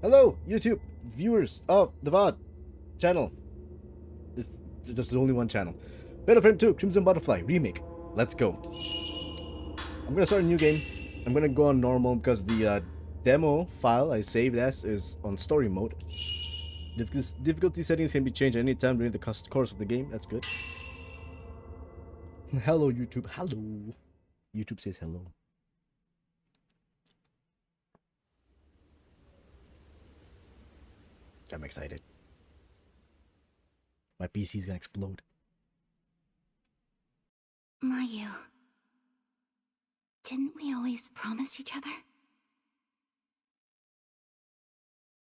Hello, YouTube viewers of the VOD channel. This is just the only one channel. Fatal Frame 2, Crimson Butterfly Remake. Let's go. I'm gonna start a new game. I'm gonna go on normal because the demo file I saved as is on story mode. Difficulty settings can be changed anytime during the course of the game. That's good. Hello, YouTube. Hello. YouTube says hello. I'm excited. My PC's gonna explode. Mayu, didn't we always promise each other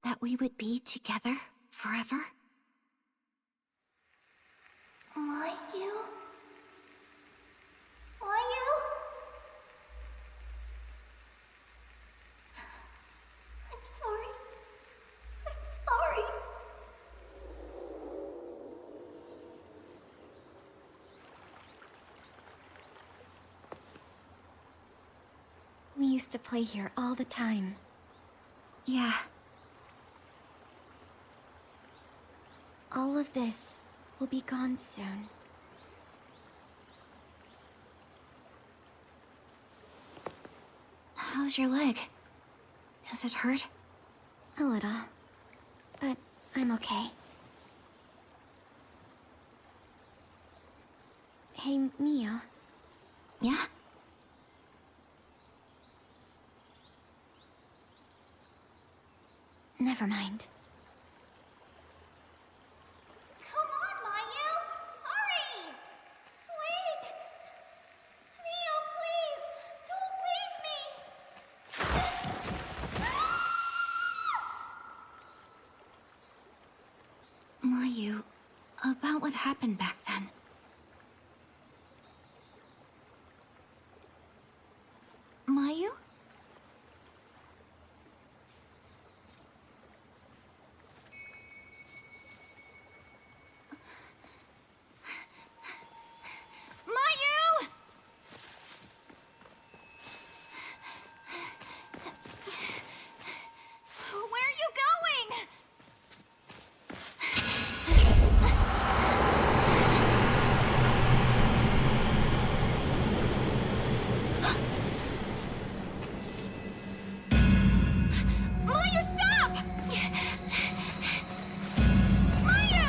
that we would be together forever? Mayu? Mayu? I'm sorry. I'm sorry. We used to play here all the time. Yeah. All of this will be gone soon. How's your leg? Does it hurt? A little. But I'm okay. Hey, Mio. Yeah? Never mind. Come on, Mayu! Hurry! Wait! Mio, please! Don't leave me! Mayu, about what happened back then. Mayu? Mayu! Where are you going? Mayu, stop! Mayu!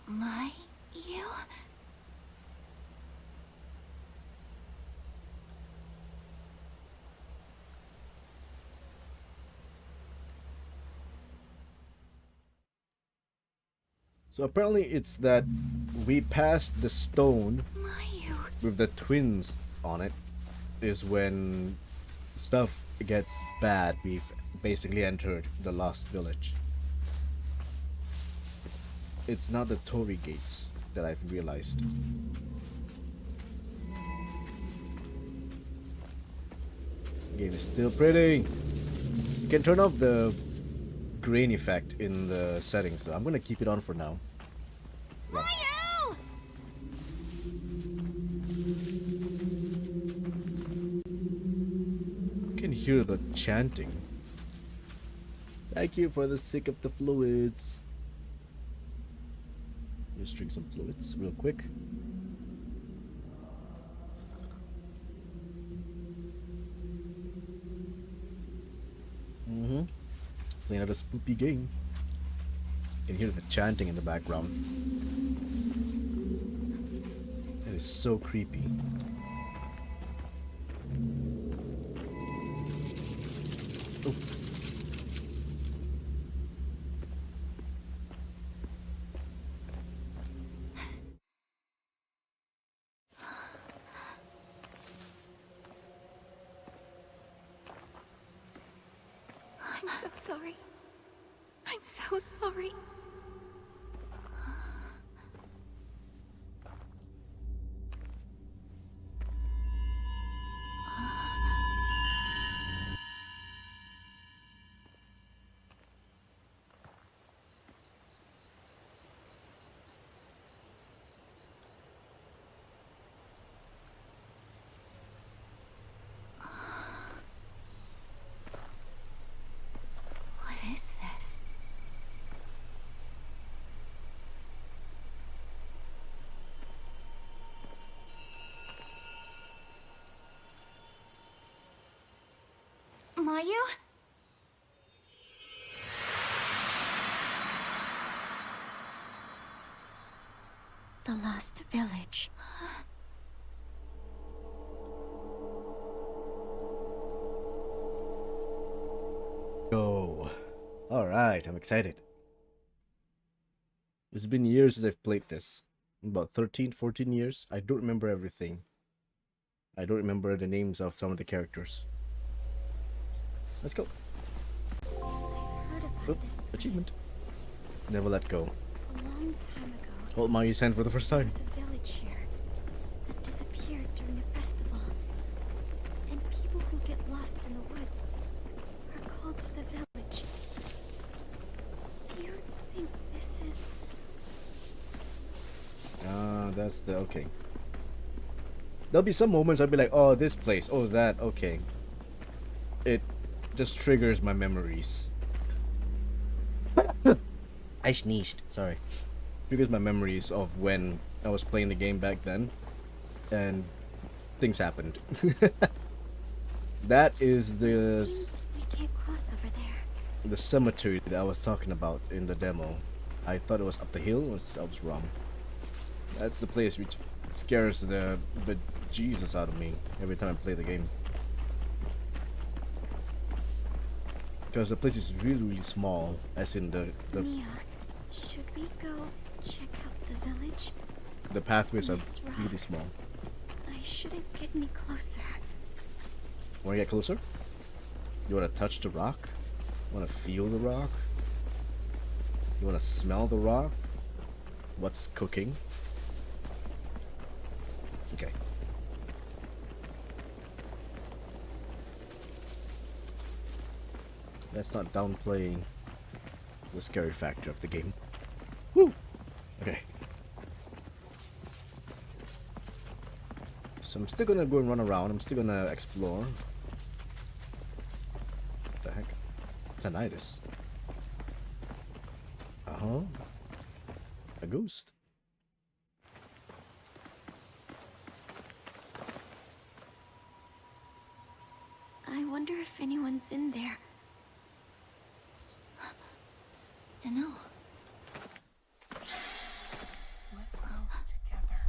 Mayu? So apparently it's that we passed the stone Mayu. with the twins on it is when stuff gets bad. We've basically entered the lost village. It's not the Torii gates that I've realized. Game is still pretty. You can turn off the grain effect in the settings, so I'm gonna keep it on for now. Mayu! You can hear the chanting. Thank you for the sick of the fluids. Just drink some fluids real quick. Playing out a spoopy game. You can hear the chanting in the background. It is so creepy. Oh. I'm so sorry. I'm so sorry. you? The Lost Village. Go. Alright, I'm excited. It's been years since I've played this. About 13, 14 years. I don't remember everything. I don't remember the names of some of the characters. Let's go. I heard about Oh, this place. achievement. Never let go. A long time ago, Hold Mayu's hand for the first time. there's a village here that disappeared during a festival. And people who get lost in the woods are called to the village. Do you think this is... That's the... okay. There'll be some moments I'll be like, oh, this place, oh, that, okay. It just triggers my memories. I sneezed, sorry. Triggers my memories of when I was playing the game back then. And things happened. That is the... Seems we can't cross over there. the cemetery that I was talking about in the demo. I thought it was up the hill, I was wrong. That's the place which scares the bejesus out of me every time I play the game. Because the place is really small, as in the Mia, should we go check out the village? the pathways are This rock. really small. I shouldn't get any closer. Wanna get closer? You wanna touch the rock? Wanna feel the rock? You wanna smell the rock? What's cooking? Okay. Let's not downplay the scary factor of the game. Woo! Okay. So I'm still gonna go and run around. I'm still gonna explore. What the heck? Tinnitus. Uh-huh. A ghost. I wonder if anyone's in there. Dunno. Let's go together.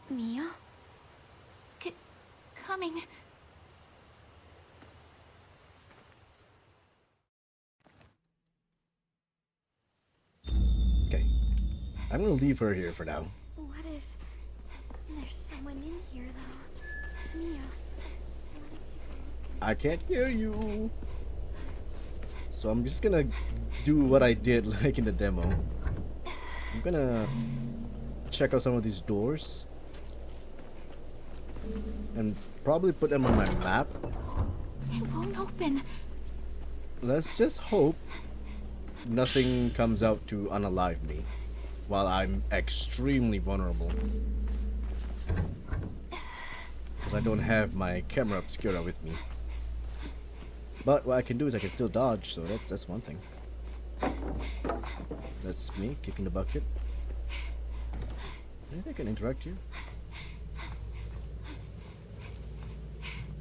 Mia? Coming. Okay. I'm gonna leave her here for now. What if there's someone in here, though? Mia, I wanted to go. I can't hear you. So I'm just gonna do what I did like in the demo. I'm gonna check out some of these doors. And probably put them on my map. It won't open. Let's just hope nothing comes out to unalive me while I'm extremely vulnerable. Because I don't have my Camera Obscura with me. But what I can do is I can still dodge, so that's one thing. That's me kicking the bucket. Anything I can interact here?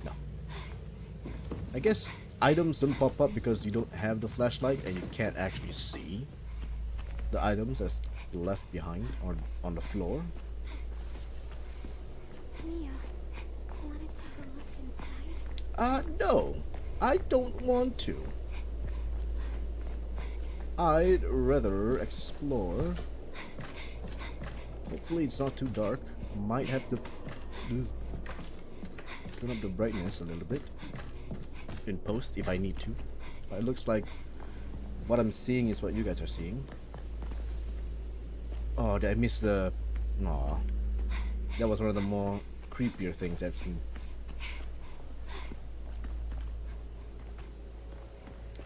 No. I guess items don't pop up because you don't have the flashlight and you can't actually see the items that's left behind or on the floor. Mia, wanted to have a look inside? No. I don't want to. I'd rather explore. Hopefully it's not too dark. Might have to turn up the brightness a little bit in post if I need to. But it looks like what I'm seeing is what you guys are seeing. Oh, did I miss the... Aw. That was one of the more creepier things I've seen.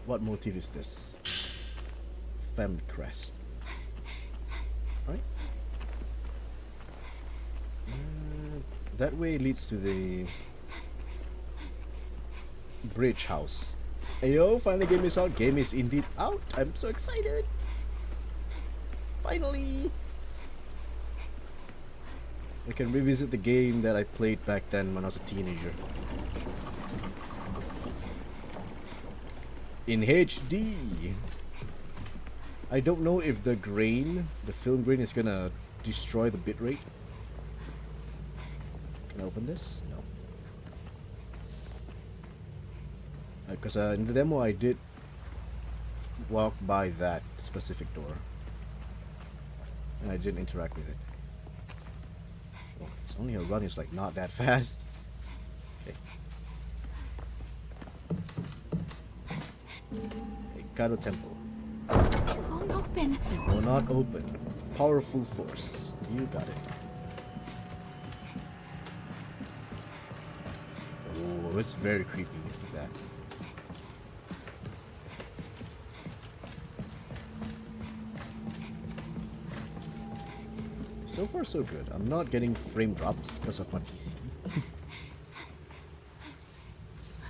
What motive is this? Family crest. Right? That way leads to the bridge house. Ayo, finally game is out. Game is indeed out. I'm so excited. Finally. I can revisit the game that I played back then when I was a teenager. In HD. I don't know if the grain, the film grain, is gonna destroy the bitrate. Can I open this? No. Because in the demo I did walk by that specific door. And I didn't interact with it. Oh, it's only a run, it's like not that fast. Okay. Kado Temple. It won't open. It will not open. Powerful force. You got it. Oh, it's very creepy. Look at that. So far, so good. I'm not getting frame drops because of my PC.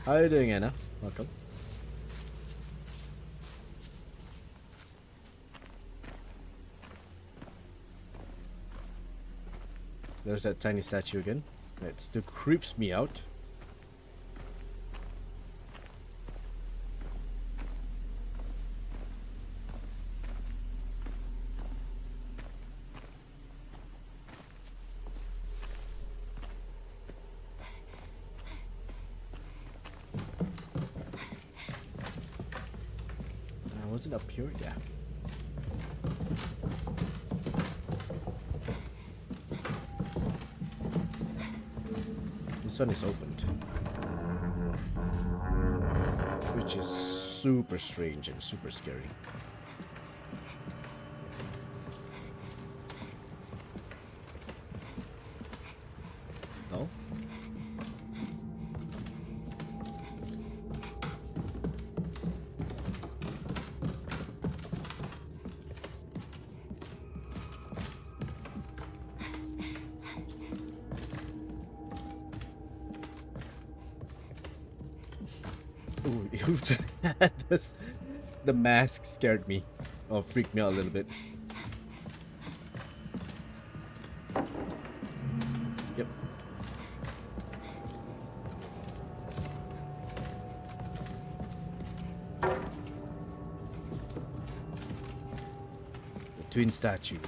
How are you doing, Anna? Welcome. There's that tiny statue again. It still creeps me out. Was it up here? Yeah. This one is opened. Which is super strange and super scary. No? Ooh, the mask scared me. Oh, freaked me out a little bit. Yep. The twin statue.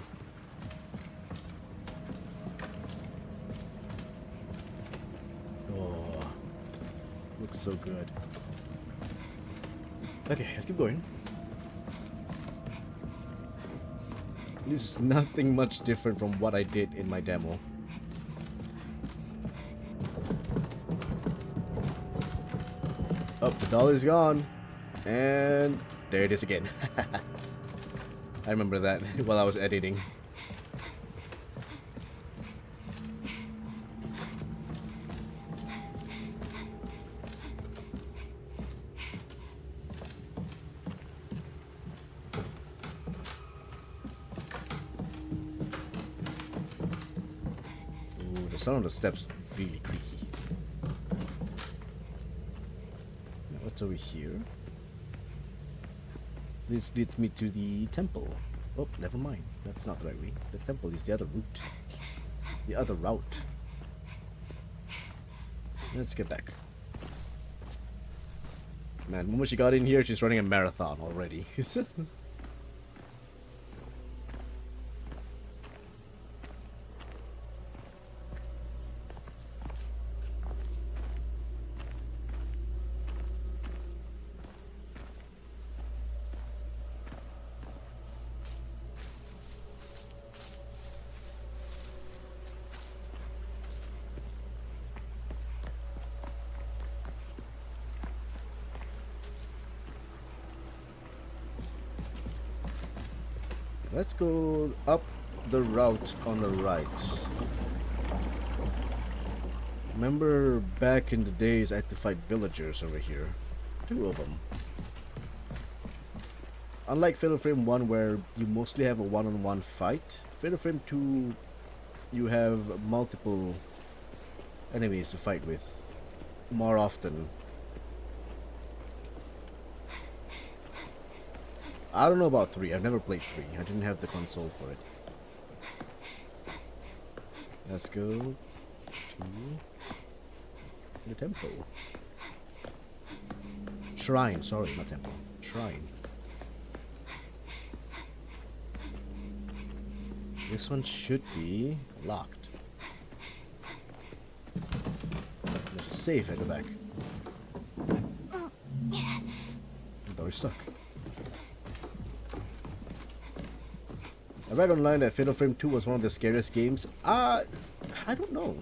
Oh, looks so good. Okay, let's keep going. This is nothing much different from what I did in my demo. Oh, the doll is gone. And there it is again. I remember that while I was editing. Some of the steps really creaky. Now, what's over here? This leads me to the temple. Oh, never mind. That's not the right way. The temple is the other route. The other route. Let's get back. Man, the moment she got in here, she's running a marathon already. Let's go up the route on the right. Remember back in the days I had to fight villagers over here. 2 of them. Unlike Fatal Frame 1 where you mostly have a one-on-one fight, Fatal Frame 2 you have multiple enemies to fight with more often. I don't know about 3. I've never played 3. I didn't have the console for it. Let's go to the temple. Shrine, sorry, not temple. Shrine. This one should be locked. There's a safe at the back. The door is stuck. I read online that Fatal Frame 2 was one of the scariest games. I don't know.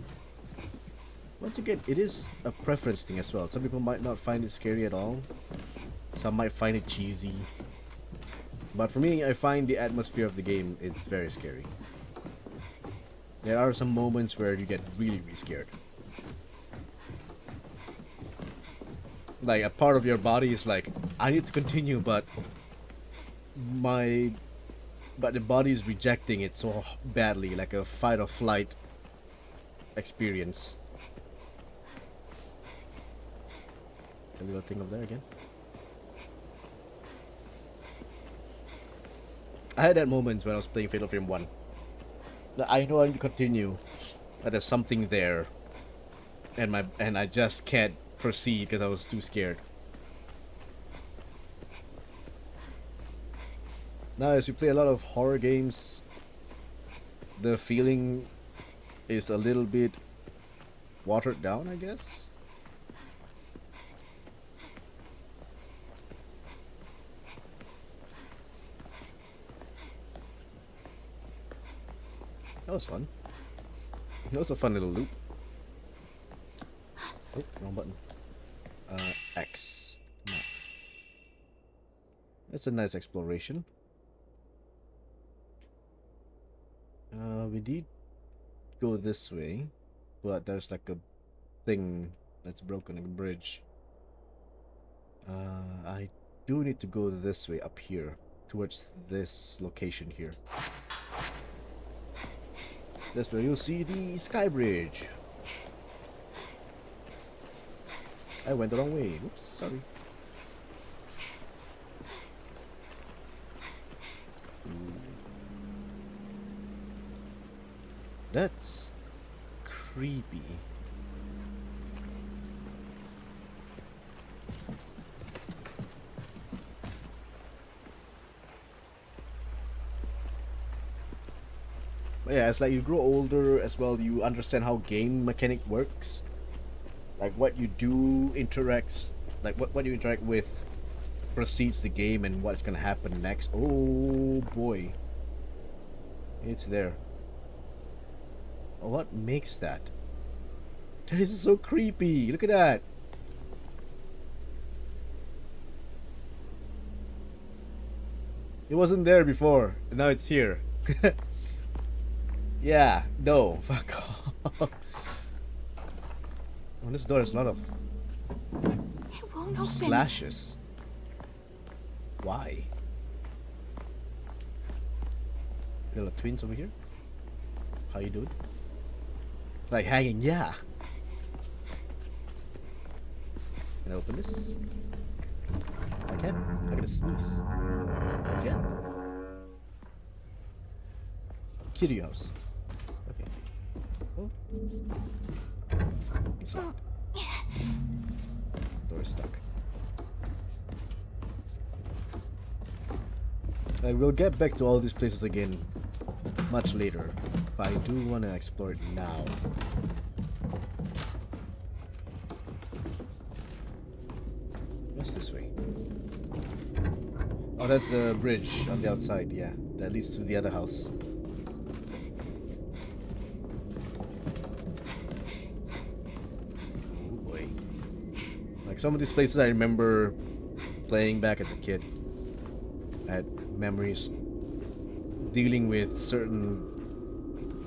Once again, it is a preference thing as well. Some people might not find it scary at all. Some might find it cheesy. But for me, I find the atmosphere of the game is very scary. There are some moments where you get really, really scared. Like a part of your body is like, I need to continue, but the body is rejecting it so badly, like a fight or flight experience. A little thing up there again. I had that moments when I was playing Fatal Frame 1. I know I need to continue, but there's something there, and I just can't proceed because I was too scared. Now, as you play a lot of horror games, the feeling is a little bit watered down, I guess. That was fun. That was a fun little loop. Oh, wrong button. X. No. That's a nice exploration. We did go this way, but there's like a thing that's broken, like a bridge. I do need to go this way up here, towards this location here. That's where you'll see the sky bridge. I went the wrong way. Oops, sorry. Ooh. That's creepy. But yeah, it's like you grow older as well, you understand how game mechanic works. Like what you do interacts, like what you interact with precedes the game and what's gonna happen next. Oh boy. It's there. Oh, what makes that? This is so creepy. Look at that. It wasn't there before, and now it's here. Yeah, no, fuck off. On this door there's a lot of It won't open. slashes. Why? Little twins over here. How you doing? Like hanging, yeah. Can I open this? I can. I gotta sneeze. I can. Kitty house. Okay. Oh. It's locked. Door is stuck. I will get back to all these places again much later, but I do want to explore it now. What's this way? Oh, that's the bridge on the outside, yeah. That leads to the other house. Oh boy. Like some of these places I remember playing back as a kid. I had memories dealing with certain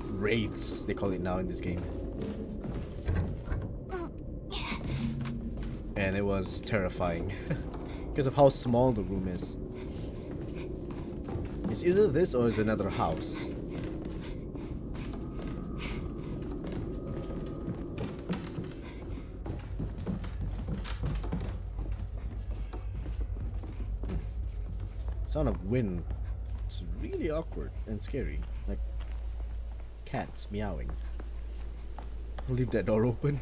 wraiths, they call it now in this game. And it was terrifying because of how small the room is. It's either this or it's another house. Sound of wind. It's really awkward and scary, like cats meowing. I'll leave that door open.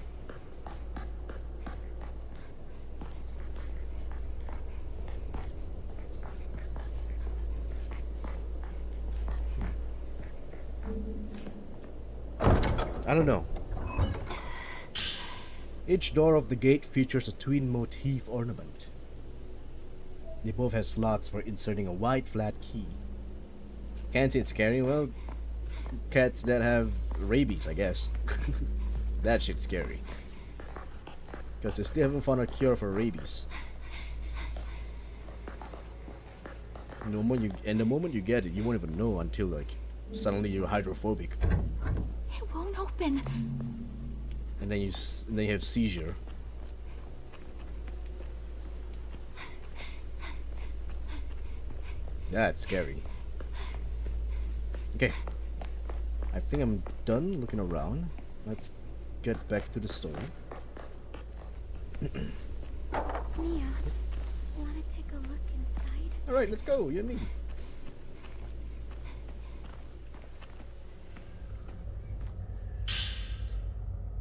I don't know. Each door of the gate features a twin motif ornament. They both have slots for inserting a white flat key. Can't say it's scary? Well, cats that have rabies, I guess. That shit's scary. Because they still haven't found a cure for rabies. And the moment you get it, you won't even know until like suddenly you're hydrophobic. It won't open. And then you have seizure. That's scary. Okay. I think I'm done looking around. Let's get back to the story. Mia, wanna take a look inside? Alright, let's go, you and me.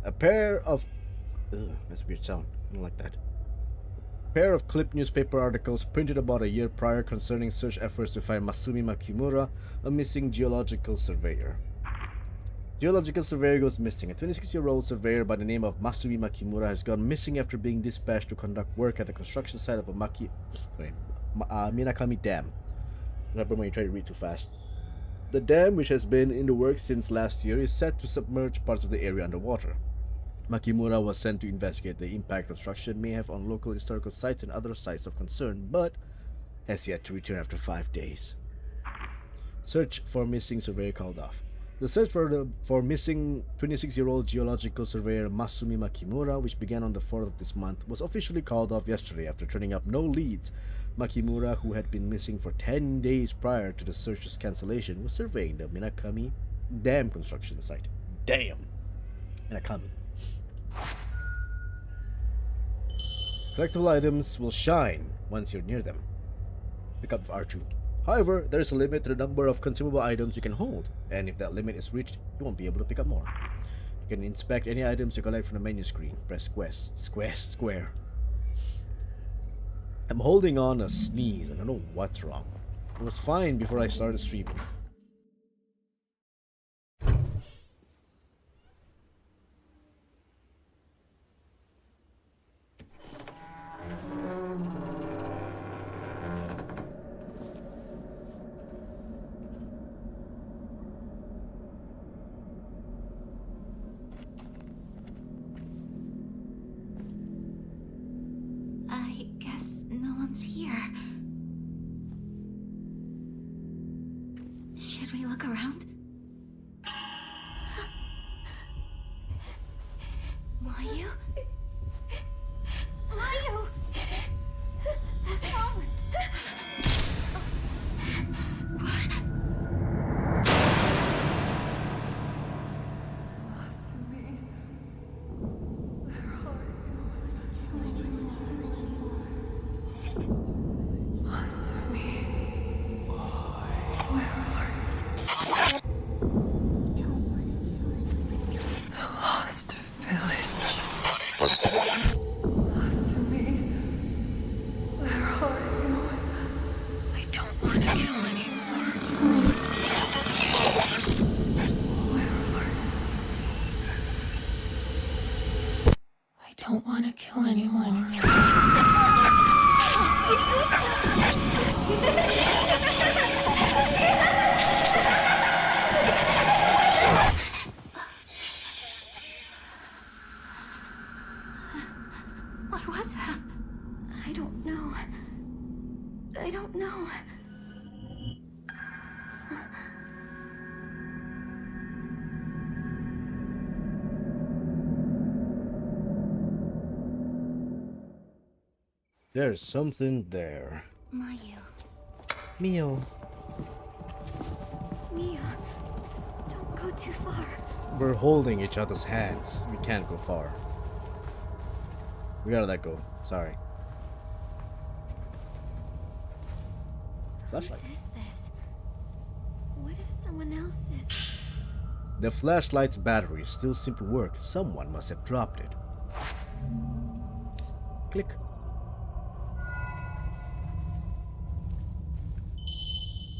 A pair of... Ugh, that's a weird sound. I don't like that. Pair of clipped newspaper articles printed about a year prior concerning search efforts to find Masumi Makimura, a missing geological surveyor. Geological surveyor goes missing. A 26-year-old surveyor by the name of Masumi Makimura has gone missing after being dispatched to conduct work at the construction site of a Minakami Dam. What happened when you try to read too fast? The dam, which has been in the works since last year, is set to submerge parts of the area underwater. Makimura was sent to investigate the impact construction may have on local historical sites and other sites of concern, but has yet to return after 5 days. Search for missing surveyor called off. The search for missing 26-year-old geological surveyor Masumi Makimura, which began on the 4th of this month, was officially called off yesterday after turning up no leads. Makimura, who had been missing for 10 days prior to the search's cancellation, was surveying the Minakami Dam construction site. Damn! Minakami. Collectible items will shine once you're near them. Pick up R2. However, there is a limit to the number of consumable items you can hold, and if that limit is reached, you won't be able to pick up more. You can inspect any items you collect from the menu screen. Press square. I'm holding on a sneeze. I don't know what's wrong. It was fine before I started streaming. I guess no one's here. Should we look around? Mayu? Mayu! What's wrong? I don't want to kill anyone. What was that? I don't know. I don't know. There's something there. Mayu. Mio. Mia, don't go too far. We're holding each other's hands. We can't go far. We gotta let go. Sorry. Whose Flashlight. is this? What if someone else is? The flashlight's batteries still seem to work. Someone must have dropped it. Click.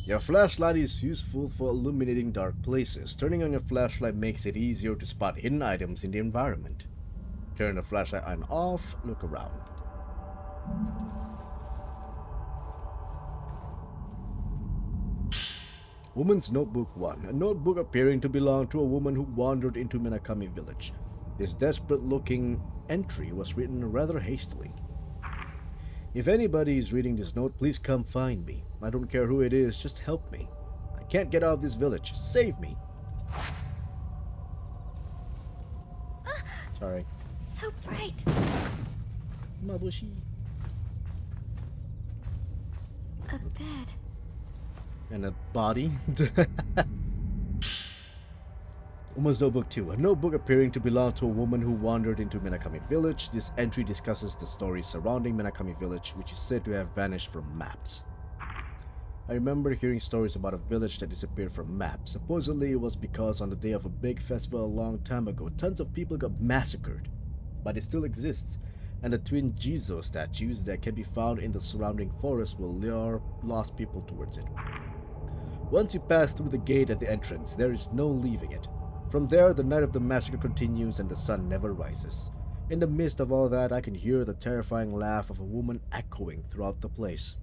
Your flashlight is useful for illuminating dark places. Turning on your flashlight makes it easier to spot hidden items in the environment. Turn the flashlight on off, look around. Woman's Notebook 1. A notebook appearing to belong to a woman who wandered into Minakami village. This desperate-looking entry was written rather hastily. If anybody is reading this note, please come find me. I don't care who it is, just help me. I can't get out of this village. Save me. Sorry. So bright. Mabushi. A bed. And a body. Woman's Notebook 2. A notebook appearing to belong to a woman who wandered into Minakami village. This entry discusses the story surrounding Minakami village, which is said to have vanished from maps. I remember hearing stories about a village that disappeared from maps. Supposedly it was because on the day of a big festival a long time ago, tons of people got massacred. But it still exists, and the twin Jizo statues that can be found in the surrounding forest will lure lost people towards it. Once you pass through the gate at the entrance, there is no leaving it. From there, the night of the massacre continues and the sun never rises. In the midst of all that, I can hear the terrifying laugh of a woman echoing throughout the place.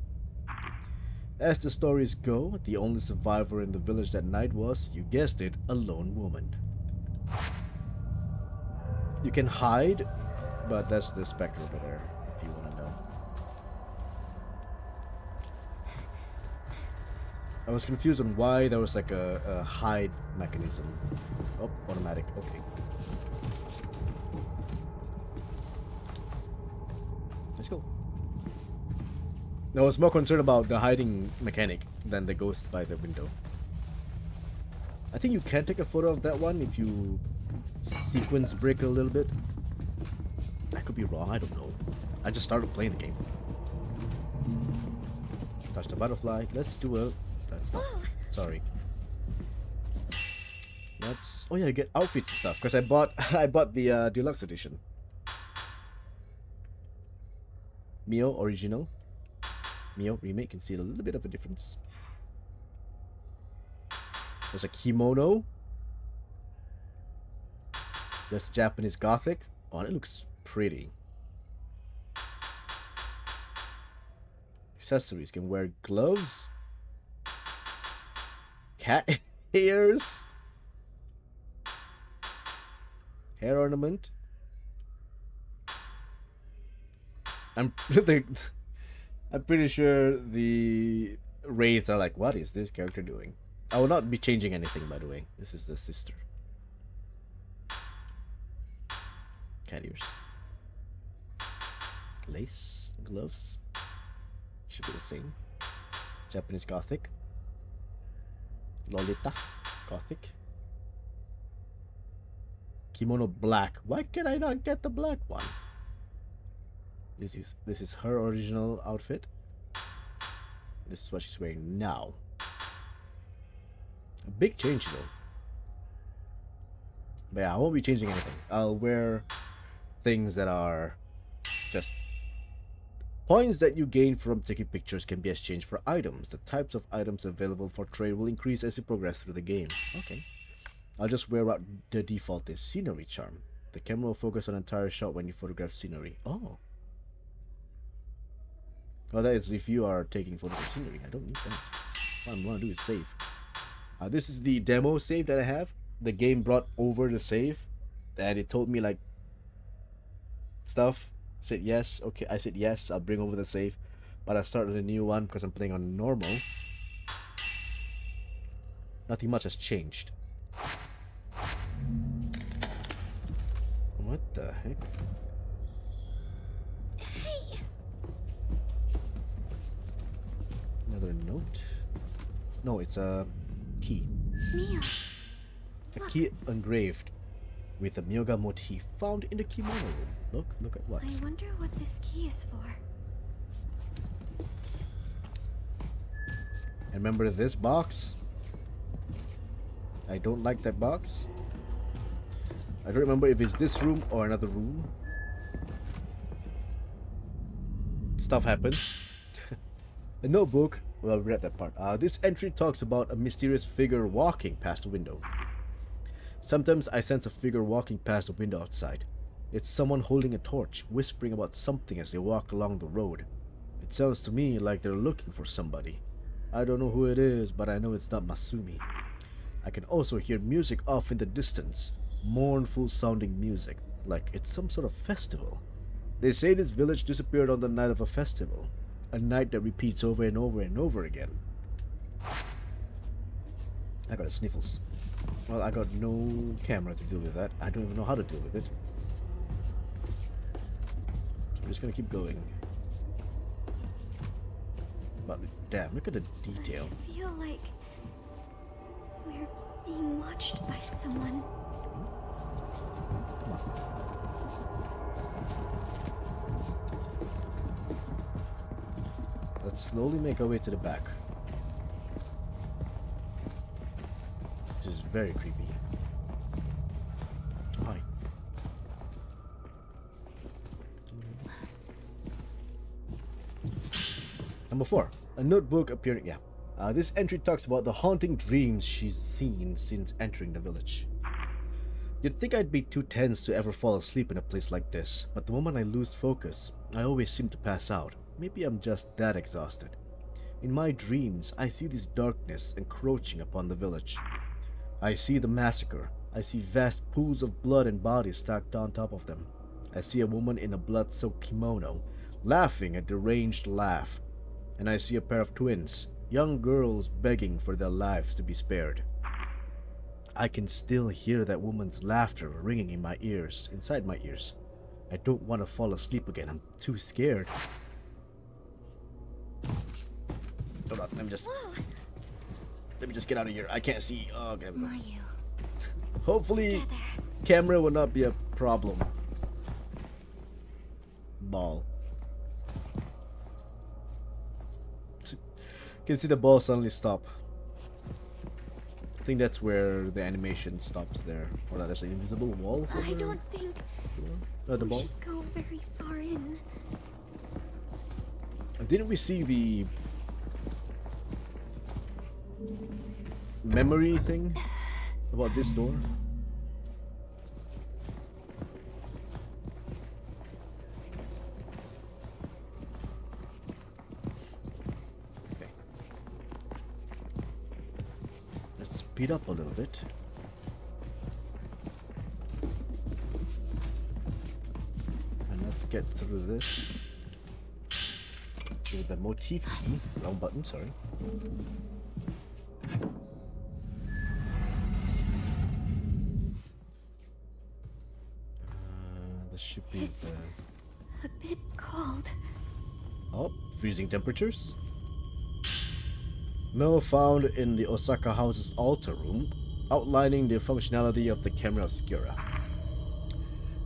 As the stories go, the only survivor in the village that night was, you guessed it, a lone woman. You can hide, but that's the specter over there, if you want to know. I was confused on why there was like a hide mechanism. Oh, automatic, okay. Let's go. I was more concerned about the hiding mechanic than the ghost by the window. I think you can take a photo of that one if you sequence break a little bit. I could be wrong, I don't know. I just started playing the game. Touch the butterfly. Let's do a... That's not... Sorry. Let's... Oh yeah, you get outfits and stuff. Because I bought the deluxe edition. Mio original. Mio remake. Can see a little bit of a difference. There's a kimono. There's Japanese Gothic. Oh, it looks pretty. Accessories. Can wear gloves. Cat ears. Hair ornament. I'm pretty sure the wraiths are like, what is this character doing? I will not be changing anything, by the way. This is the sister. Cat ears. Lace. Gloves. Should be the same. Japanese Gothic. Lolita. Gothic. Kimono black. Why can I not get the black one? This is her original outfit. This is what she's wearing now. A big change though. But yeah, I won't be changing anything. I'll wear things that are just points that you gain from taking pictures can be exchanged for items. The types of items available for trade will increase as you progress through the game. Okay. I'll just wear what the default is. Scenery charm. The camera will focus on an entire shot when you photograph scenery. Oh. Well, that is if you are taking photos of scenery. I don't need that. What I want to do is save. This is the demo save that I have. The game brought over the save. And it told me like stuff. I said yes. Okay, I said yes. I'll bring over the save. But I started a new one because I'm playing on normal. Nothing much has changed. What the heck? Hey! Another note? No, it's a key. Mia. A key engraved with a Myoga motif found in the kimono room. Look at what. I wonder what this key is for. And remember this box? I don't like that box. I don't remember if it's this room or another room. Stuff happens. A notebook. Well, we read that part. This entry talks about a mysterious figure walking past the window. Sometimes I sense a figure walking past the window outside. It's someone holding a torch, whispering about something as they walk along the road. It sounds to me like they're looking for somebody. I don't know who it is, but I know it's not Masumi. I can also hear music off in the distance. Mournful sounding music, like it's some sort of festival. They say this village disappeared on the night of a festival. A night that repeats over and over and over again. I got the sniffles. Well, I got no camera to deal with that. I don't even know how to deal with it. So I'm just gonna keep going. But damn, look at the detail. I feel like we're being watched by someone. Come on. Let's slowly make our way to the back. Which is very creepy. Hi. Number 4. A notebook appearing. Yeah. This entry talks about the haunting dreams she's seen since entering the village. You'd think I'd be too tense to ever fall asleep in a place like this, but the moment I lose focus, I always seem to pass out. Maybe I'm just that exhausted. In my dreams, I see this darkness encroaching upon the village. I see the massacre. I see vast pools of blood and bodies stacked on top of them. I see a woman in a blood-soaked kimono, laughing a deranged laugh. And I see a pair of twins, young girls begging for their lives to be spared. I can still hear that woman's laughter ringing in my ears, inside my ears. I don't want to fall asleep again. I'm too scared. Hold on, let me just get out of here. I can't see. Oh, okay. Mayu. Hopefully, camera will not be a problem. Ball. You can see the ball suddenly stop. I think that's where the animation stops there. Or there's an invisible wall for I don't think the we ball. should go very far in. Didn't we see the memory thing about this door? Okay. Let's speed up a little bit. And let's get through this. With the motif key, wrong button, sorry. This should be It's a bit cold. Oh, freezing temperatures. Memo found in the Osaka house's altar room, outlining the functionality of the Camera Obscura.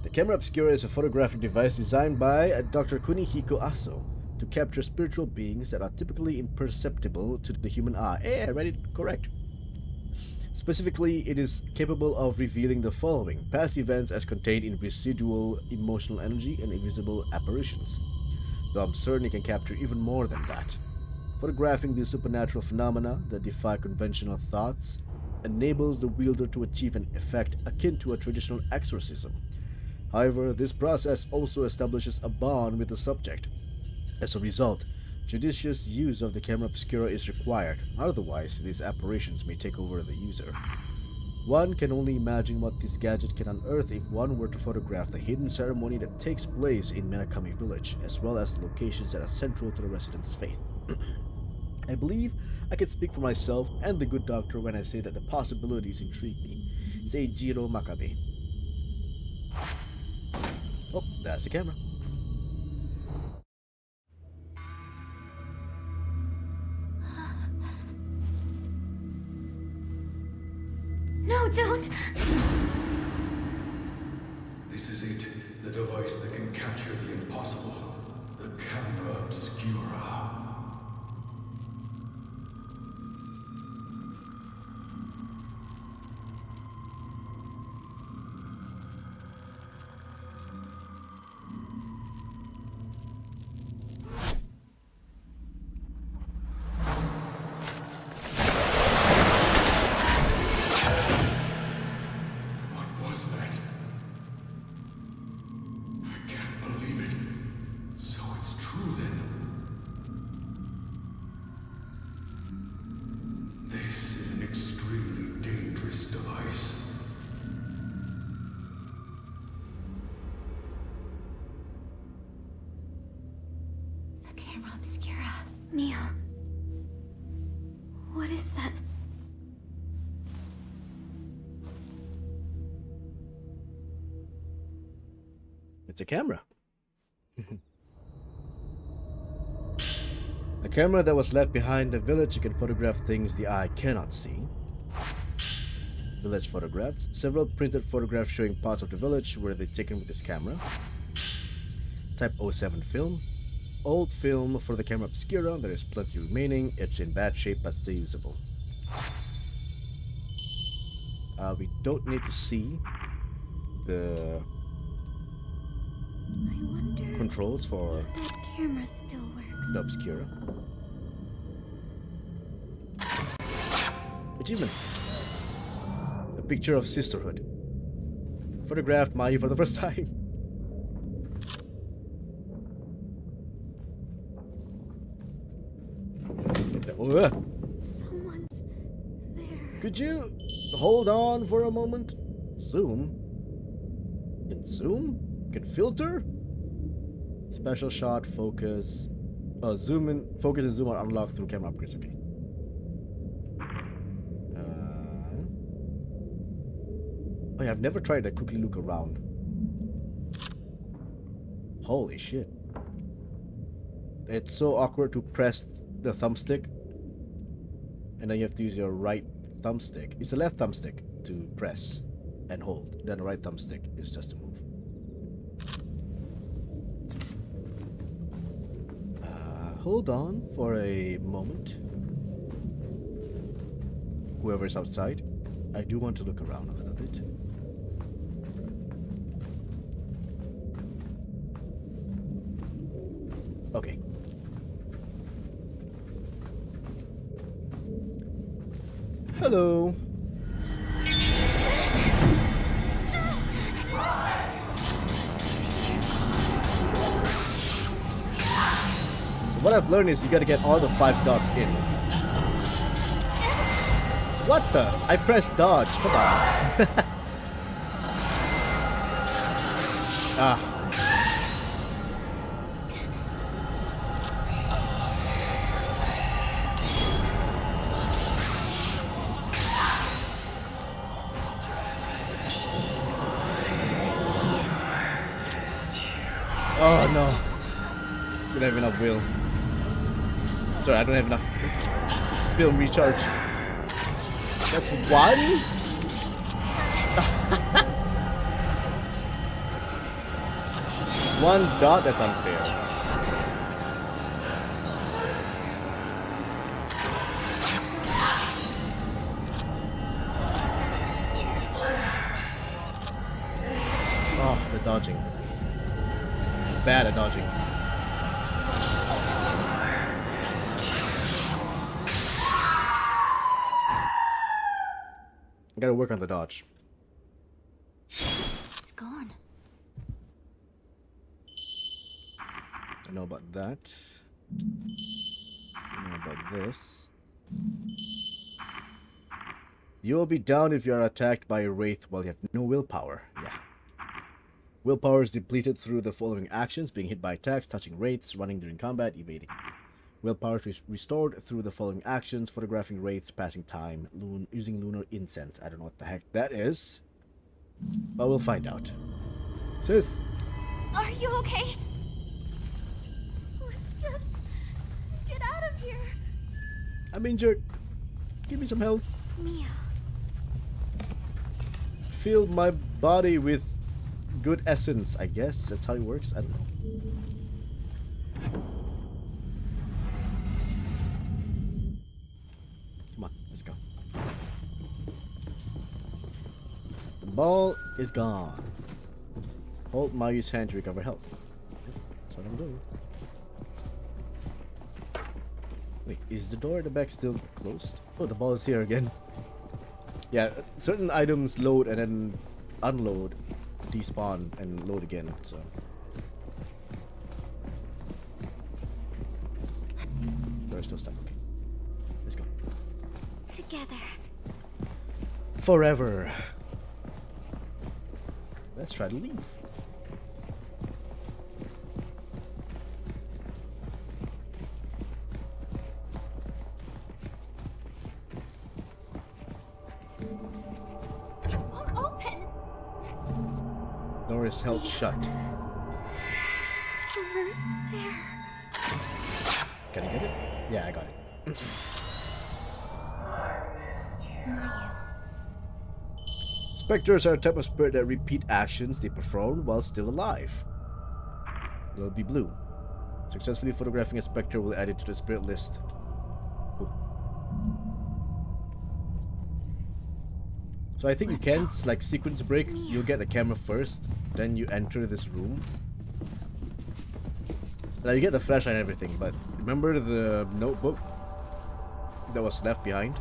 The Camera Obscura is a photographic device designed by Dr. Kunihiko Aso to capture spiritual beings that are typically imperceptible to the human eye. Hey, I read it correct. Specifically, it is capable of revealing the following: past events as contained in residual emotional energy and invisible apparitions. Though I'm certain it can capture even more than that. Photographing these supernatural phenomena that defy conventional thoughts enables the wielder to achieve an effect akin to a traditional exorcism. However, this process also establishes a bond with the subject. As a result, judicious use of the Camera Obscura is required, otherwise these apparitions may take over the user. One can only imagine what this gadget can unearth if one were to photograph the hidden ceremony that takes place in Minakami village, as well as the locations that are central to the residents' faith. I believe I can speak for myself and the good doctor when I say that the possibilities intrigue me. Seijiro Makabe. Oh, that's the camera. No, don't! This is it, the device that can capture the impossible. The Camera Obscura. The Camera Obscura. Mio. What is that? It's a camera. A camera that was left behind the village. You can photograph things the eye cannot see. Village photographs. Several printed photographs showing parts of the village were they taken with this camera. Type 07 film. Old film for the Camera Obscura. There is plenty remaining. It's in bad shape but still usable. We don't need to see the I wonder controls for if that camera still works. the Obscura. Achievement. A picture of sisterhood. Photographed Mai for the first time. Someone's there. Could you hold on for a moment? Zoom? Can zoom? Can filter? Special shot, focus. Zoom in, focus and zoom are unlocked through camera upgrades. Okay. Oh yeah, I've never tried to quickly look around. Holy shit. It's so awkward to press the thumbstick. And then you have to use your right thumbstick. It's the left thumbstick to press and hold. Then the right thumbstick is just to move. Hold on for a moment. Whoever's outside, I do want to look around a little bit. Okay. Hello. What I've learned is you gotta get all the 5 dots in. What the? I pressed dodge. Come on. Ah. Oh no. I don't have enough will. Sorry, I don't have enough film recharge. That's 1? One dot? That's unfair. Oh, the dodging. Bad at dodging. Gotta work on the dodge. It's gone. I know about that. I know about this. You will be down if you are attacked by a wraith while you have no willpower. Yeah. Willpower is depleted through the following actions: being hit by attacks, touching wraiths, running during combat, evading. Willpower is restored through the following actions: photographing wraiths, passing time, using lunar incense. I don't know what the heck that is, but we'll find out. Sis! Are you okay? Let's just get out of here. I'm injured. Give me some help. Mio. Fill my body with good essence, I guess. That's how it works. I don't know. Come on, let's go. The ball is gone. Hold Mayu's hand to recover health. That's what I'm doing. Wait, is the door at the back still closed? Oh, the ball is here again. Yeah, certain items load and then unload, despawn, and load again, so. Door's still stuck. Okay. Let's go. Together. Forever. Let's try to leave. camera is held shut. Over there. Can I get it? Yeah, I got it. Spectres are a type of spirit that repeat actions they performed while still alive. They'll be blue. Successfully photographing a spectre will add it to the spirit list. Cool. So I think you can, like, sequence break. You'll get the camera first, then you enter this room. Now you get the flashlight and everything, but remember the notebook that was left behind?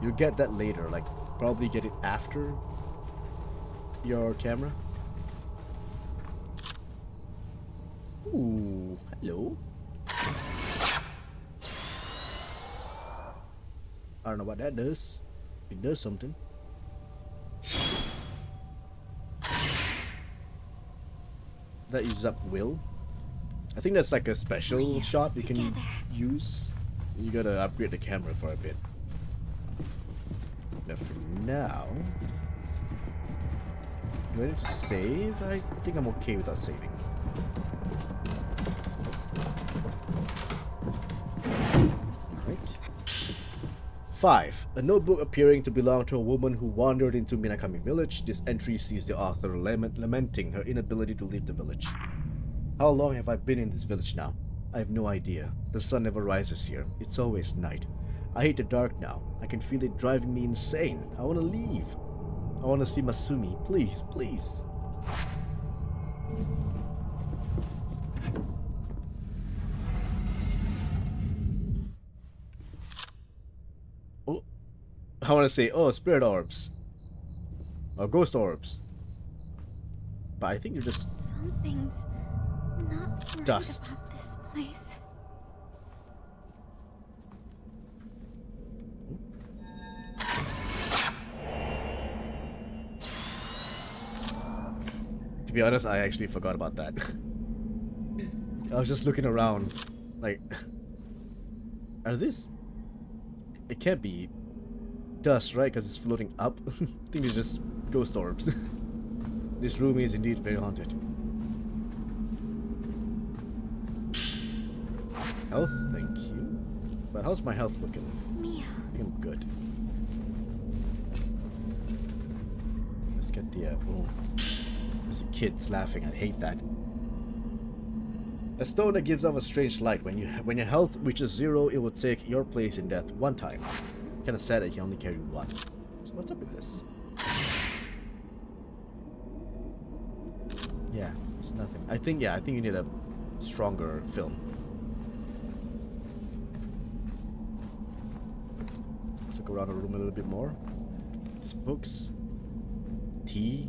You'll get that later, like probably get it after your camera. Ooh, hello. I don't know what that does. It does something. That uses up will. I think that's like a special shot you can use. You gotta upgrade the camera for a bit. But for now, ready to save? I think I'm okay without saving. Alright. 5. A notebook appearing to belong to a woman who wandered into Minakami village. This entry sees the author lamenting her inability to leave the village. How long have I been in this village now? I have no idea. The sun never rises here. It's always night. I hate the dark now. I can feel it driving me insane. I want to leave. I want to see Masumi. Please, please. Oh, I want to say, oh, spirit orbs. Or ghost orbs. But I think you're just... Something's not right dust. about this place. To be honest, I actually forgot about that. I was just looking around, like, are this? It can't be dust, right? Because it's floating up. I think it's just ghost orbs. This room is indeed very haunted. Health, thank you. But how's my health looking? Mia. I think I'm good. Let's get the oh. There's the kids laughing. I hate that. A stone that gives off a strange light. When your health reaches 0, it will take your place in death one time. Kinda sad that you can only carry one. So what's up with this? Yeah, it's nothing. I think you need a stronger film. Let's look around the room a little bit more. These books. Tea.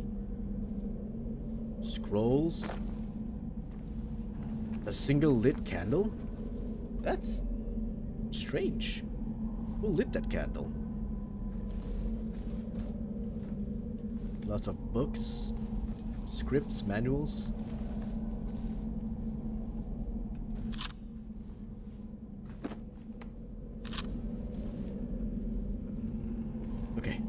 Scrolls. A single lit candle? That's strange. Who lit that candle? Lots of books, scripts, manuals. Okay.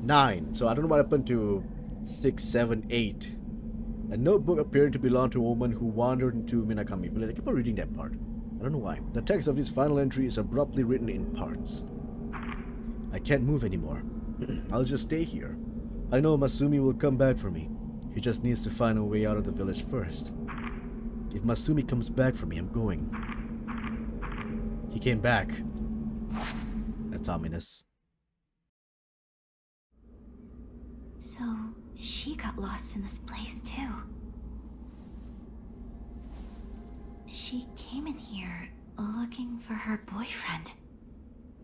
9. So I don't know what happened to 6, 7, 8. A notebook appearing to belong to a woman who wandered into Minakami village. I keep on reading that part. I don't know why. The text of this final entry is abruptly written in parts. I can't move anymore. I'll just stay here. I know Masumi will come back for me. He just needs to find a way out of the village first. If Masumi comes back for me, I'm going. He came back. That's ominous. So, she got lost in this place too. She came in here looking for her boyfriend.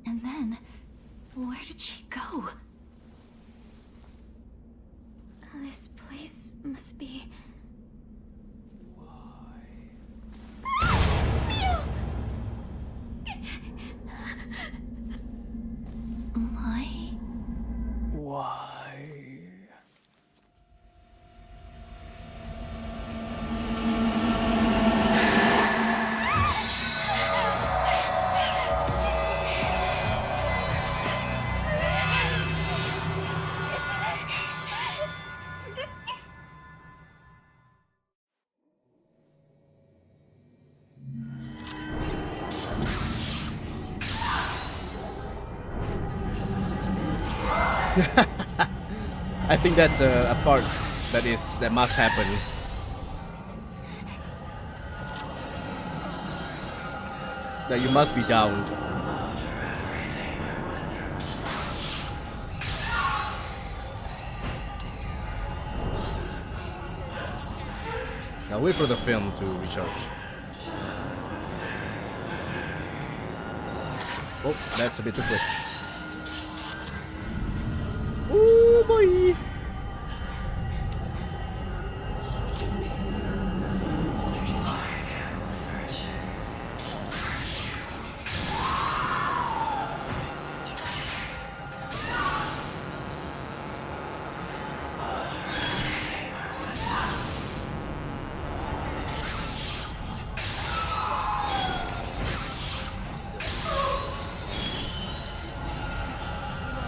And then, where did she go? This place must be... My... Why? I think that's a part that must happen. That you must be downed. Now wait for the film to recharge. Oh, that's a bit too quick. Ooh, boy!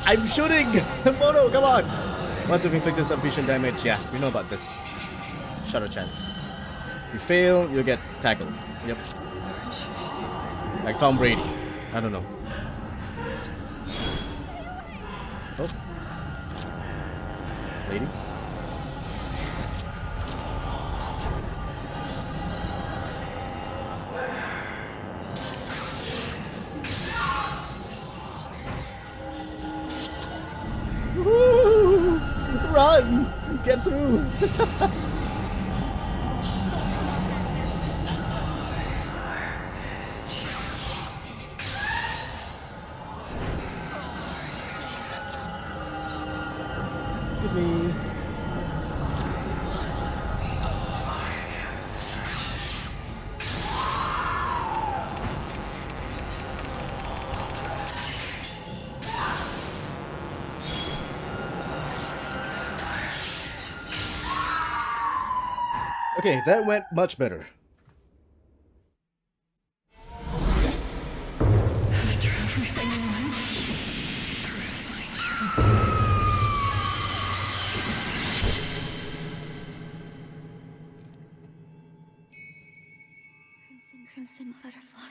I'm shooting! Mono, come on! Once you've inflicted sufficient damage, yeah, we know about this. Shutter chance. You fail, you'll get tackled. Yep. Like Tom Brady. I don't know. Oh. Lady? Woo! Run! Get through! Excuse me. Okay, that went much better. Crimson Butterfly.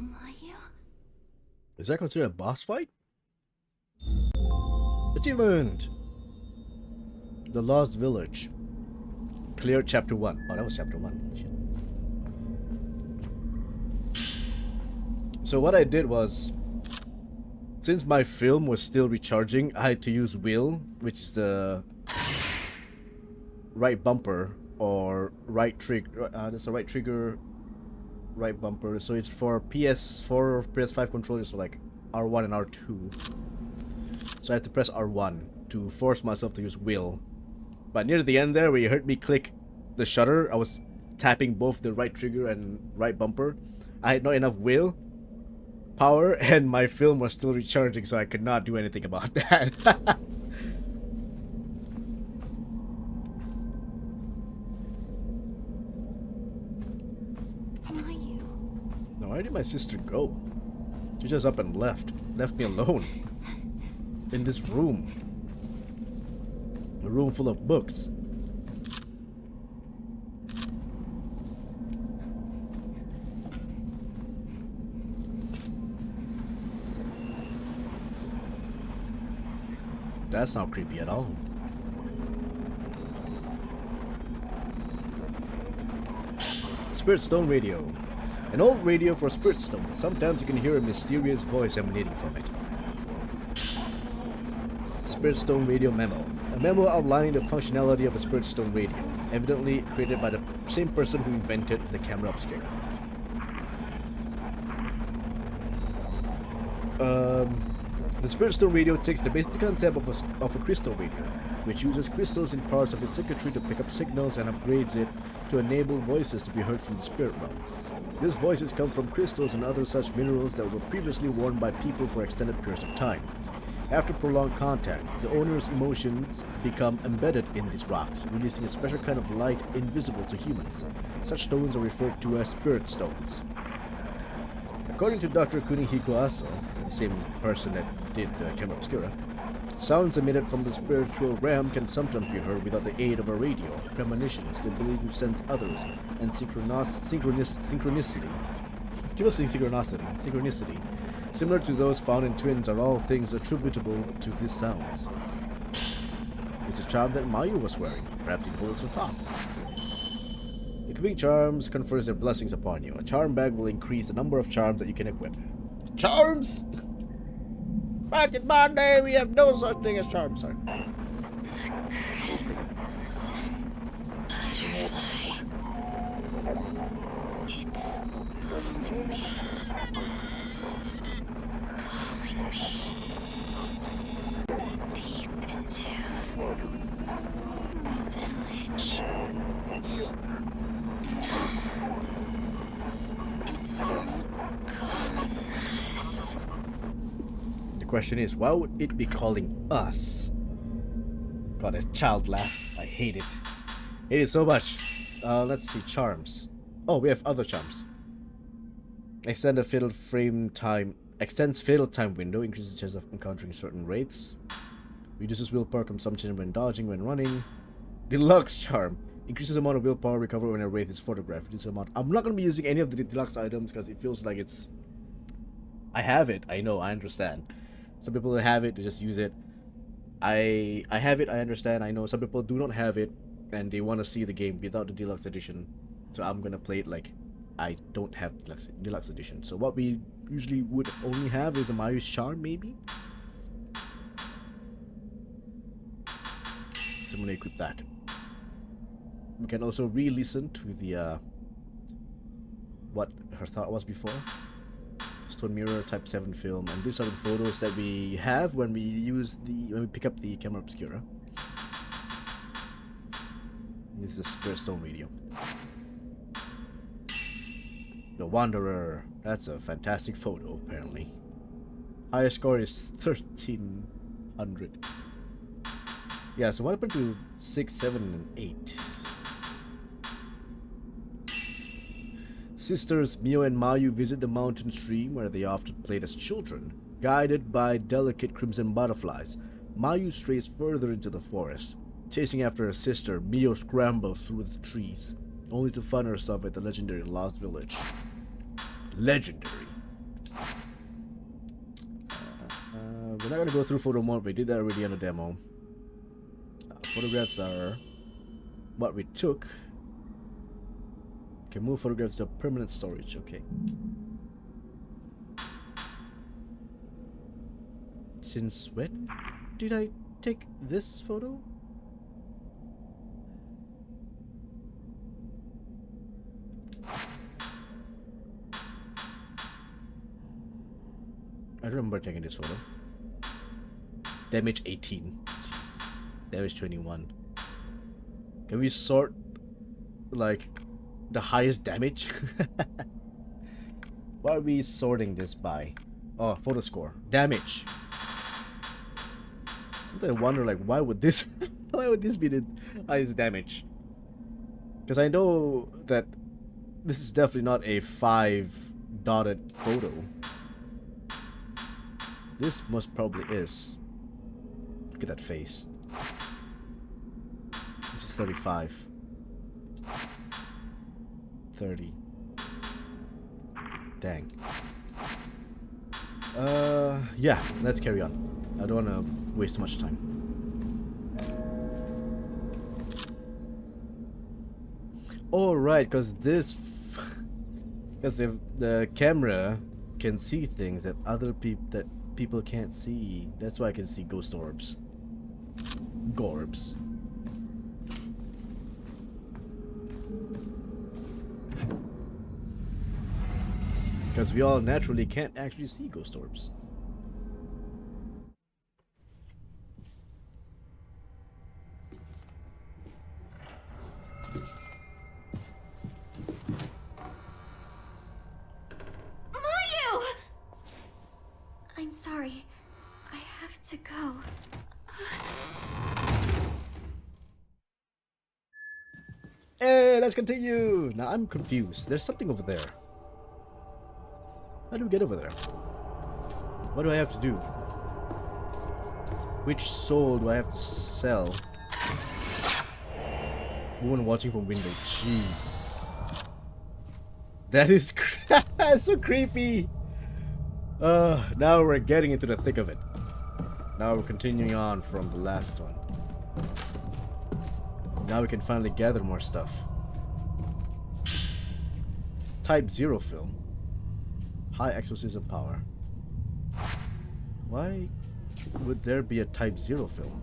Mayu? Is that considered a boss fight? Achievement! The Lost Village. Clear Chapter 1. Oh, that was Chapter 1. Shit. So what I did was, since my film was still recharging, I had to use Will, which is the right bumper or right trigger. That's the right trigger, right bumper. So it's for PS4 or PS5 controllers, so like R1 and R2. So I have to press R1 to force myself to use Will. But near the end there, where you heard me click the shutter, I was tapping both the right trigger and right bumper. I had not enough Will power, and my film was still recharging, so I could not do anything about that. Mayu? No, why did my sister go? She just up and left me alone in this room, a room full of books. That's not creepy at all. Spirit Stone Radio. An old radio for Spirit Stone. Sometimes you can hear a mysterious voice emanating from it. Spirit Stone Radio Memo. A memo outlining the functionality of the Spirit Stone Radio, evidently created by the same person who invented the Camera Obscura. The Spirit Stone Radio takes the basic concept of a crystal radio, which uses crystals in parts of its circuitry to pick up signals and upgrades it to enable voices to be heard from the spirit realm. These voices come from crystals and other such minerals that were previously worn by people for extended periods of time. After prolonged contact, the owner's emotions become embedded in these rocks, releasing a special kind of light invisible to humans. Such stones are referred to as spirit stones. According to Dr. Kunihiko Aso, the same person that did the Camera Obscura, Sounds emitted from the spiritual realm can sometimes be heard without the aid of a radio. Premonitions, the ability to sense others, and synchronicity. Keep us saying synchronicity, similar to those found in twins, are all things attributable to these sounds. It's a charm that Mayu was wearing. Perhaps it holds her thoughts. Equipping charms confers their blessings upon you. A charm bag will increase the number of charms that you can equip. Charms? Back in my day, we have no such thing as charms, sorry. The question is, why would it be calling us? God, a child laugh. I hate it. Hate it so much. Let's see, charms. Oh, we have other charms. Extends fatal time window, increases the chance of encountering certain wraiths. Reduces willpower consumption when dodging when running. Deluxe charm. Increases amount of willpower recovered when a wraith is photographed. Reduces amount. I'm not gonna be using any of the deluxe items because it feels like it's. I have it. I know. I understand. Some people have it. They just use it. I have it. I understand. I know. Some people do not have it, and they want to see the game without the deluxe edition. So I'm gonna play it like I don't have deluxe edition. So what we usually would only have is a Mayu's charm, maybe. So I'm gonna equip that. We can also re-listen to the what her thought was before. Stone mirror, type 7 film, and these are the photos that we have when we pick up the Camera Obscura. This is a Spirit Stone radio. The Wanderer. That's a fantastic photo, apparently. Highest score is 1300. Yeah, so what happened to 6, 7, and 8? Sisters Mio and Mayu visit the mountain stream where they often played as children. Guided by delicate crimson butterflies, Mayu strays further into the forest. Chasing after her sister, Mio scrambles through the trees, only to find herself at the legendary Lost Village. Legendary. We're not gonna go through photo mode. We did that already on the demo. Photographs are what we took. Can move photographs to permanent storage. Okay. Since when did I take this photo? I remember taking this photo. Damage 18. Jeez. Damage 21. Can we sort like the highest damage? What are we sorting this by? Oh, photo score. Damage. Sometimes I wonder like why would this be the highest damage? Because I know that this is definitely not a 5 dotted photo. This most probably is. Look at that face. This is 35. 30. Dang. Yeah, let's carry on. I don't want to waste much time. Alright, because this... Because the camera can see things that people can't see. That's why I can see ghost orbs. Gorbs. Because we all naturally can't actually see ghost orbs. Mayu! I'm sorry. I have to go. Hey, let's continue! Now I'm confused. There's something over there. How do we get over there? What do I have to do? Which soul do I have to sell? Woman watching from window. Jeez. That is that's so creepy. Now we're getting into the thick of it. Now we're continuing on from the last one. Now we can finally gather more stuff. Type 0 film. High exorcism power. Why would there be a Type 0 film?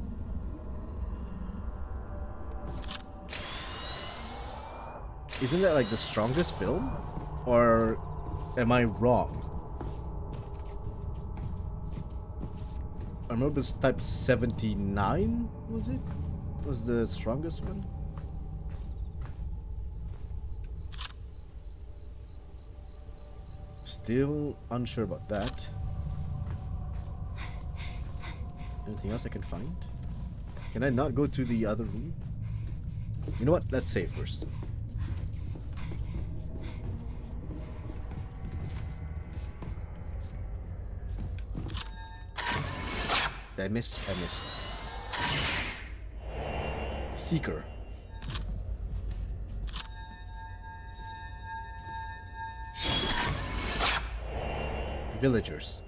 Isn't that like the strongest film? Or am I wrong? I remember this Type 79, was it? Was the strongest one? Still unsure about that. Anything else I can find? Can I not go to the other room? You know what? Let's save first. Did I miss? I missed. Seeker. Villagers.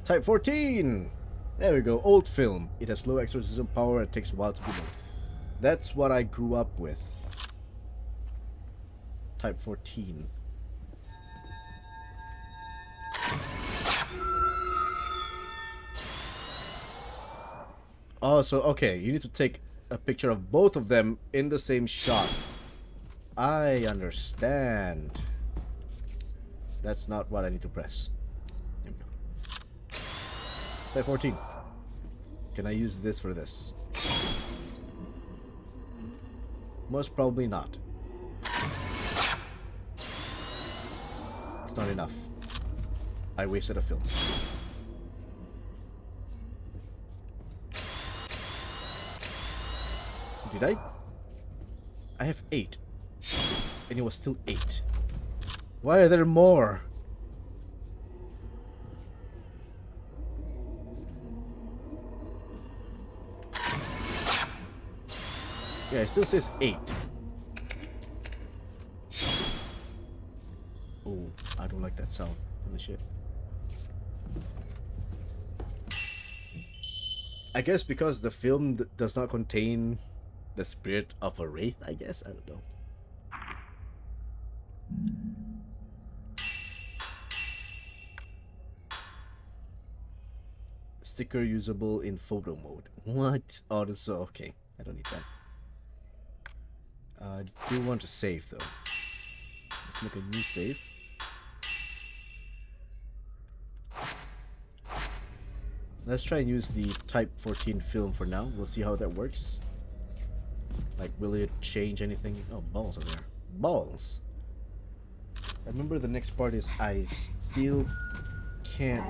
Type 14! There we go. Old film. It has low exorcism power and takes a while to reload. That's what I grew up with. Type 14. Oh, so okay, you need to take a picture of both of them in the same shot. I understand. That's not what I need to press. Type 14. Can I use this for this? Most probably not. It's not enough. I wasted a film. Did I? I have 8. And it was still 8. Why are there more? Yeah, it still says 8. Oh, I don't like that sound. Holy shit. I guess because the film does not contain the spirit of a wraith, I guess? I don't know. Sticker usable in photo mode. What? Oh, this is okay. I don't need that. I do want to save though. Let's make a new save. Let's try and use the Type 14 film for now. We'll see how that works. Like, will it change anything? Oh, balls are there. Balls! I remember the next part is I still can't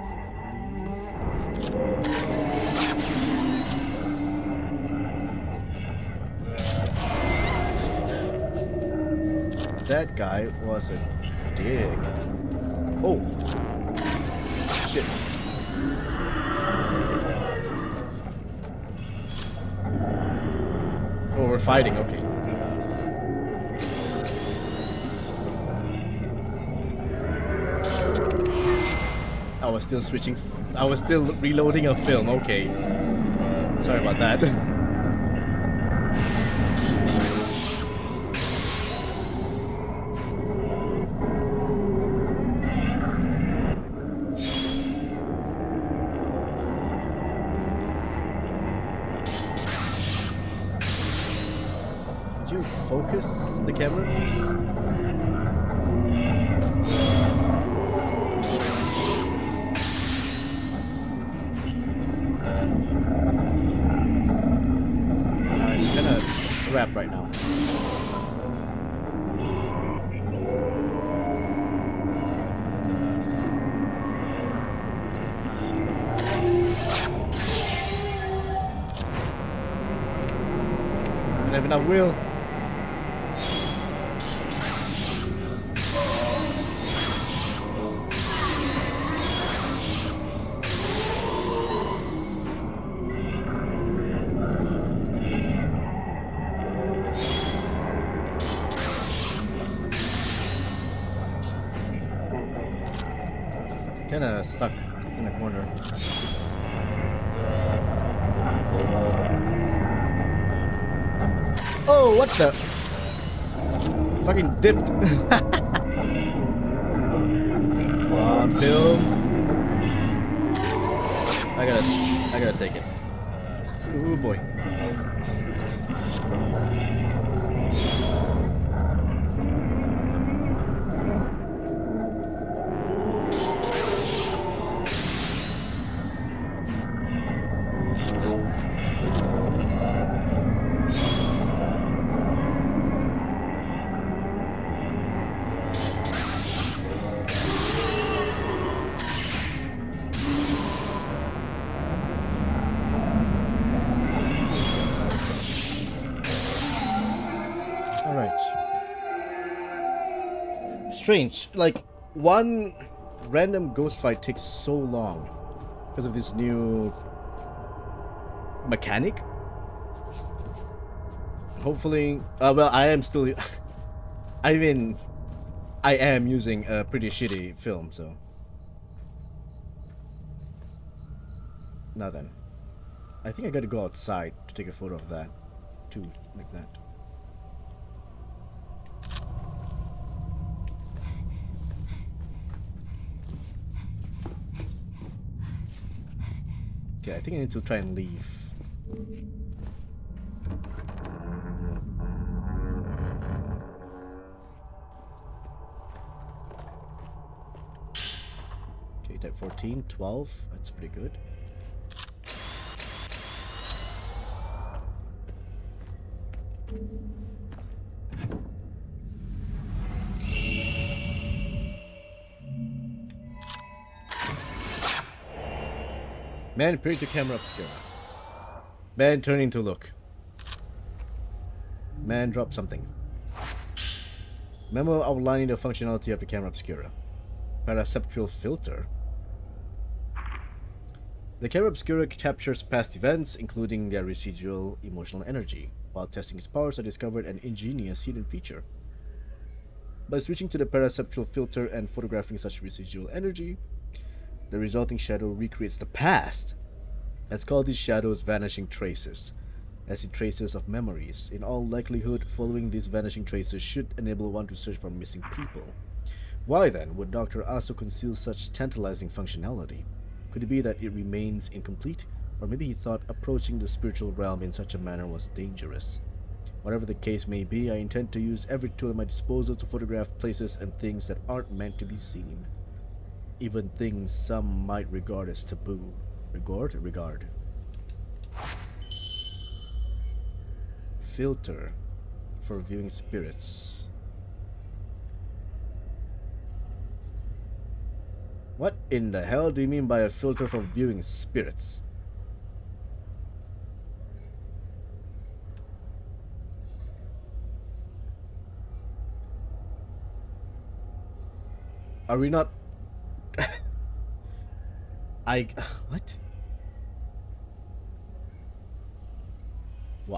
That guy was a dick. Oh! Shit. Oh, we're fighting, okay. I was still switching. I was still reloading a film, okay. Sorry about that. Could you focus the camera, please? Wrap right now. And even I will. kinda stuck in the corner. Oh, what the? Fucking dipped. Come on, film. I gotta take it. Ooh boy. Strange, like one random ghost fight takes so long because of this new mechanic. Hopefully, well, I am still I mean, I am using a pretty shitty film, so now then, I think I gotta go outside to take a photo of that too, like that. Okay, I think I need to try and leave. Okay, type 14, 12, that's pretty good. Man appearing to Camera Obscura. Man turning to look. Man dropped something. Memo outlining the functionality of the Camera Obscura. Paraceptual filter. The Camera Obscura captures past events, including their residual emotional energy. While testing its powers, I discovered an ingenious hidden feature. By switching to the paraceptual filter and photographing such residual energy, the resulting shadow recreates the past. Let's call these shadows vanishing traces, as in traces of memories. In all likelihood, following these vanishing traces should enable one to search for missing people. Why then would Dr. Aso conceal such tantalizing functionality? Could it be that it remains incomplete? Or maybe he thought approaching the spiritual realm in such a manner was dangerous. Whatever the case may be, I intend to use every tool at my disposal to photograph places and things that aren't meant to be seen. Even things some might regard as taboo. Regard. Filter for viewing spirits. What in the hell do you mean by a filter for viewing spirits? Are we not... What?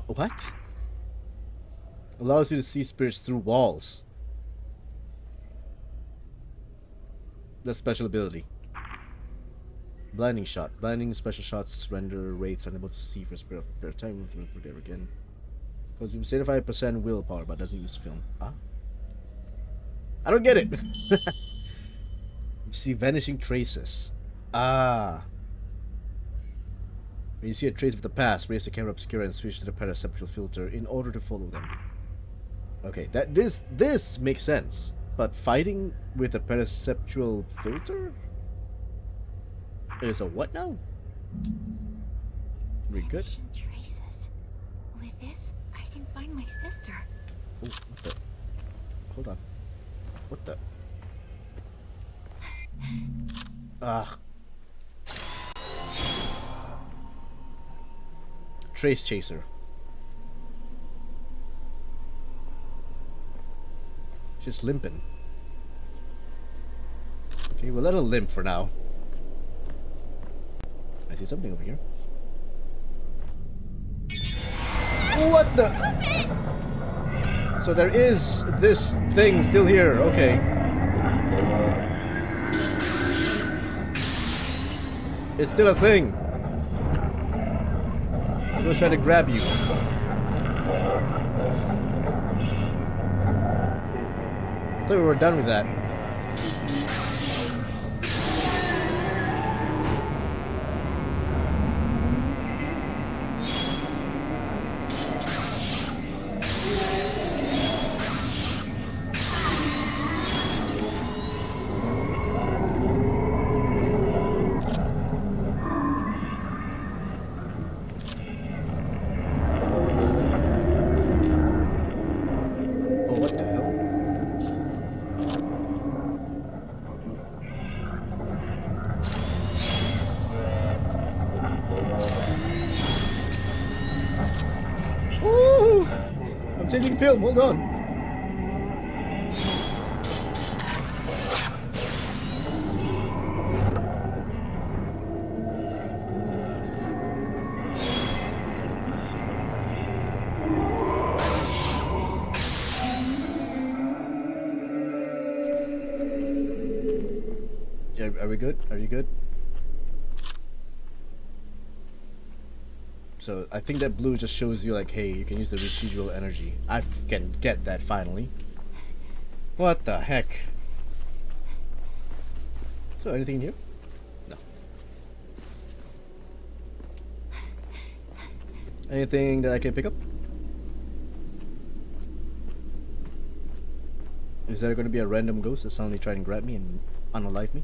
What? Allows you to see spirits through walls. That's special ability. Blinding shot. Blinding special shots render rates unable to see for spirit of prayer time for there again. Because you 75% willpower but doesn't use film. Ah? I don't get it. You see vanishing traces. Ah. When you see a trace of the past, raise the Camera Obscura and switch to the paraceptual filter in order to follow them. Okay, that this makes sense. But fighting with a paraceptual filter is a what now? Very good. Traces. With this, I can find my sister. Oh, what the? Hold on. What the? Ah. Trace chaser. She's limping. Okay, we'll let her limp for now. I see something over here. What the? So there is this thing still here. Okay. It's still a thing. I'm gonna try to grab you. I thought we were done with that. Changing film, hold on. Are we good? Are you good? So I think that blue just shows you like, hey, you can use the residual energy. I can get that finally. What the heck? So anything new? No. Anything that I can pick up? Is there going to be a random ghost that suddenly try and grab me and unalive me?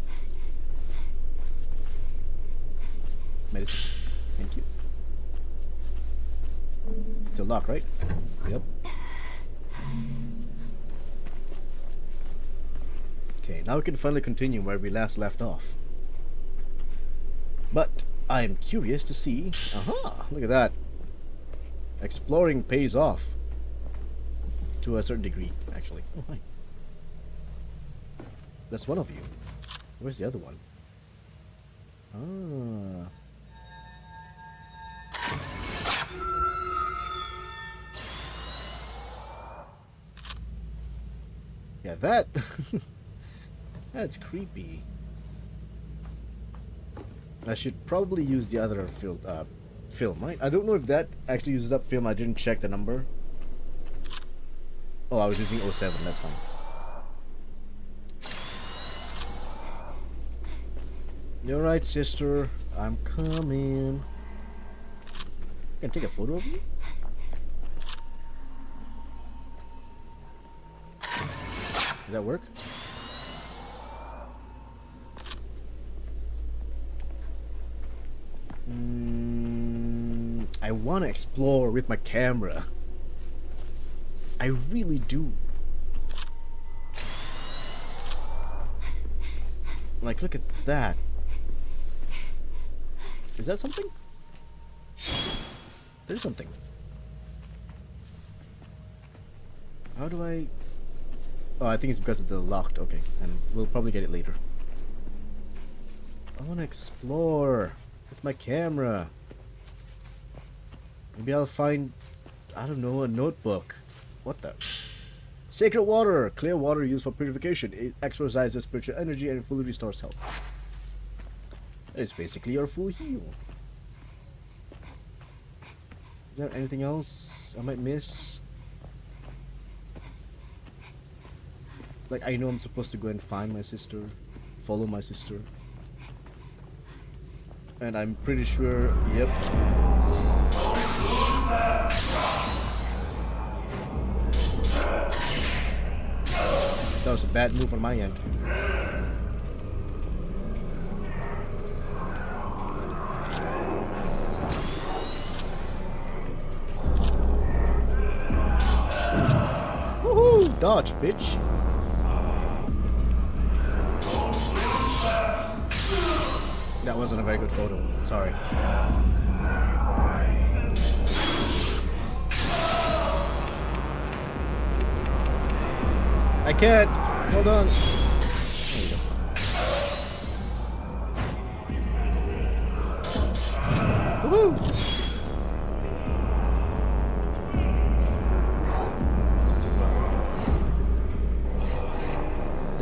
Medicine. Thank you. Still locked, right? Yep. Okay, now we can finally continue where we last left off. But I'm curious to see. Aha! Look at that. Exploring pays off. To a certain degree, actually. Oh, hi. That's one of you. Where's the other one? Ah. Yeah, that that's creepy. I should probably use the other film. I don't know if that actually uses up film. I didn't check the number. Oh, I was using 07. That's fine. You're right, sister. I'm coming. Can I take a photo of you? Does that work? I want to explore with my camera. I really do. Like, look at that. Is that something? There's something. How do I... Oh, I think it's because of the locked. Okay, and we'll probably get it later. I want to explore with my camera. Maybe I'll find, I don't know, a notebook. What the? Sacred water. Clear water used for purification. It exorcises spiritual energy and fully restores health. It's basically your full heal. Is there anything else I might miss? Like, I know I'm supposed to go and find my sister, follow my sister. And I'm pretty sure, yep. That was a bad move on my end. Woohoo! Dodge, bitch! That wasn't a very good photo. Sorry. I can't. Hold on. There you go. Woohoo!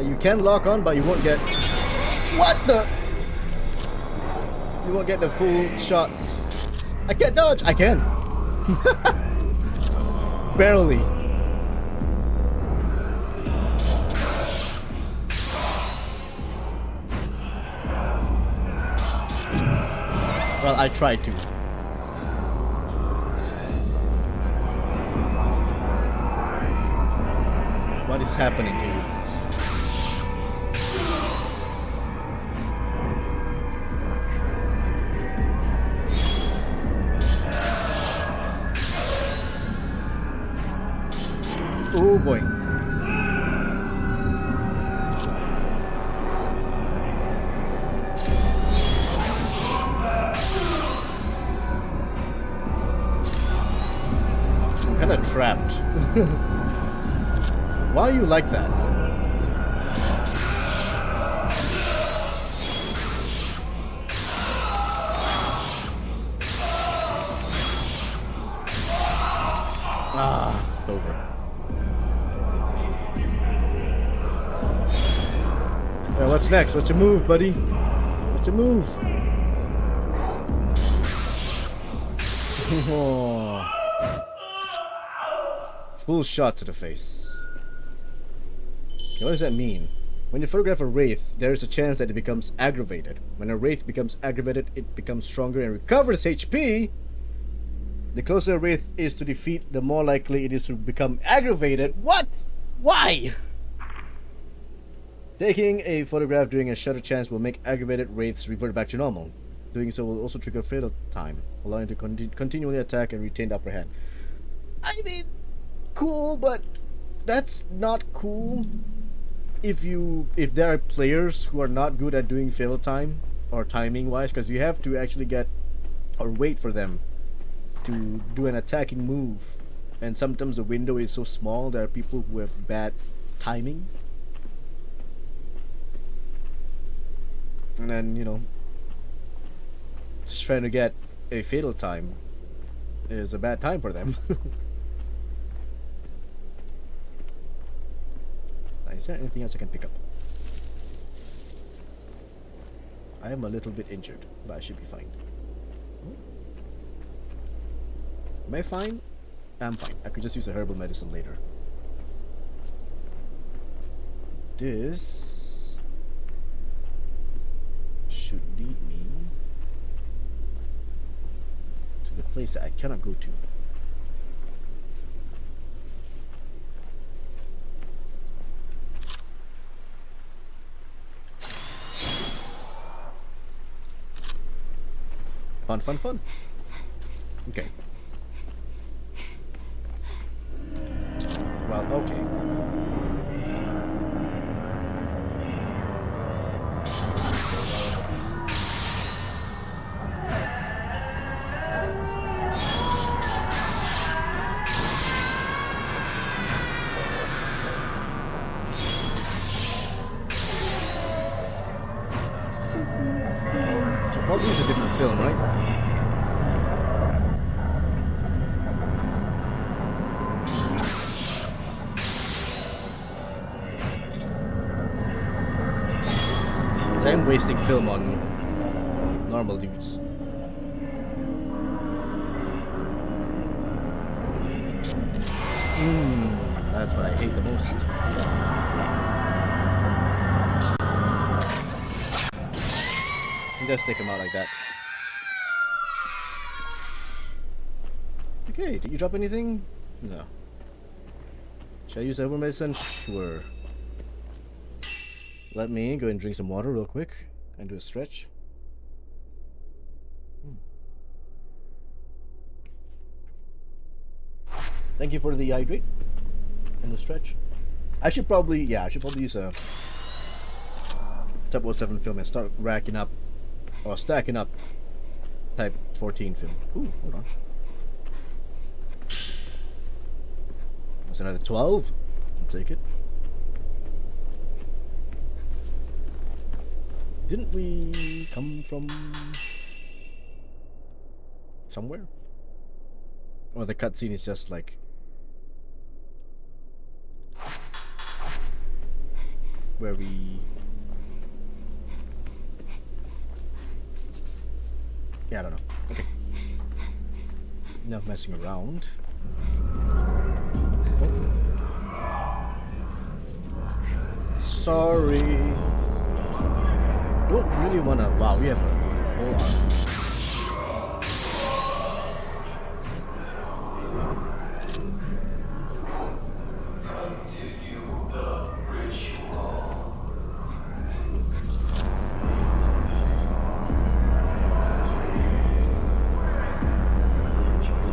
You can lock on, but you won't get. What the? You won't get the full shot. I can't dodge. I can. Barely. Well, I tried to. What is happening here? Oh boy. I'm kind of trapped. Why are you like that? Ah, it's over. Alright, what's next? What's your move, buddy? What's your move? Oh. Full shot to the face. Okay, what does that mean? When you photograph a wraith, there is a chance that it becomes aggravated. When a wraith becomes aggravated, it becomes stronger and recovers HP. The closer a wraith is to defeat, the more likely it is to become aggravated. What? Why? Taking a photograph during a shutter chance will make aggravated wraiths revert back to normal. Doing so will also trigger fatal time, allowing to continually attack and retain the upper hand. I mean, cool, but that's not cool. If there are players who are not good at doing fatal time or timing wise, because you have to actually get or wait for them to do an attacking move, and sometimes the window is so small. There are people who have bad timing, and then just trying to get a fatal time is a bad time for them. Is there anything else I can pick up? I am a little bit injured, but I should be fine. Am I fine? I'm fine. I could just use a herbal medicine later. This should lead me to the place that I cannot go to. Fun, fun, fun. Okay. Well, okay. So probably it's a different film, right? I'm wasting film on normal dudes. That's what I hate the most. And just take him out like that. Okay, did you drop anything? No. Should I use herbal medicine? Sure. Let me go and drink some water real quick and do a stretch. Thank you for the hydrate and the stretch. I should probably use a Type 07 film and start racking up or stacking up Type 14 film. Ooh, hold on. That's another 12. I'll take it. Didn't we come from somewhere? Or the cutscene is just like where we Yeah, I don't know. Okay. Enough messing around. Oh. Sorry. Don't really wanna. Wow, we have a whole arm.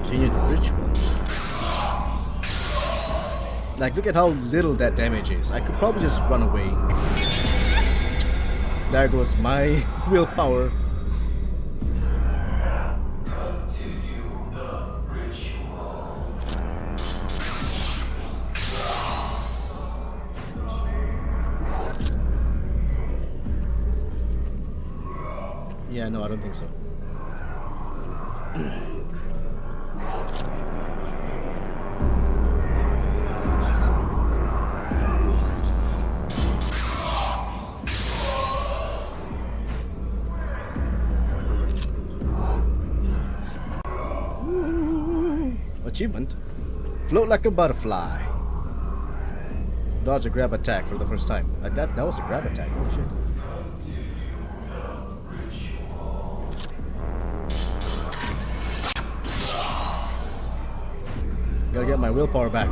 Continue the ritual. Like, look at how little that damage is. I could probably just run away. There goes my willpower. Continue the ritual. Yeah, no, I don't think so. Achievement. Float like a butterfly. Dodge a grab attack for the first time. That was a grab attack. Oh shit. Gotta get my willpower back.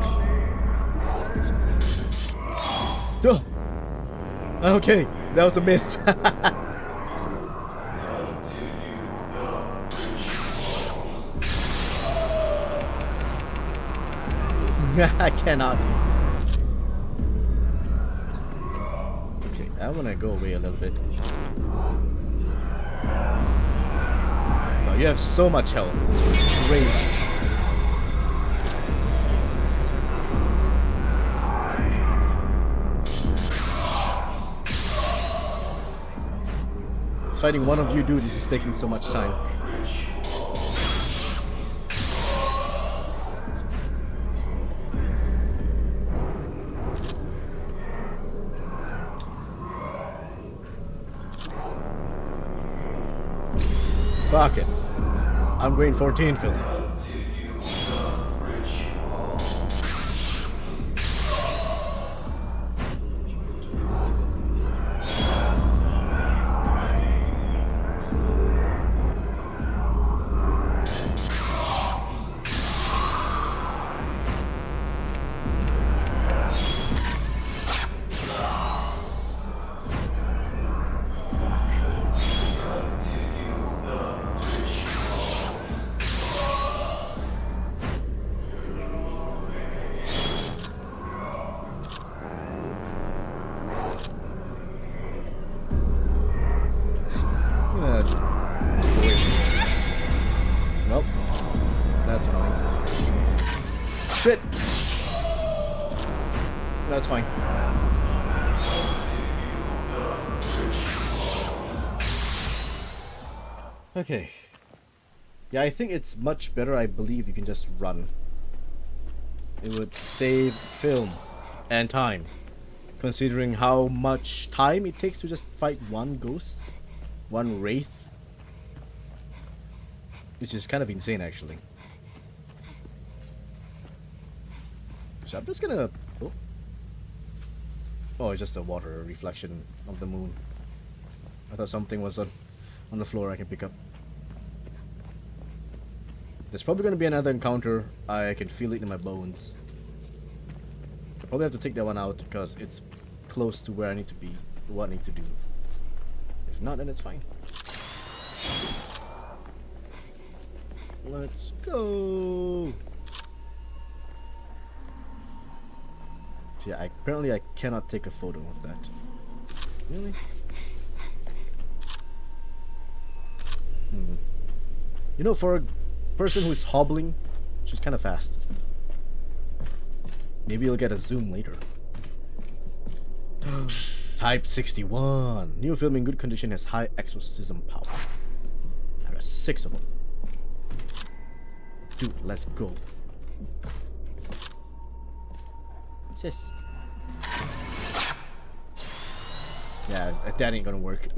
Oh. Okay, that was a miss. I cannot. Okay, I wanna go away a little bit. God, you have so much health. It's crazy. It's fighting one of you dudes is taking so much time. Fuck it. I'm going 14 film. Well, that's annoying. Shit! That's fine. Okay. Yeah, I think it's much better. I believe you can just run. It would save film and time, considering how much time it takes to just fight one ghost, one wraith. Which is kind of insane, actually. So I'm just gonna... Oh. Oh, it's just a water reflection of the moon. I thought something was on the floor I can pick up. There's probably gonna be another encounter. I can feel it in my bones. I probably have to take that one out because it's close to where I need to be, what I need to do. If not, then it's fine. Let's go. So yeah, apparently I cannot take a photo of that. Really? You know, for a person who is hobbling, she's kind of fast. Maybe you'll get a zoom later. Type 61. New film in good condition has high exorcism power. I got 6 of them. Dude, let's go. What's this? Yeah, that ain't gonna work.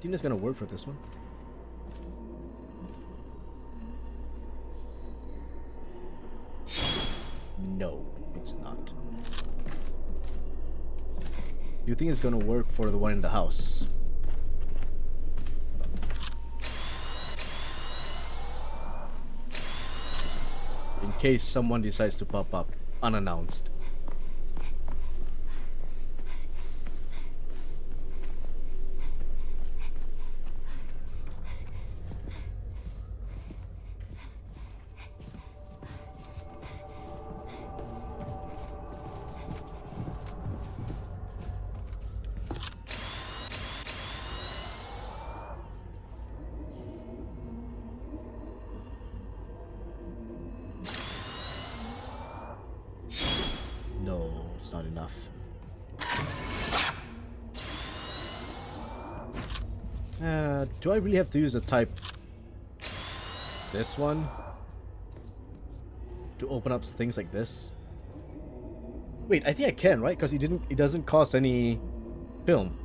think that's gonna work for this one. No, it's not. Do you think it's gonna work for the one in the house? In case someone decides to pop up unannounced. No, it's not enough. Do I really have to use a type this one to open up things like this? Wait, I think I can, right? Because it doesn't cost any film.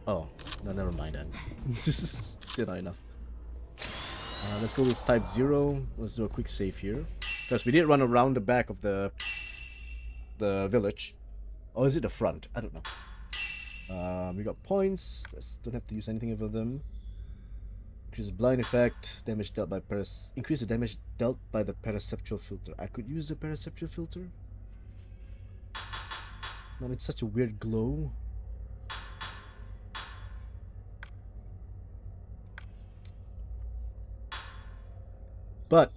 Oh, no, never mind that. This is still not enough. Let's go with type 0. Let's do a quick save here. Because we did run around the back of the village. Or is it the front? I don't know. We got points. Don't have to use anything of them. Increase blind effect. Damage dealt by increase the damage dealt by the perceptual filter. I could use the perceptual filter. Man, it's such a weird glow. But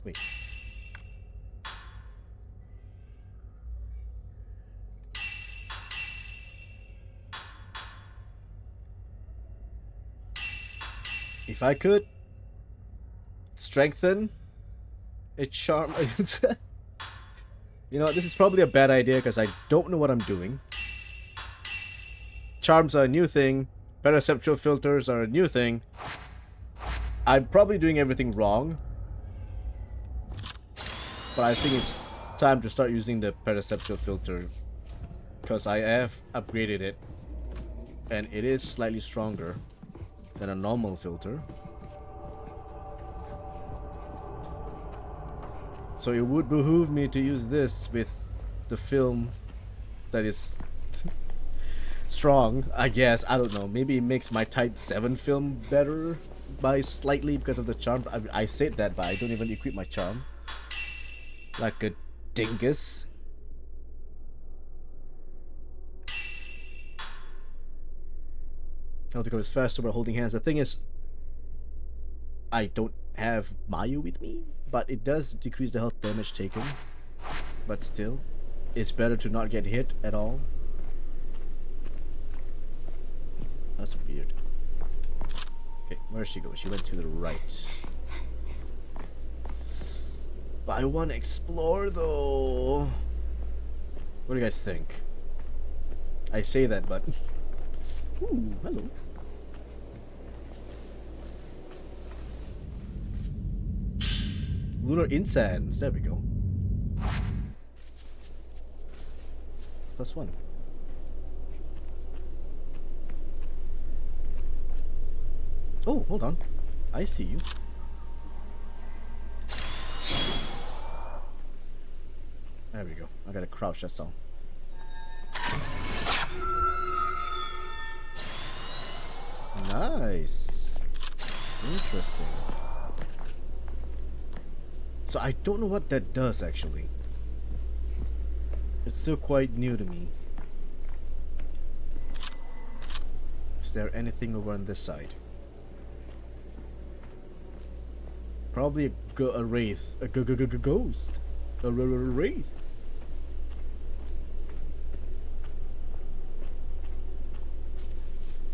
wait. If I could strengthen a charm. You know, this is probably a bad idea because I don't know what I'm doing. Charms are a new thing. Perceptual filters are a new thing. I'm probably doing everything wrong. But I think it's time to start using the perceptual filter. Because I have upgraded it. And it is slightly stronger than a normal filter. So it would behoove me to use this with the film that is strong, I guess. I don't know. Maybe it makes my type 7 film better by slightly because of the charm. I said that, but I don't even equip my charm. Like a dingus. Health recovery is faster by holding hands. The thing is, I don't have Mayu with me, but it does decrease the health damage taken. But still, it's better to not get hit at all. That's weird. Okay, where did she go? She went to the right. But I want to explore though. What do you guys think? I say that, but... Ooh, hello. Lunar incense. There we go. +1. Oh, hold on. I see you. There we go. I gotta crouch, that's all. Nice. Interesting. So I don't know what that does actually. It's still quite new to me. Is there anything over on this side? Probably a wraith. A ghost. A wraith.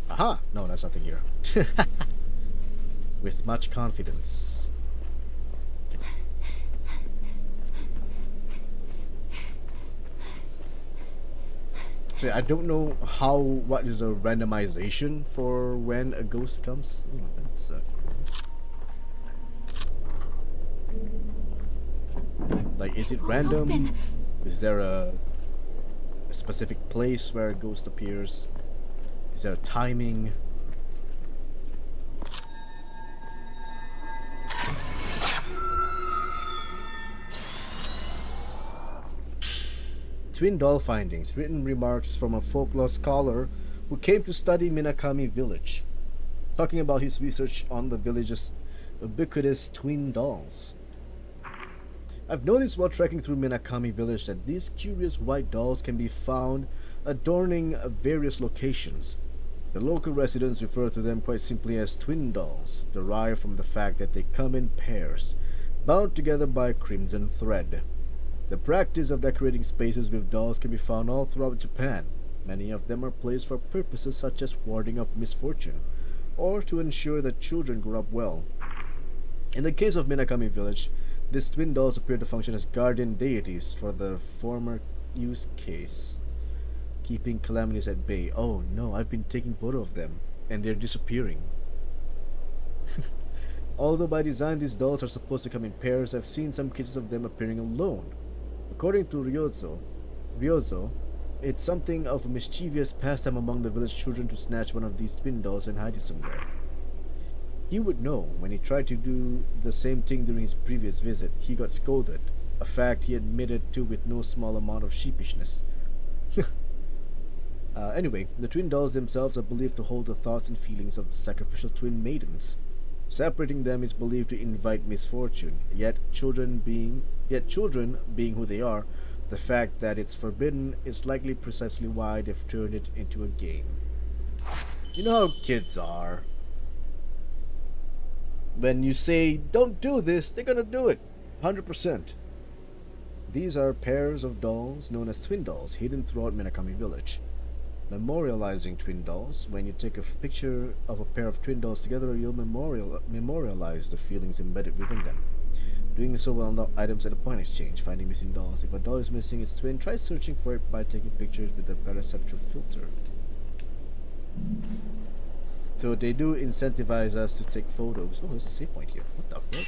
Aha! No, that's nothing here. With much confidence. So I don't know what is a randomization for when a ghost comes. Oh, that's cool. Like, is it won't random? open. Is there a specific place where a ghost appears? Is there a timing? Twin doll findings. Written remarks from a folklore scholar who came to study Minakami village, talking about his research on the village's ubiquitous twin dolls. I've noticed while trekking through Minakami village that these curious white dolls can be found adorning various locations. The local residents refer to them quite simply as twin dolls, derived from the fact that they come in pairs, bound together by crimson thread. The practice of decorating spaces with dolls can be found all throughout Japan. Many of them are placed for purposes such as warding off misfortune, or to ensure that children grow up well. In the case of Minakami village, these twin dolls appear to function as guardian deities for the former use case, keeping calamities at bay. Oh no, I've been taking photo of them, and they're disappearing. Although by design these dolls are supposed to come in pairs, I've seen some cases of them appearing alone. According to Ryozo, it's something of a mischievous pastime among the village children to snatch one of these twin dolls and hide it somewhere. He would know when he tried to do the same thing during his previous visit. He got scolded, a fact he admitted to with no small amount of sheepishness. Anyway, the twin dolls themselves are believed to hold the thoughts and feelings of the sacrificial twin maidens. Separating them is believed to invite misfortune, yet children being who they are, the fact that it's forbidden is likely precisely why they've turned it into a game. You know how kids are. When you say, don't do this, they're gonna do it. 100%. These are pairs of dolls known as twin dolls hidden throughout Minakami village. Memorializing twin dolls. When you take a picture of a pair of twin dolls together, you'll memorialize the feelings embedded within them. Doing so will unlock items at a point exchange. Finding missing dolls. If a doll is missing its twin, try searching for it by taking pictures with the perceptual filter. So they do incentivize us to take photos. Oh, there's a save point here. What the fuck?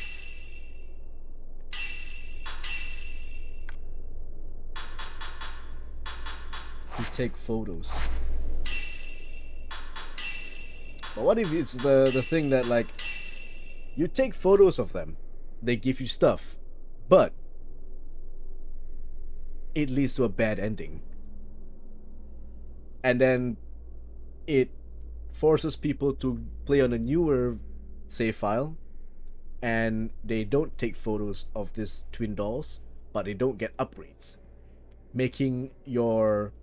To take photos. But what if it's the thing that, like, you take photos of them, they give you stuff, but it leads to a bad ending, and then it forces people to play on a newer save file, and they don't take photos of these twin dolls, but they don't get upgrades, making your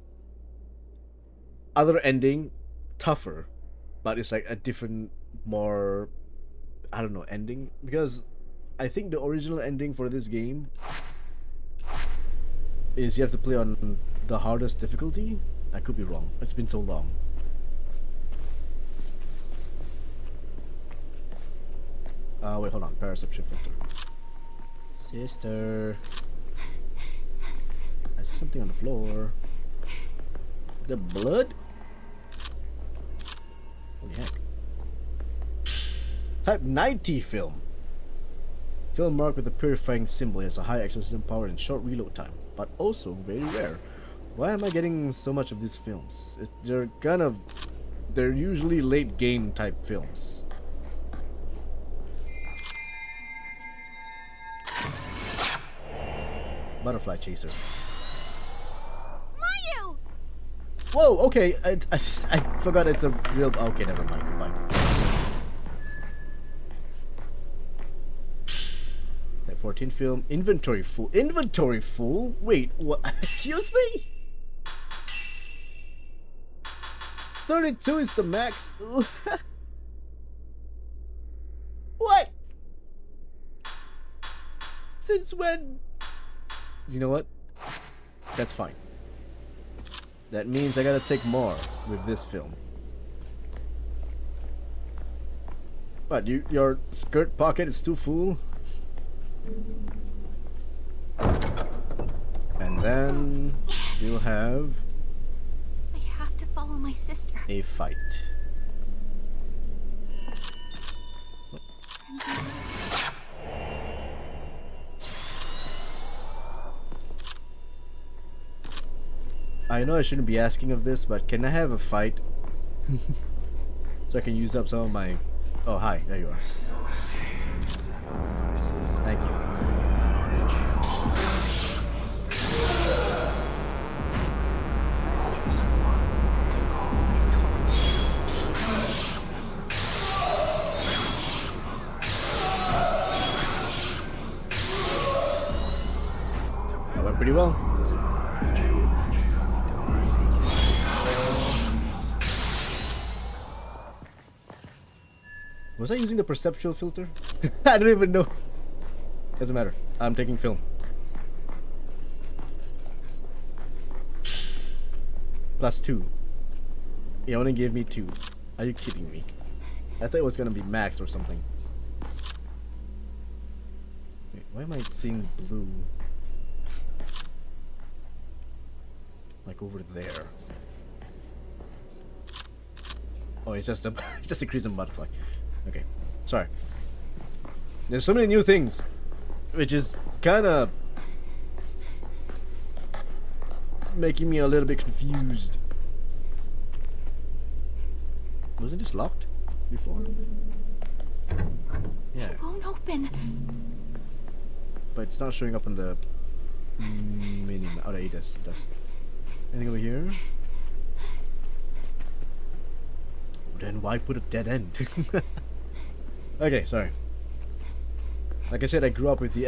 other ending tougher, but it's like a different, more, I don't know, ending. Because I think the original ending for this game is you have to play on the hardest difficulty. I could be wrong. It's been so long. Wait, hold on. Perception filter. Sister. I see something on the floor. The blood? Holy heck. Type 90 film. Film marked with a purifying symbol. It has a high exorcism power and short reload time, but also very rare. Why am I getting so much of these films? They're usually late game type films. Butterfly chaser. Mayu! Whoa, okay, I forgot it's a real... Okay, never mind, goodbye. Type 14 film, inventory full. Inventory full? Wait, what? Excuse me? 32 is the max? What? Since when? You know what? That's fine. That means I gotta take more with this film. What, your skirt pocket is too full? And then we'll have I have to follow my sister. a fight. I know I shouldn't be asking of this, but can I have a fight? So I can use up some of my... Oh, hi. There you are. Thank you. That went pretty well. Was I using the perceptual filter? I don't even know. Doesn't matter. I'm taking film. +2. It only gave me 2. Are you kidding me? I thought it was gonna be maxed or something. Wait, why am I seeing blue? Like over there. Oh, it's just a it's just a crimson butterfly. Okay, sorry. There's so many new things, which is kind of making me a little bit confused. Wasn't this locked before? Yeah. It won't open. But it's not showing up on the mini. Oh, it does. It does. Anything over here? Then why put a dead end? Okay, sorry. Like I said, I grew up with the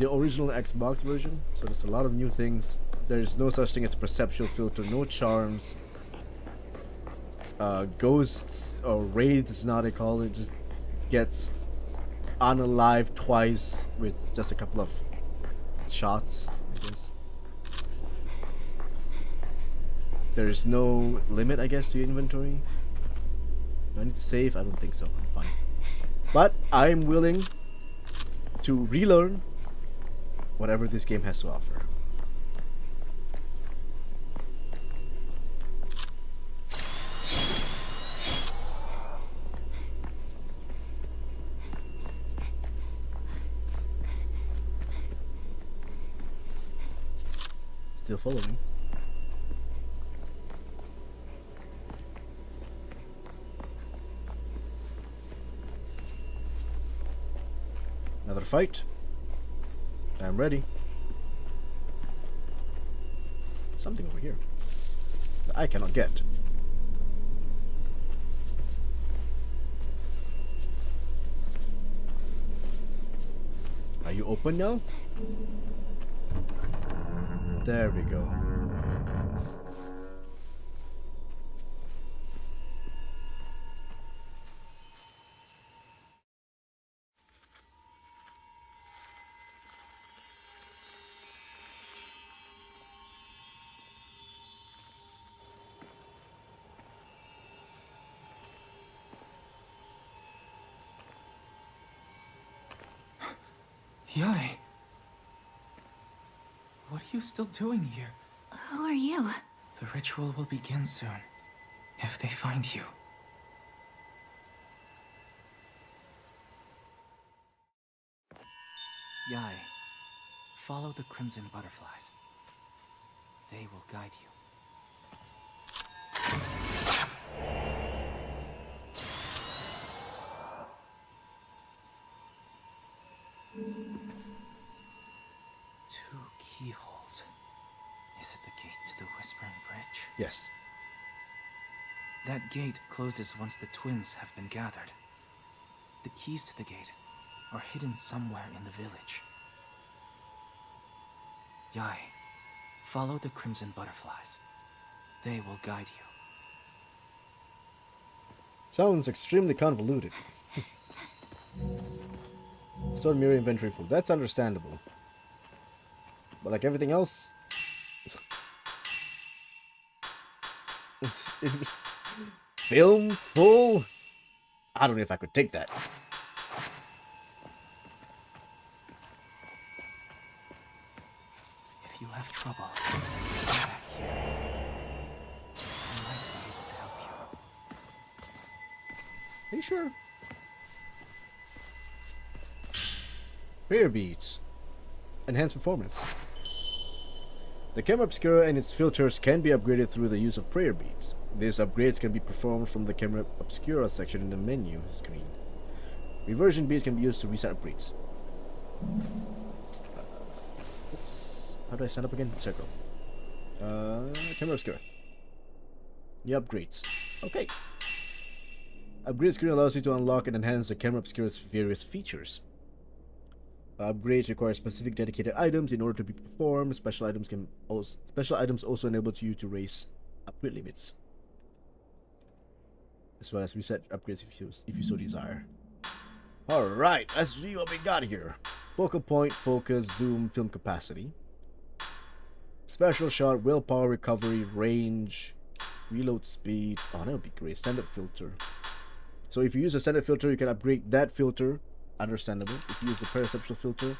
original Xbox version, so there's a lot of new things. There's no such thing as a perceptual filter, no charms. Ghosts or wraiths, now they call it, just gets unalive twice with just a couple of shots, I guess. There's no limit, I guess, to your inventory. Do I need to save? I don't think so. I'm fine. But I'm willing to relearn whatever this game has to offer. Still following. Another fight. I'm ready. Something over here that I cannot get. Are you open now? There we go. Yai! What are you still doing here? Who are you? The ritual will begin soon, if they find you. Yai, follow the crimson butterflies. They will guide you. Two keyholes. Is it the gate to the Whispering Bridge? Yes. That gate closes once the twins have been gathered. The keys to the gate are hidden somewhere in the village. Yai, follow the crimson butterflies. They will guide you. Sounds extremely convoluted. Sword mirror inventory full. That's understandable. But like everything else... Film full? I don't know if I could take that. If you have trouble, come back here. I might be able to help you. Are you sure? Prayer beads. Enhanced performance. The Camera Obscura and its filters can be upgraded through the use of prayer beads. These upgrades can be performed from the Camera Obscura section in the menu screen. Reversion beads can be used to reset upgrades. Oops. How do I sign up again? Circle. Camera Obscura. New upgrades. Okay. Upgrade screen allows you to unlock and enhance the Camera Obscura's various features. Upgrades require specific dedicated items in order to be performed. Special items also enable you to raise upgrade limits, as well as reset upgrades if you so desire. Alright, let's see what we got here. Focal point, focus, zoom, film capacity. Special shot, willpower, recovery, range, reload speed. Oh, that would be great. Standard filter. So if you use a standard filter, you can upgrade that filter. Understandable. If you use the perceptual filter,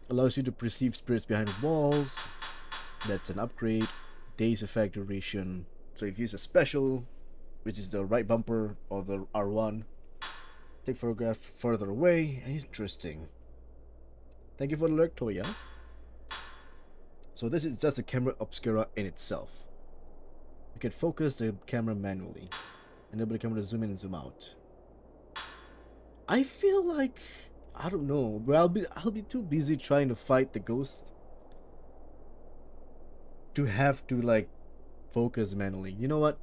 allows you to perceive spirits behind walls. That's an upgrade. Daze effect duration. So if you use a special, which is the right bumper or the R1, take photograph further away. Interesting. Thank you for the alert, Toya. So this is just a Camera Obscura in itself. You can focus the camera manually. Enable the camera to zoom in and zoom out. I feel like, I don't know, but I'll be too busy trying to fight the ghost to have to like focus manually. You know what?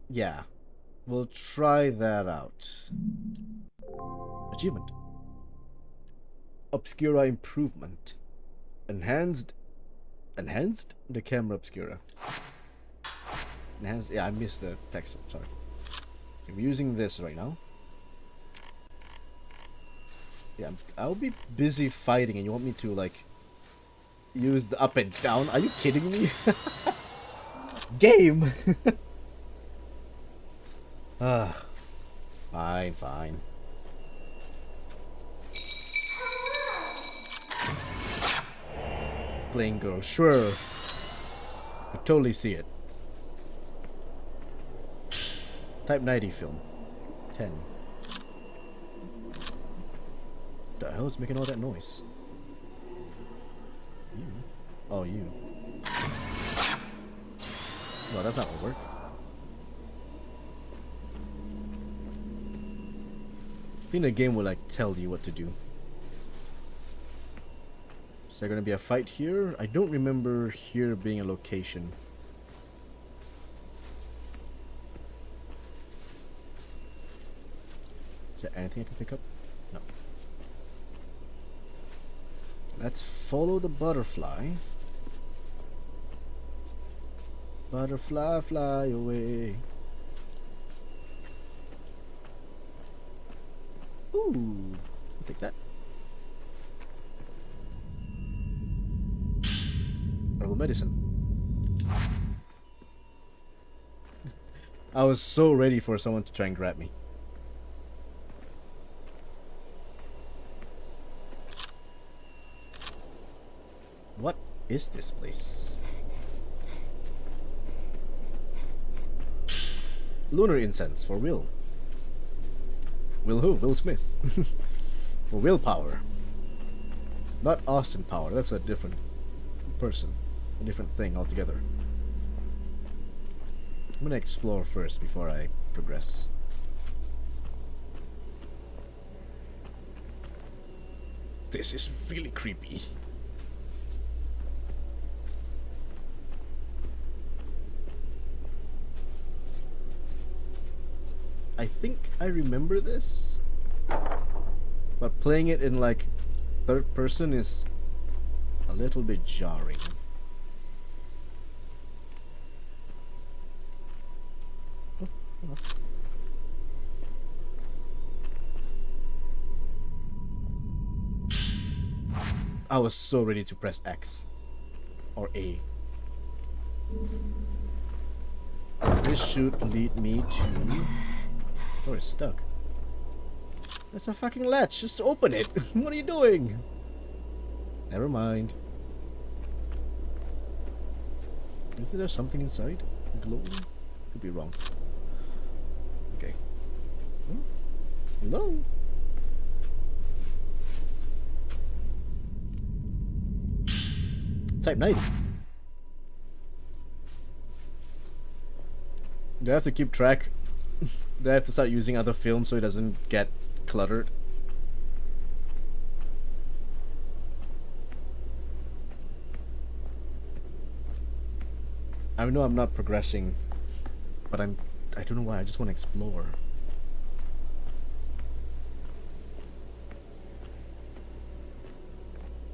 Yeah, we'll try that out. Achievement. Obscura improvement. Enhanced the Camera Obscura. Enhanced. Yeah, I missed the text. Sorry. I'm using this right now. Yeah, I'll be busy fighting, and you want me to like use the up and down? Are you kidding me? Game. Fine. Playing girl, sure. I totally see it. Type 90 film. 10. The hell is making all that noise? You. Oh, you. No, that's not gonna work. I think the game will like tell you what to do. Is there gonna be a fight here? I don't remember here being a location. Is there anything I can pick up? No. Let's follow the butterfly. Butterfly, fly away. Ooh, I'll take that. Herbal medicine. I was so ready for someone to try and grab me. What is this place? Lunar incense for Will. Will who? Will Smith. For willpower. Not Austin Power, that's a different person. A different thing altogether. I'm gonna explore first before I progress. This is really creepy. I think I remember this, but playing it in like third person is a little bit jarring. I was so ready to press X or A. This should lead me to... Oh, it's stuck. That's a fucking latch. Just open it. What are you doing? Never mind. Isn't there something inside? Glowing? Could be wrong. Okay. Hello? Type 90. Do I have to keep track? Do I have to start using other films so it doesn't get cluttered? I know I'm not progressing, but I don't know why, I just want to explore.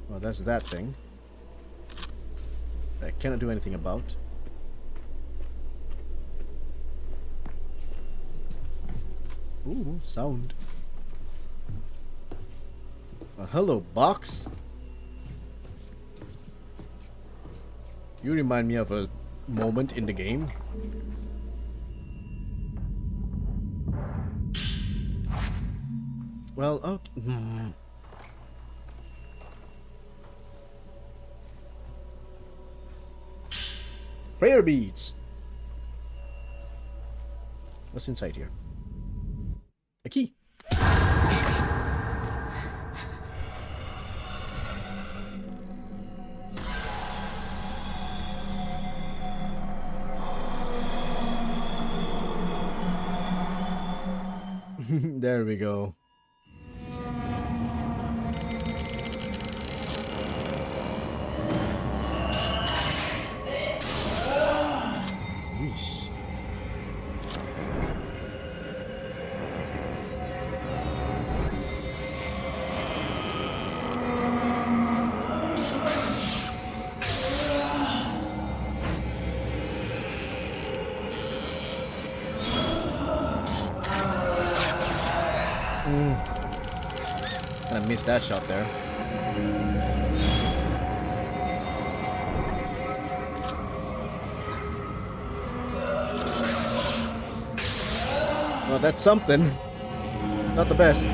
Well, that's that thing. I cannot do anything about. Ooh, sound. Hello, box. You remind me of a moment in the game. Well, okay. Prayer beads. What's inside here? A key. There we go. Yeesh. I missed that shot there. Well, that's something. Not the best.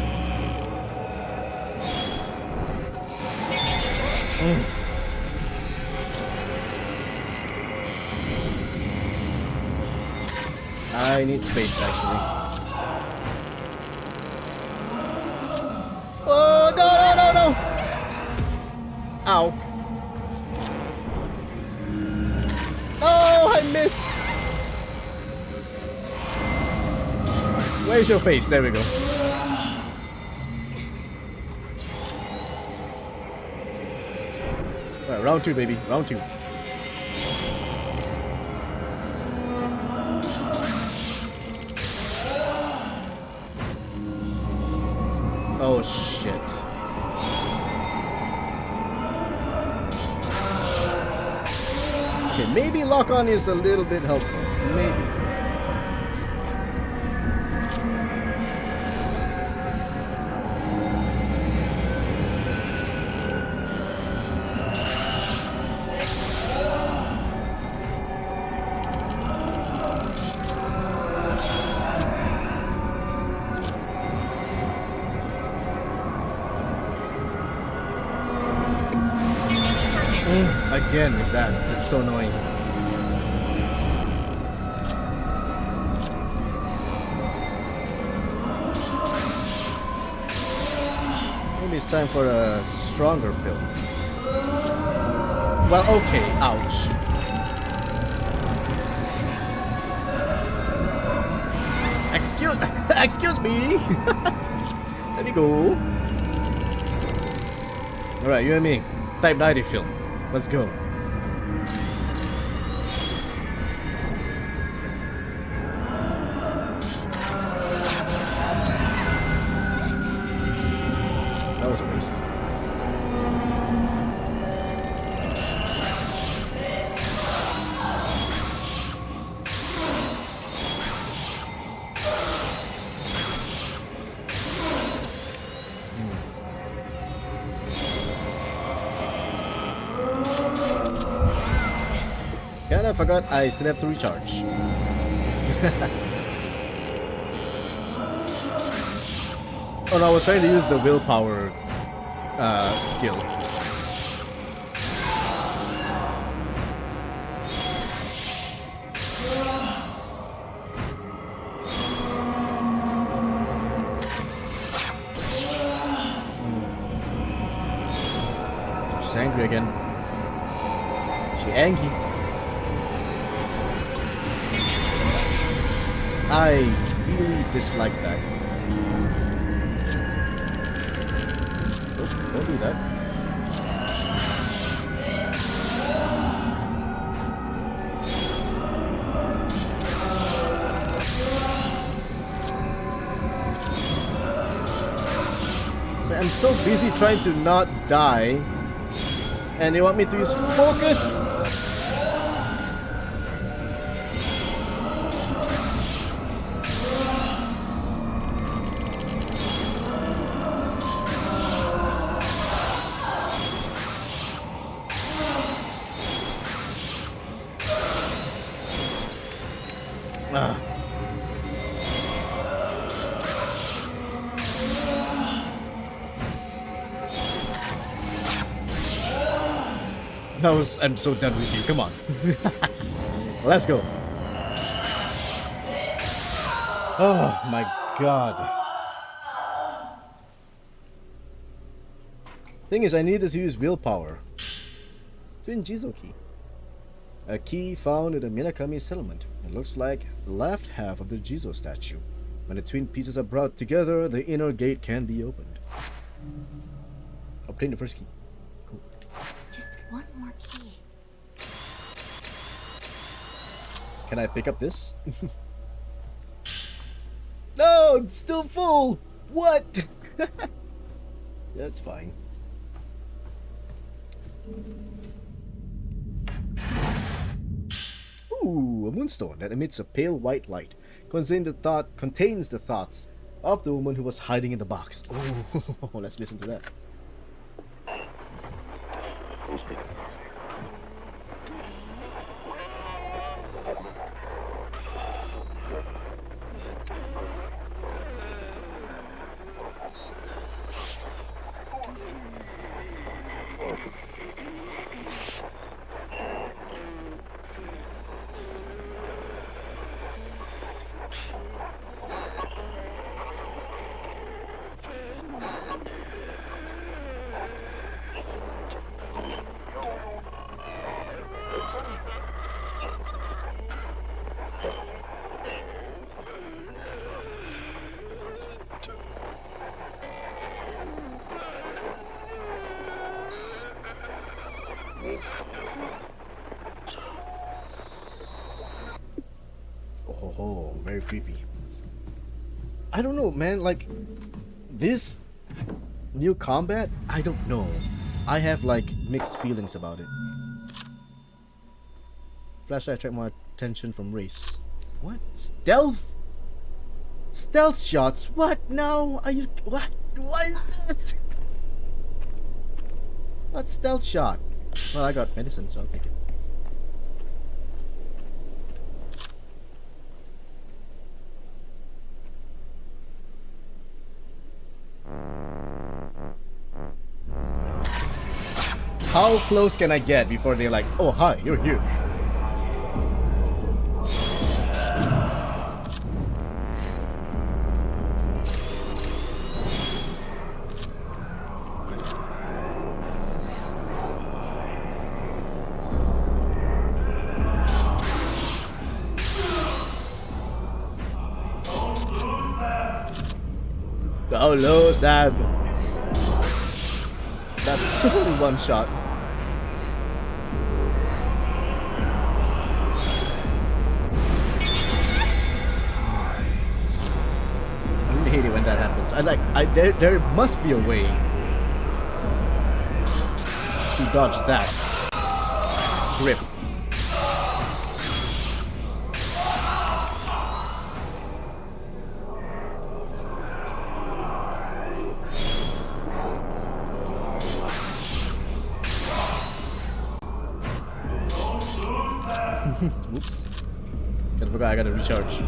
I need space, actually. Oh, no, no, no, no! Ow. Oh, I missed! Where's your face? There we go. Alright, round 2, baby. Round 2. Oh, shit. Okay, maybe lock-on is a little bit helpful. Maybe. Again with that. That's so annoying. Maybe it's time for a stronger film. Well, okay. Ouch. Excuse me. There we go. Alright, you and me. Type 90 film. Let's go. That was a waste. And I forgot I still have to recharge. Oh no, I was trying to use the willpower skill. her again. She angry. I really dislike that. Oh, don't do that. So I'm so busy trying to not die, and they want me to use focus? I'm so done with you. Come on. Let's go. Oh my god. Thing is, I needed to use willpower. Twin Jizo key. A key found in the Minakami settlement. It looks like the left half of the Jizo statue. When the twin pieces are brought together, the inner gate can be opened. Obtain the first key. Cool. Just one more key. Can I pick up this? No, I'm still full. What? That's fine. Ooh, a moonstone that emits a pale white light. Contains the thoughts of the woman who was hiding in the box. Oh, let's listen to that. Oh, very creepy. I don't know, man. Like, this new combat, I don't know. I have like mixed feelings about it. Flashlight attract more attention from race. What? Stealth? Stealth shots? What? No? Are you? What? What is this? What stealth shot? Well, I got medicine, so I'll take it. How close can I get before they're like, oh hi, you're here? Oh, low stab. That's only one shot. I really hate it when that happens. There must be a way to dodge that grip. Oops. I forgot I gotta recharge. You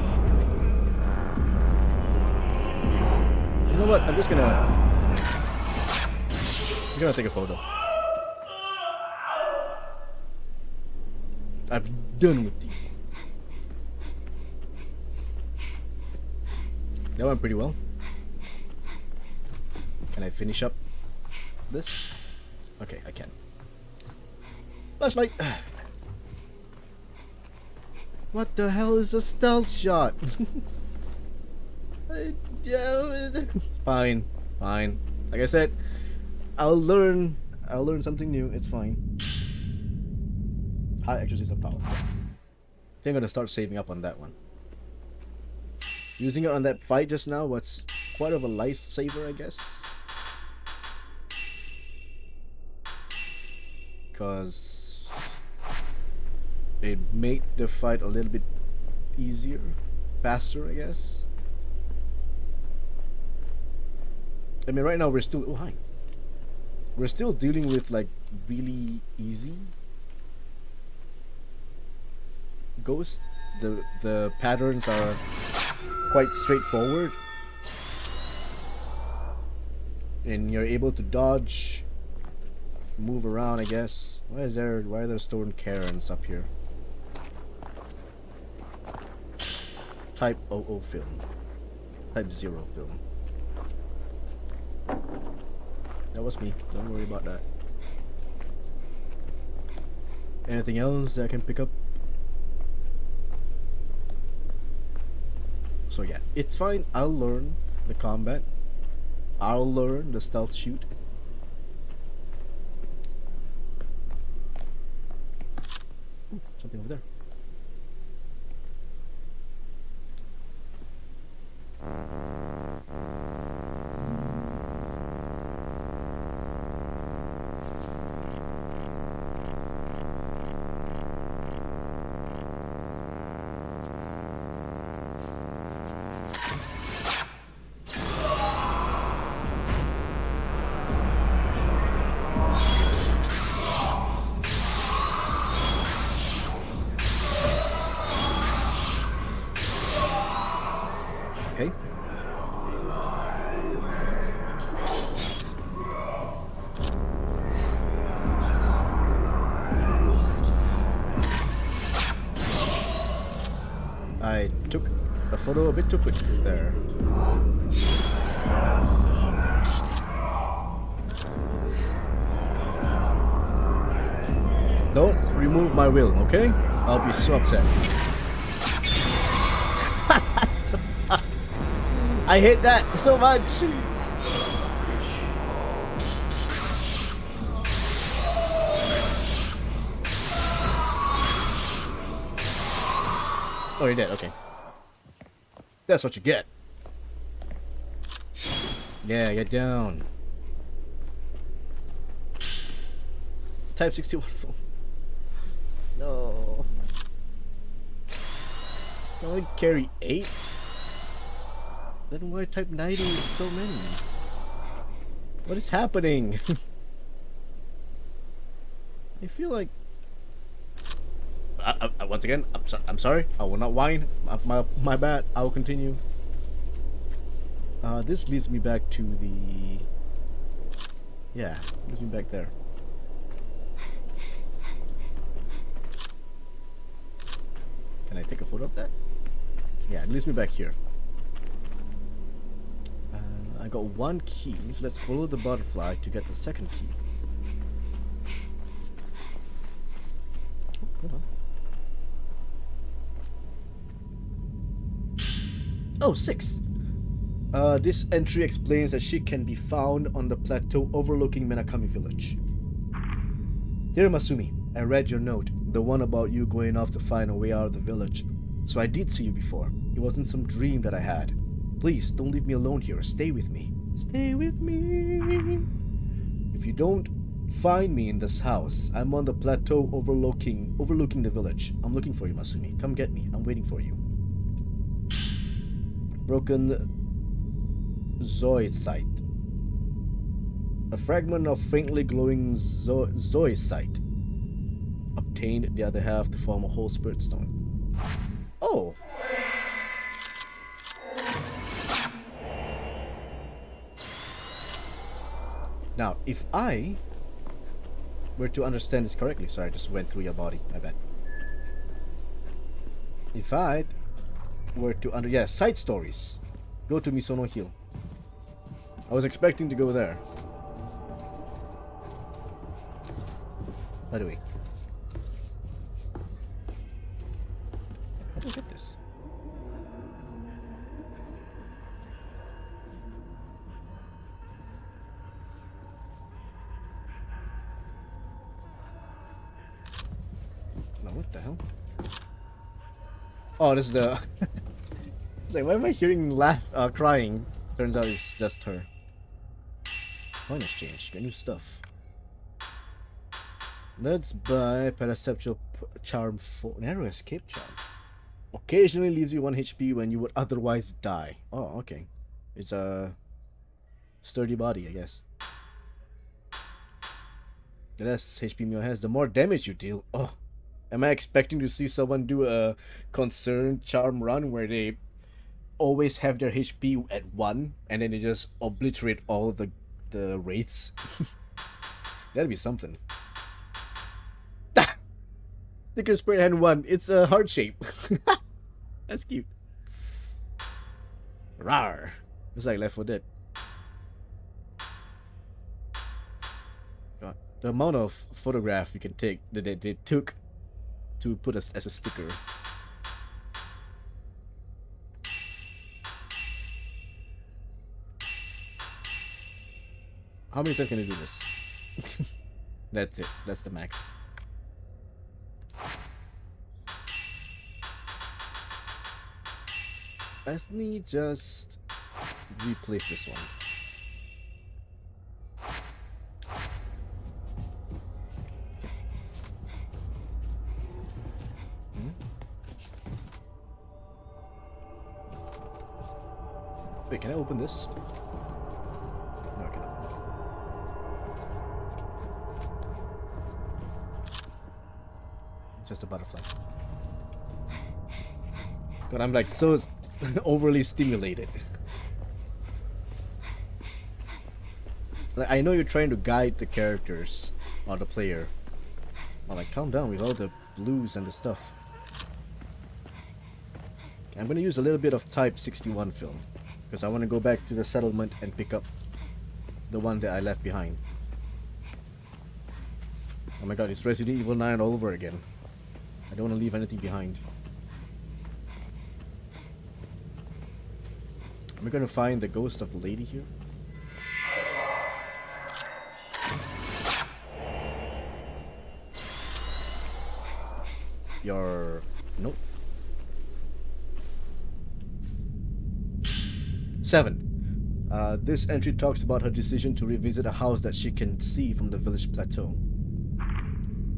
know what? I'm gonna take a photo. I'm done with you. That went pretty well. Can I finish up this? Okay, I can. Flashlight. What the hell is a stealth shot? Fine, fine. Like I said, I'll learn something new. It's fine. High exorcism power. I think I'm gonna start saving up on that one. Using it on that fight just now was quite of a lifesaver, I guess. Because it made the fight a little bit easier, faster, I guess. I mean, right now we're still we're still dealing with like really easy ghosts. The patterns are quite straightforward, and you're able to dodge, move around, I guess. Why are there stone Karens up here? Type 00 film. Type 0 film. That was me. Don't worry about that. Anything else that I can pick up? So yeah, it's fine. I'll learn the combat. I'll learn the stealth shoot. Ooh, something over there. Okay. I took a photo a bit too quick there. Don't remove my will, okay? I'll be so upset. I hate that so much. Oh, you're dead. Okay. That's what you get. Yeah, get down. Type 61 phone. No. I only carry 8? Then why type 90 is so many? What is happening? I feel like... once again, I'm sorry. I will not whine. My bad. I will continue. This leads me back to the... Yeah, leads me back there. Can I take a photo of that? Yeah, it leads me back here. I got one key, so let's follow the butterfly to get the second key. Oh, hold on. Oh, 6! This entry explains that she can be found on the plateau overlooking Minakami village. Dear Masumi, I read your note, the one about you going off to find a way out of the village. So I did see you before. It wasn't some dream that I had. Please, don't leave me alone here. Stay with me. Stay with me. If you don't find me in this house, I'm on the plateau overlooking the village. I'm looking for you, Masumi. Come get me. I'm waiting for you. Broken zoisite. A fragment of faintly glowing zoisite. Obtained the other half to form a whole spirit stone. Oh! Now, if I were to understand this correctly, sorry, I just went through your body, my bad. If I were to side stories. Go to Misono Hill. I was expecting to go there. By the way, do I get this? No, what the hell? Oh, this is the... It's like, why am I hearing crying? Turns out it's just her. Coin exchange, get new stuff. Let's buy Paraceptual Charm 4. Narrow Escape Charm. Occasionally leaves you 1 HP when you would otherwise die. Oh, okay. It's a sturdy body, I guess. The less HP Mio has, the more damage you deal. Oh, am I expecting to see someone do a concerned charm run where they always have their HP at 1 and then they just obliterate all the wraiths? That'd be something. Sticker square hand 1. It's a heart shape. That's cute. Rawr. It's like Left 4 Dead. God, the amount of photograph you can take that they took to put us as a sticker. How many times can I do this? That's it. That's the max. Let me just replace this one. Wait, can I open this? No, I cannot. It's just a butterfly. God, I'm like so overly stimulated. Like, I know you're trying to guide the characters or the player. I'm like, calm down with all the blues and the stuff. Okay, I'm gonna use a little bit of Type 61 film because I want to go back to the settlement and pick up the one that I left behind. Oh my god, it's Resident Evil 9 all over again. I don't want to leave anything behind. Am I gonna find the ghost of the lady here? Nope. 7. This entry talks about her decision to revisit a house that she can see from the village plateau.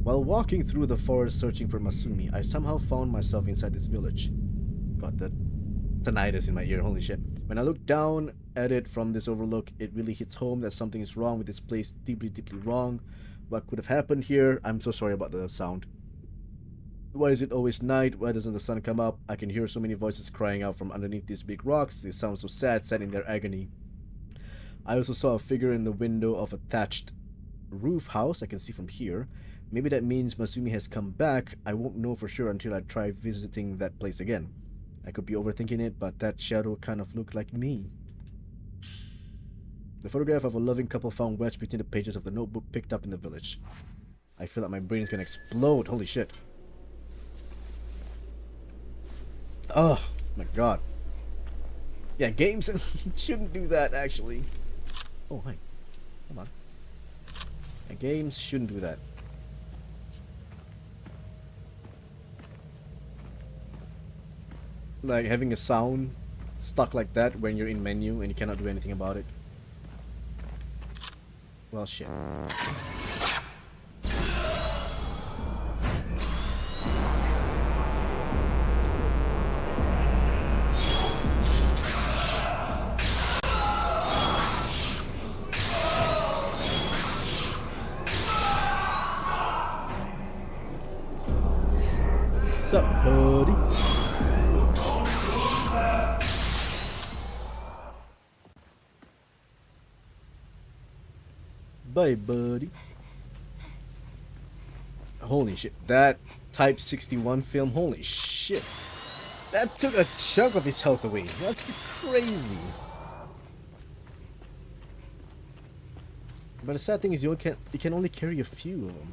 While walking through the forest searching for Masumi, I somehow found myself inside this village. God, the tinnitus in my ear, holy shit. When I look down at it from this overlook, it really hits home that something is wrong with this place, deeply, deeply wrong. What could have happened here? I'm so sorry about the sound. Why is it always night? Why doesn't the sun come up? I can hear so many voices crying out from underneath these big rocks. They sound so sad in their agony. I also saw a figure in the window of a thatched roof house I can see from here. Maybe that means Masumi has come back. I won't know for sure until I try visiting that place again. I could be overthinking it, but that shadow kind of looked like me. The photograph of a loving couple found wedged between the pages of the notebook picked up in the village. I feel like my brain is gonna explode. Holy shit. Oh my god. Yeah, games shouldn't do that actually. Oh, hi. Come on. Yeah, games shouldn't do that. Like having a sound stuck like that when you're in menu and you cannot do anything about it. Well, shit. What's up, buddy? Bye, buddy. Holy shit. That Type 61 film, holy shit. That took a chunk of his health away. That's crazy. But the sad thing is you can only carry a few of them.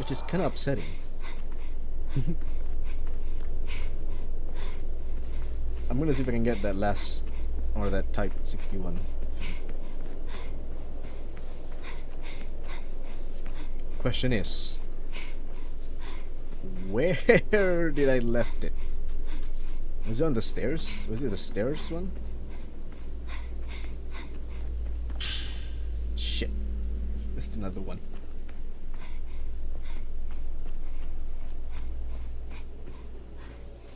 which is kind of upsetting. I'm gonna see if I can get that last, or that Type 61. Question is, where did I left it? Was it on the stairs? Was it the stairs one? Shit. This is another one.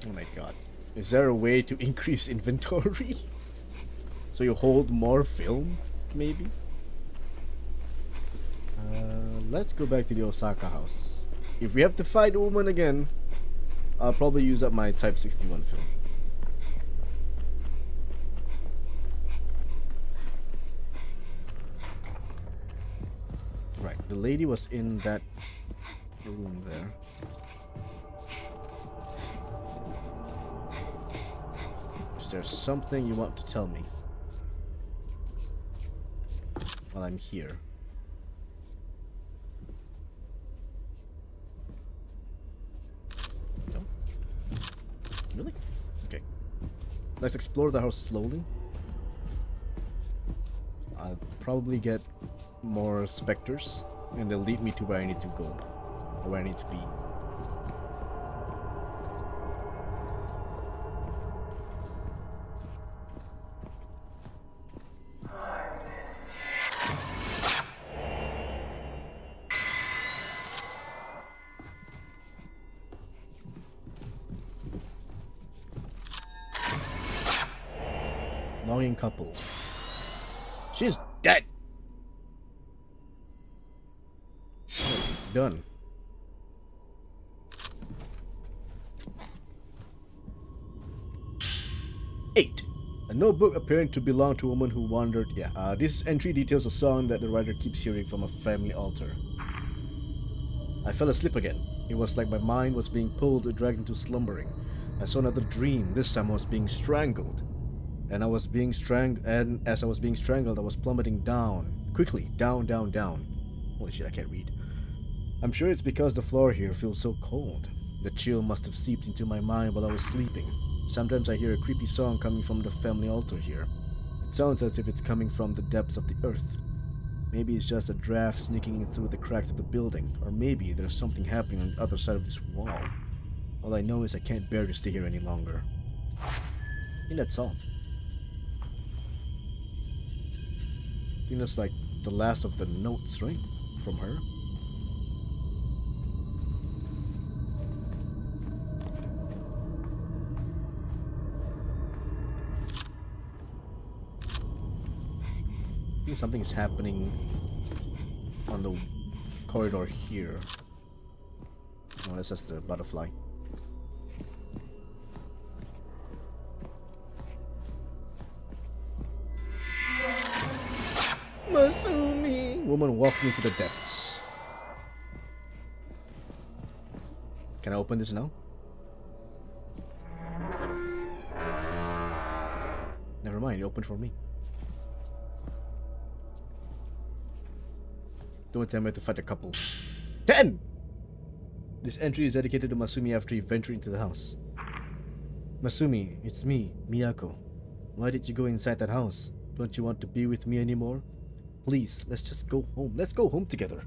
Oh my god. Is there a way to increase inventory? So you hold more film, maybe? Let's go back to the Osaka house. If we have to fight a woman again, I'll probably use up my Type 61 film. Right, the lady was in that room there. Is there something you want to tell me while I'm here? No? Really? Okay. Let's explore the house slowly. I'll probably get more specters and they'll lead me to where I need to go, or where I need to be. Longing couple. She's dead. Done. Eight. A notebook appearing to belong to a woman who wandered. Yeah, this entry details a song that the writer keeps hearing from a family altar. I fell asleep again. It was like my mind was being pulled or dragged into slumbering. I saw another dream. This time I was being strangled. And as I was being strangled, I was plummeting down. Quickly, down, down, down. Holy shit, I can't read. I'm sure it's because the floor here feels so cold. The chill must have seeped into my mind while I was sleeping. Sometimes I hear a creepy song coming from the family altar here. It sounds as if it's coming from the depths of the earth. Maybe it's just a draft sneaking in through the cracks of the building, or maybe there's something happening on the other side of this wall. All I know is I can't bear to stay here any longer. In that song. I think that's like the last of the notes, right? From her. I think something is happening on the corridor here. Oh, that's just the butterfly. Masumi! Woman walking into the depths. Can I open this now? Never mind, it opened for me. Don't tell me to fight a couple. 10! This entry is dedicated to Masumi after he ventured into the house. Masumi, it's me, Miyako. Why did you go inside that house? Don't you want to be with me anymore? Please, let's just go home. Let's go home together.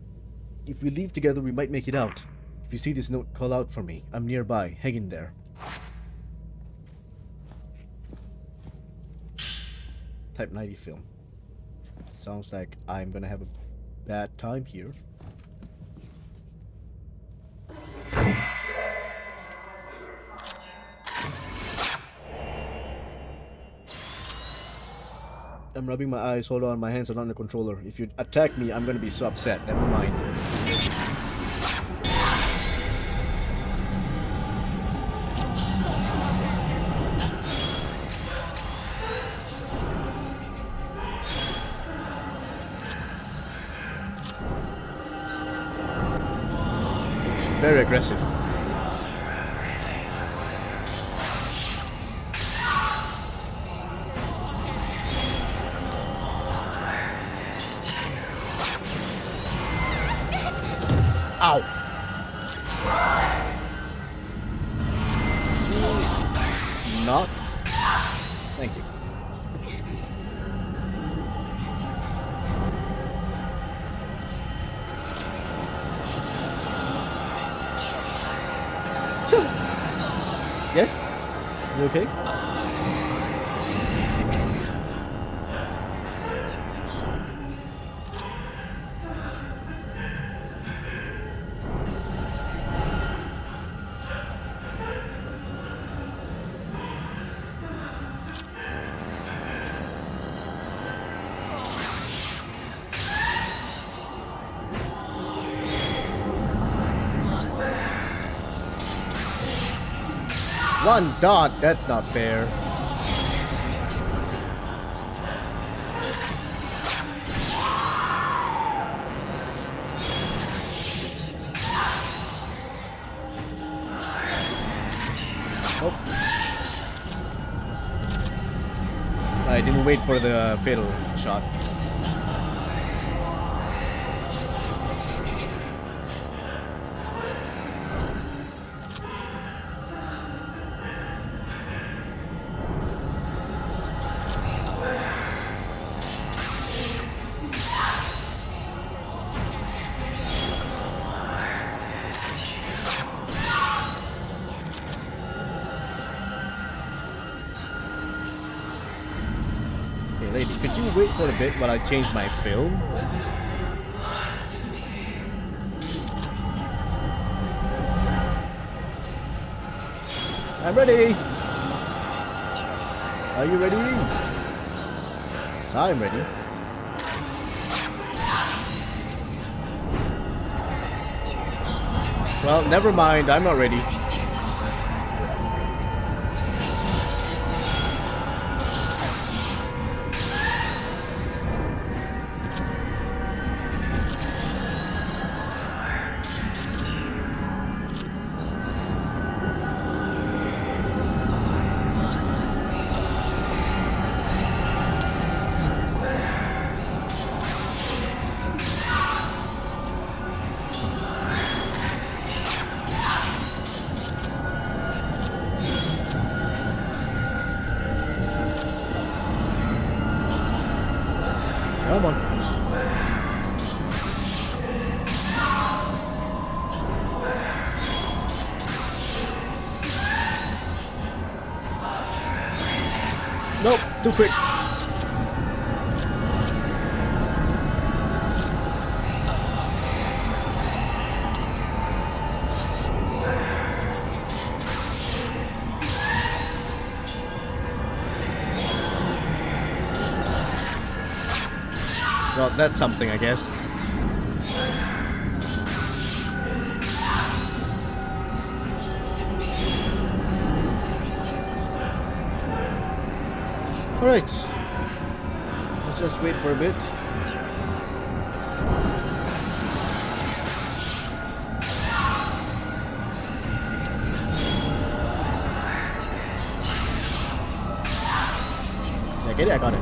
If we leave together, we might make it out. If you see this note, call out for me. I'm nearby. Hang in there. Type 90 film. Sounds like I'm gonna have a bad time here. I'm rubbing my eyes. Hold on, my hands are not on the controller. If you attack me, I'm gonna be so upset. Never mind. She's very aggressive. Ow! Yes? You okay? One dot, that's not fair. Oh. I didn't wait for the fatal shot. Lady, could you wait for a bit while I change my film? I'm ready! Are you ready? Yes, I'm ready. Well, never mind, I'm not ready. Come on. Nope, too quick. Well, that's something, I guess. Alright. Let's just wait for a bit. Yeah, get it? I got it.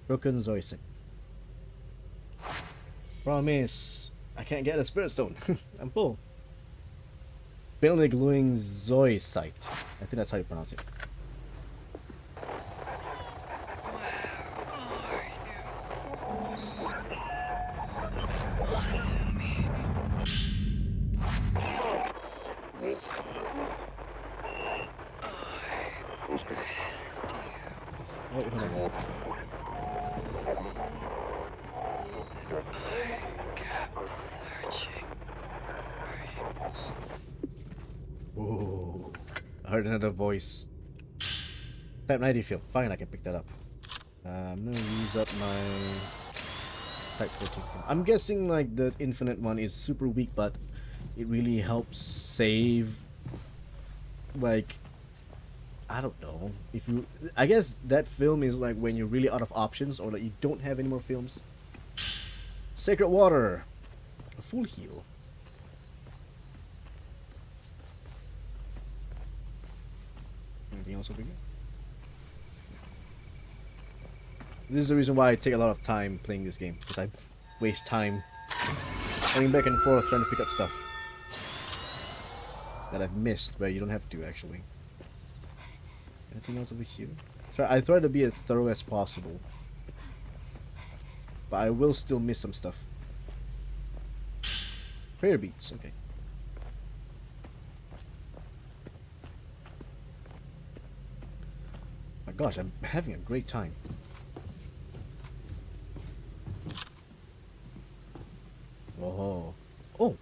Broken joystick. Promise. I can't get a spirit stone. I'm full. Faintly glowing zoisite. I think that's how you pronounce it. Oh, hold on. Whoa. I heard another voice. Type 90 feel. Fine, I can pick that up. I'm gonna use up my type 14 feel. I'm guessing like the infinite one is super weak, but it really helps save. Like, I don't know. If you, I guess that film is like when you're really out of options or like you don't have any more films. Sacred water. A full heal. Anything else over here? This is the reason why I take a lot of time playing this game, because I waste time running back and forth trying to pick up stuff. that I've missed, but you don't have to actually. Anything else over here? So I try to be as thorough as possible, but I will still miss some stuff. Prayer beads, okay. My gosh, I'm having a great time. Oh. Oh.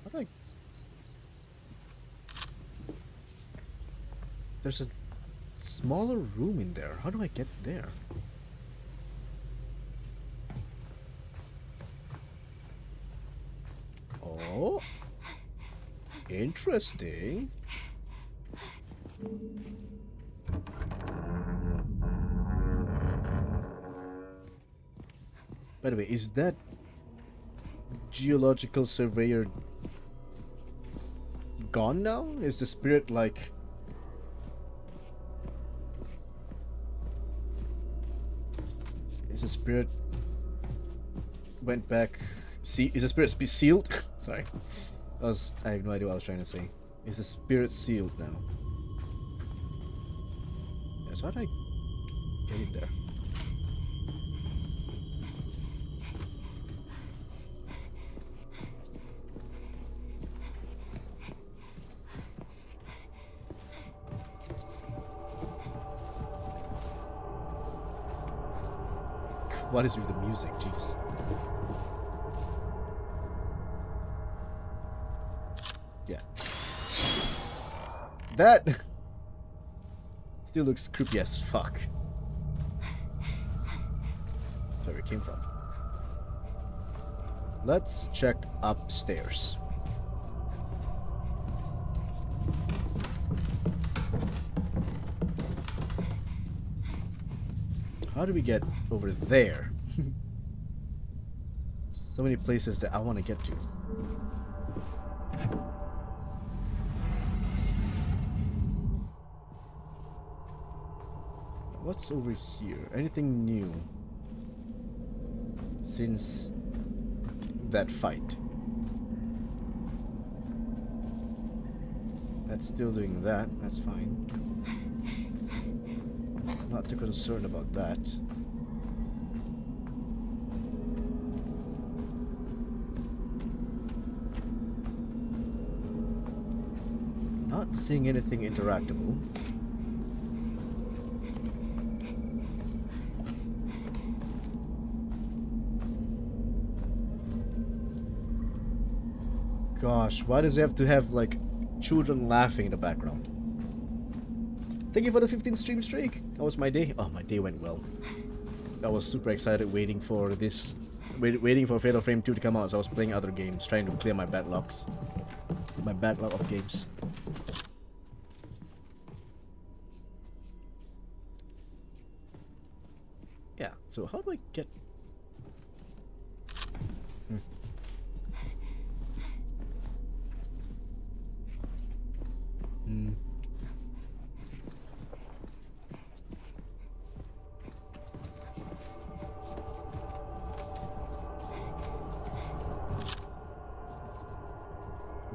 How do I... There's a smaller room in there. How do I get there? Oh. Interesting. By the way, is that geological surveyor gone now? Is the spirit like... Is the spirit went back? See, is the spirit sealed? Sorry, I have no idea what I was trying to say. Is the spirit sealed now? Yes, how do I get in there? What is with the music? Jeez. Yeah. That still looks creepy as fuck. That's where it came from. Let's check upstairs. How do we get over there? So many places that I want to get to. What's over here? Anything new since that fight? That's still doing that. That's fine. Not too concerned about that. Not seeing anything interactable. Gosh, why does it have to have like children laughing in the background? Thank you for the 15th stream streak. How was my day? Oh, my day went well. I was super excited waiting for this, waiting for Fatal Frame 2 to come out. So I was playing other games, trying to clear my backlogs, my backlog of games. Yeah. So how do I get?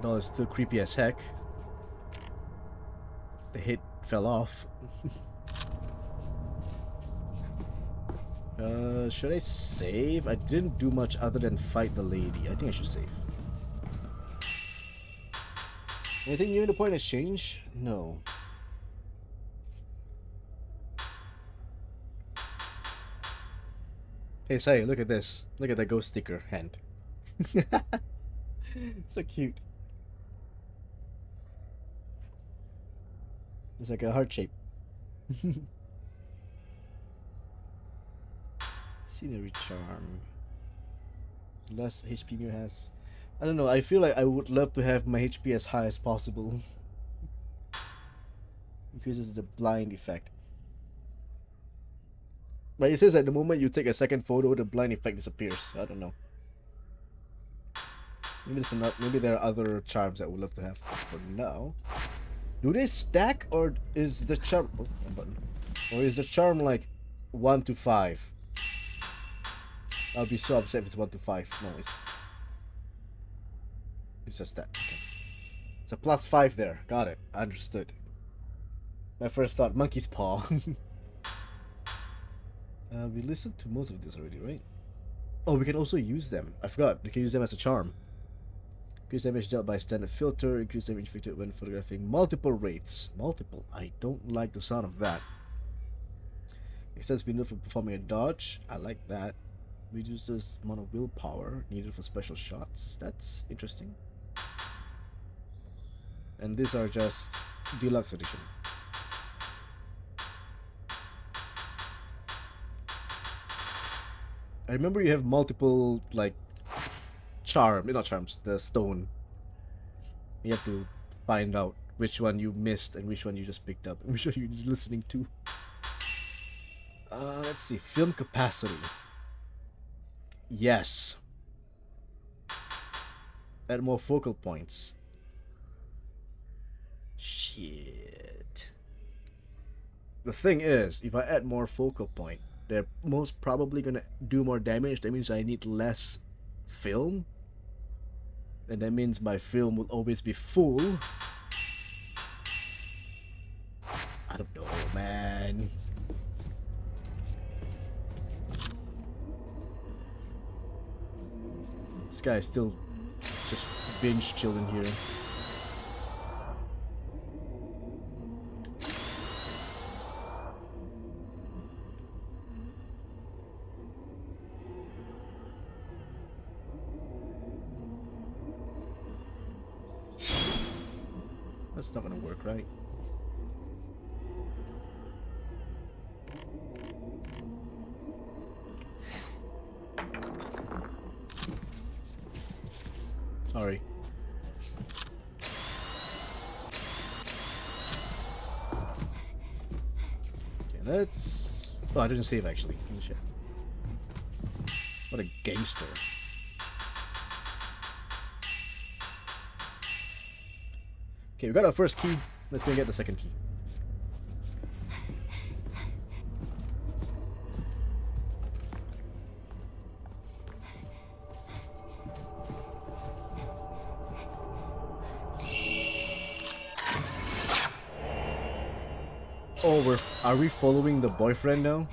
Doll is still creepy as heck. The hit fell off. Should I save? I didn't do much other than fight the lady. I think I should save. Anything new in the point exchange? No. Hey, Sai, look at this. Look at that ghost sticker hand. So cute. It's like a heart shape. Scenery charm. Less HP Mew has. I don't know, I feel like I would love to have my HP as high as possible. Increases the blind effect. But it says that the moment you take a second photo, the blind effect disappears. I don't know. Maybe there's not. Maybe there are other charms that I would love to have. For now, do they stack, or is the charm? Oh, button. Or is the charm like 1 to 5? I'll be so upset if it's 1 to 5. No, it's. It's just that. Okay. It's a +5 there. Got it. Understood. My first thought, monkey's paw. We listened to most of this already, right? Oh, we can also use them. I forgot. We can use them as a charm. Increase damage dealt by standard filter. Increase damage inflicted when photographing multiple rates. Multiple. I don't like the sound of that. Extends window for performing a dodge. I like that. Reduces amount of willpower needed for special shots. That's interesting. And these are just deluxe edition. I remember you have multiple, like, not charms, the stone. You have to find out which one you missed and which one you just picked up and which one you're listening to. Let's see, film capacity. Yes. Add more focal points. Shit. The thing is, if I add more focal point, they're most probably gonna do more damage. That means I need less film, and that means my film will always be full. I don't know, man. This guy is still just binge chilling here. That's not gonna work, right? Sorry. Okay, let's... Oh, I didn't save actually. Shit. What a gangster. Okay, we got our first key. Let's go get the second key. Oh, are we following the boyfriend now?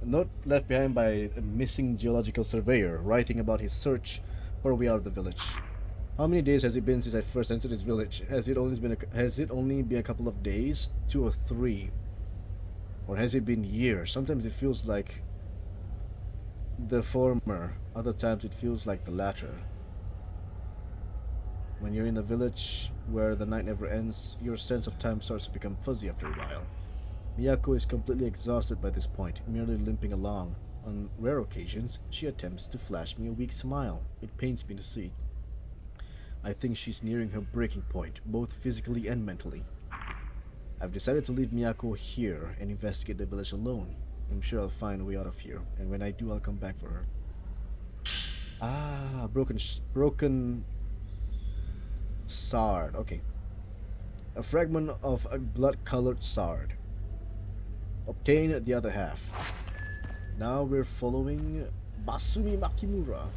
A note left behind by a missing geological surveyor, writing about his search for a way out of the village. How many days has it been since I first entered this village? Has it only been a couple of days, 2 or 3, or has it been years? Sometimes it feels like the former. Other times it feels like the latter. When you're in a village where the night never ends, your sense of time starts to become fuzzy after a while. Miyako is completely exhausted by this point, merely limping along. On rare occasions, she attempts to flash me a weak smile. It pains me to see. I think she's nearing her breaking point, both physically and mentally. I've decided to leave Miyako here and investigate the village alone. I'm sure I'll find a way out of here, and when I do, I'll come back for her. Ah, broken sard. Okay. A fragment of a blood-colored sard. Obtain the other half. Now we're following Basumi Makimura.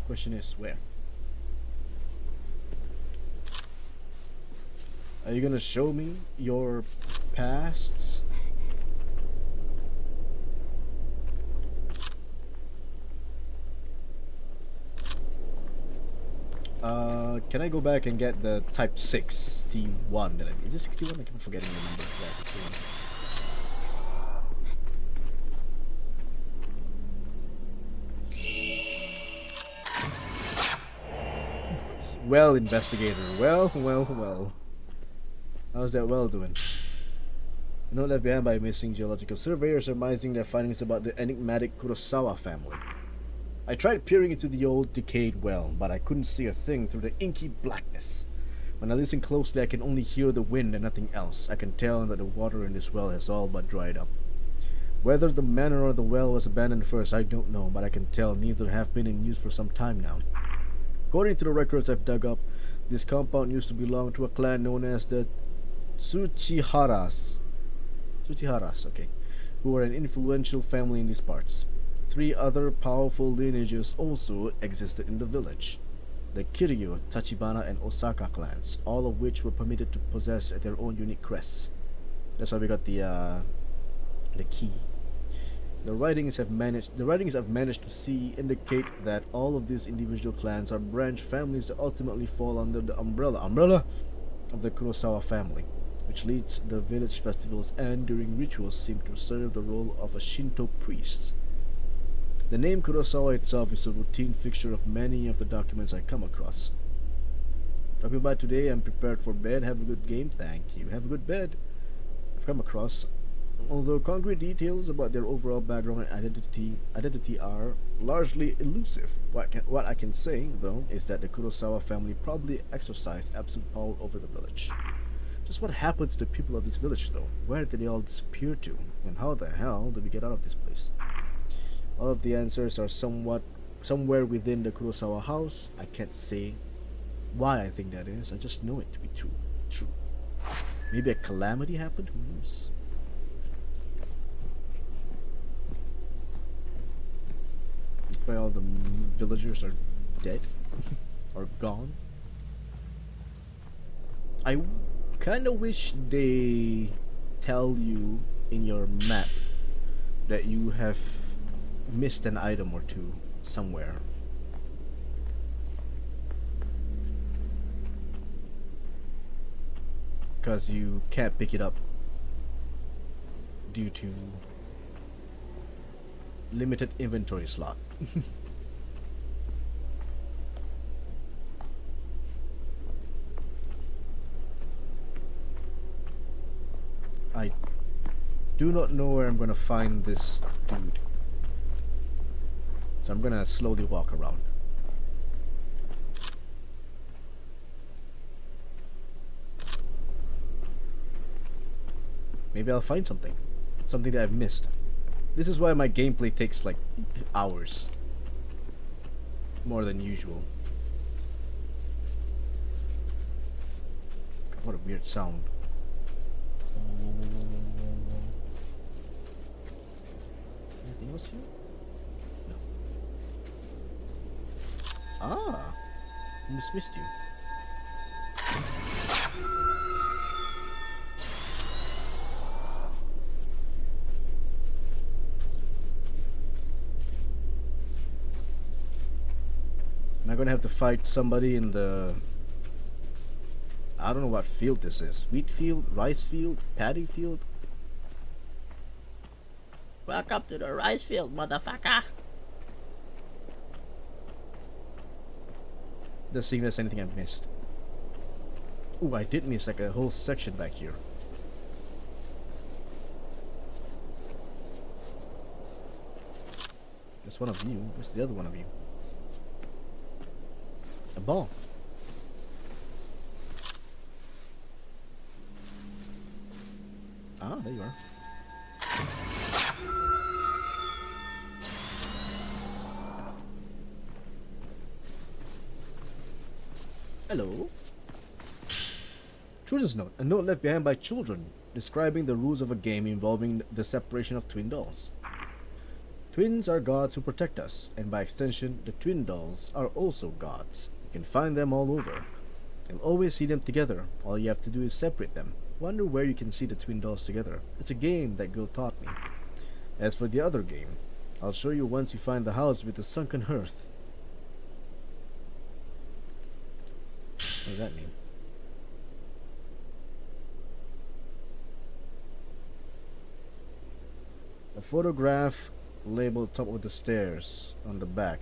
Question is, where? Are you gonna show me your pasts? Can I go back and get the type 61 that is it 61? I keep forgetting the number. Yeah, 61. Well, investigator. Well. How's that well doing? A note left behind by missing geological surveyors surmising their findings about the enigmatic Kurosawa family. I tried peering into the old, decayed well, but I couldn't see a thing through the inky blackness. When I listen closely, I can only hear the wind and nothing else. I can tell that the water in this well has all but dried up. Whether the manor or the well was abandoned first, I don't know, but I can tell neither have been in use for some time now. According to the records I've dug up, this compound used to belong to a clan known as the Tsuchiharas, okay, who were an influential family in these parts. Three other powerful lineages also existed in the village. The Kiryu, Tachibana, and Osaka clans, all of which were permitted to possess their own unique crests. That's why we got the key. The writings I've managed to see indicate that all of these individual clans are branch families that ultimately fall under the umbrella of the Kurosawa family, which leads the village festivals and during rituals seem to serve the role of a Shinto priest. The name Kurosawa itself is a routine fixture of many of the documents I come across. Dropping by today, I'm prepared for bed. Have a good game, thank you. Have a good bed. I've come across, although concrete details about their overall background and identity are largely elusive. What I can say, though, is that the Kurosawa family probably exercised absolute power over the village. Just what happened to the people of this village, though? Where did they all disappear to? And how the hell did we get out of this place? All of the answers are somewhere within the Kurosawa house. I can't say why I think that is. I just know it to be true. Maybe a calamity happened? Who knows? Why all the villagers are dead or gone? I kind of wish they tell you in your map that you have missed an item or two somewhere. Because you can't pick it up due to limited inventory slot. I do not know where I'm gonna find this dude. So I'm gonna slowly walk around. Maybe I'll find something. Something that I've missed. This is why my gameplay takes like hours. More than usual. God, what a weird sound. Anything else here? No. Ah! I missed you. Am I gonna have to fight somebody in the... I don't know what field this is. Wheat field? Rice field? Paddy field? Welcome to the rice field, motherfucker. Does seem there's anything I've missed. Ooh, I did miss like a whole section back here. That's one of you. Where's the other one of you? A ball. Ah, there you are. Hello. Children's note. A note left behind by children describing the rules of a game involving the separation of twin dolls. Twins are gods who protect us, and by extension, the twin dolls are also gods. You can find them all over. You'll always see them together. All you have to do is separate them. Wonder where you can see the twin dolls together. It's a game that girl taught me. As for the other game, I'll show you once you find the house with the sunken hearth. What does that mean? A photograph labeled top of the stairs on the back.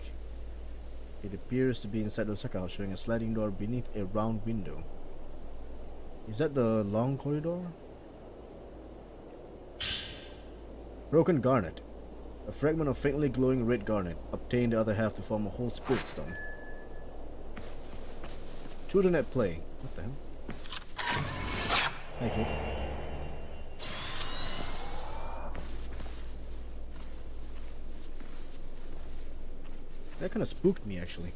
It appears to be inside Osaka house, showing a sliding door beneath a round window. Is that the long corridor? Broken garnet. A fragment of faintly glowing red garnet. Obtain the other half to form a whole spirit stone. Children at play. What the hell? Hi, kid. That kind of spooked me, actually.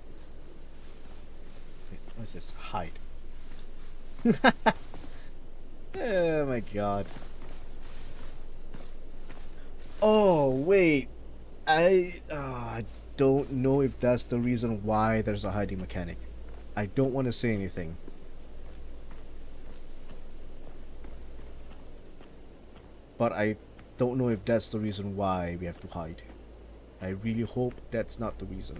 Wait, what is this? Hide. Oh my god. Oh, wait. I don't know if that's the reason why there's a hiding mechanic. I don't want to say anything. But I don't know if that's the reason why we have to hide. I really hope that's not the reason.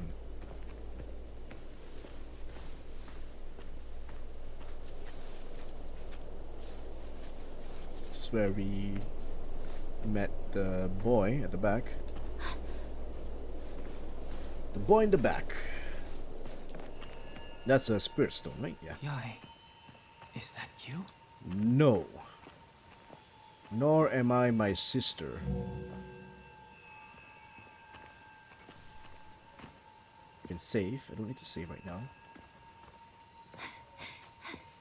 This is where we met the boy at the back. The boy in the back. That's a spirit stone, right? Yeah. Yai, is that you? No. Nor am I my sister. I can save. I don't need to save right now.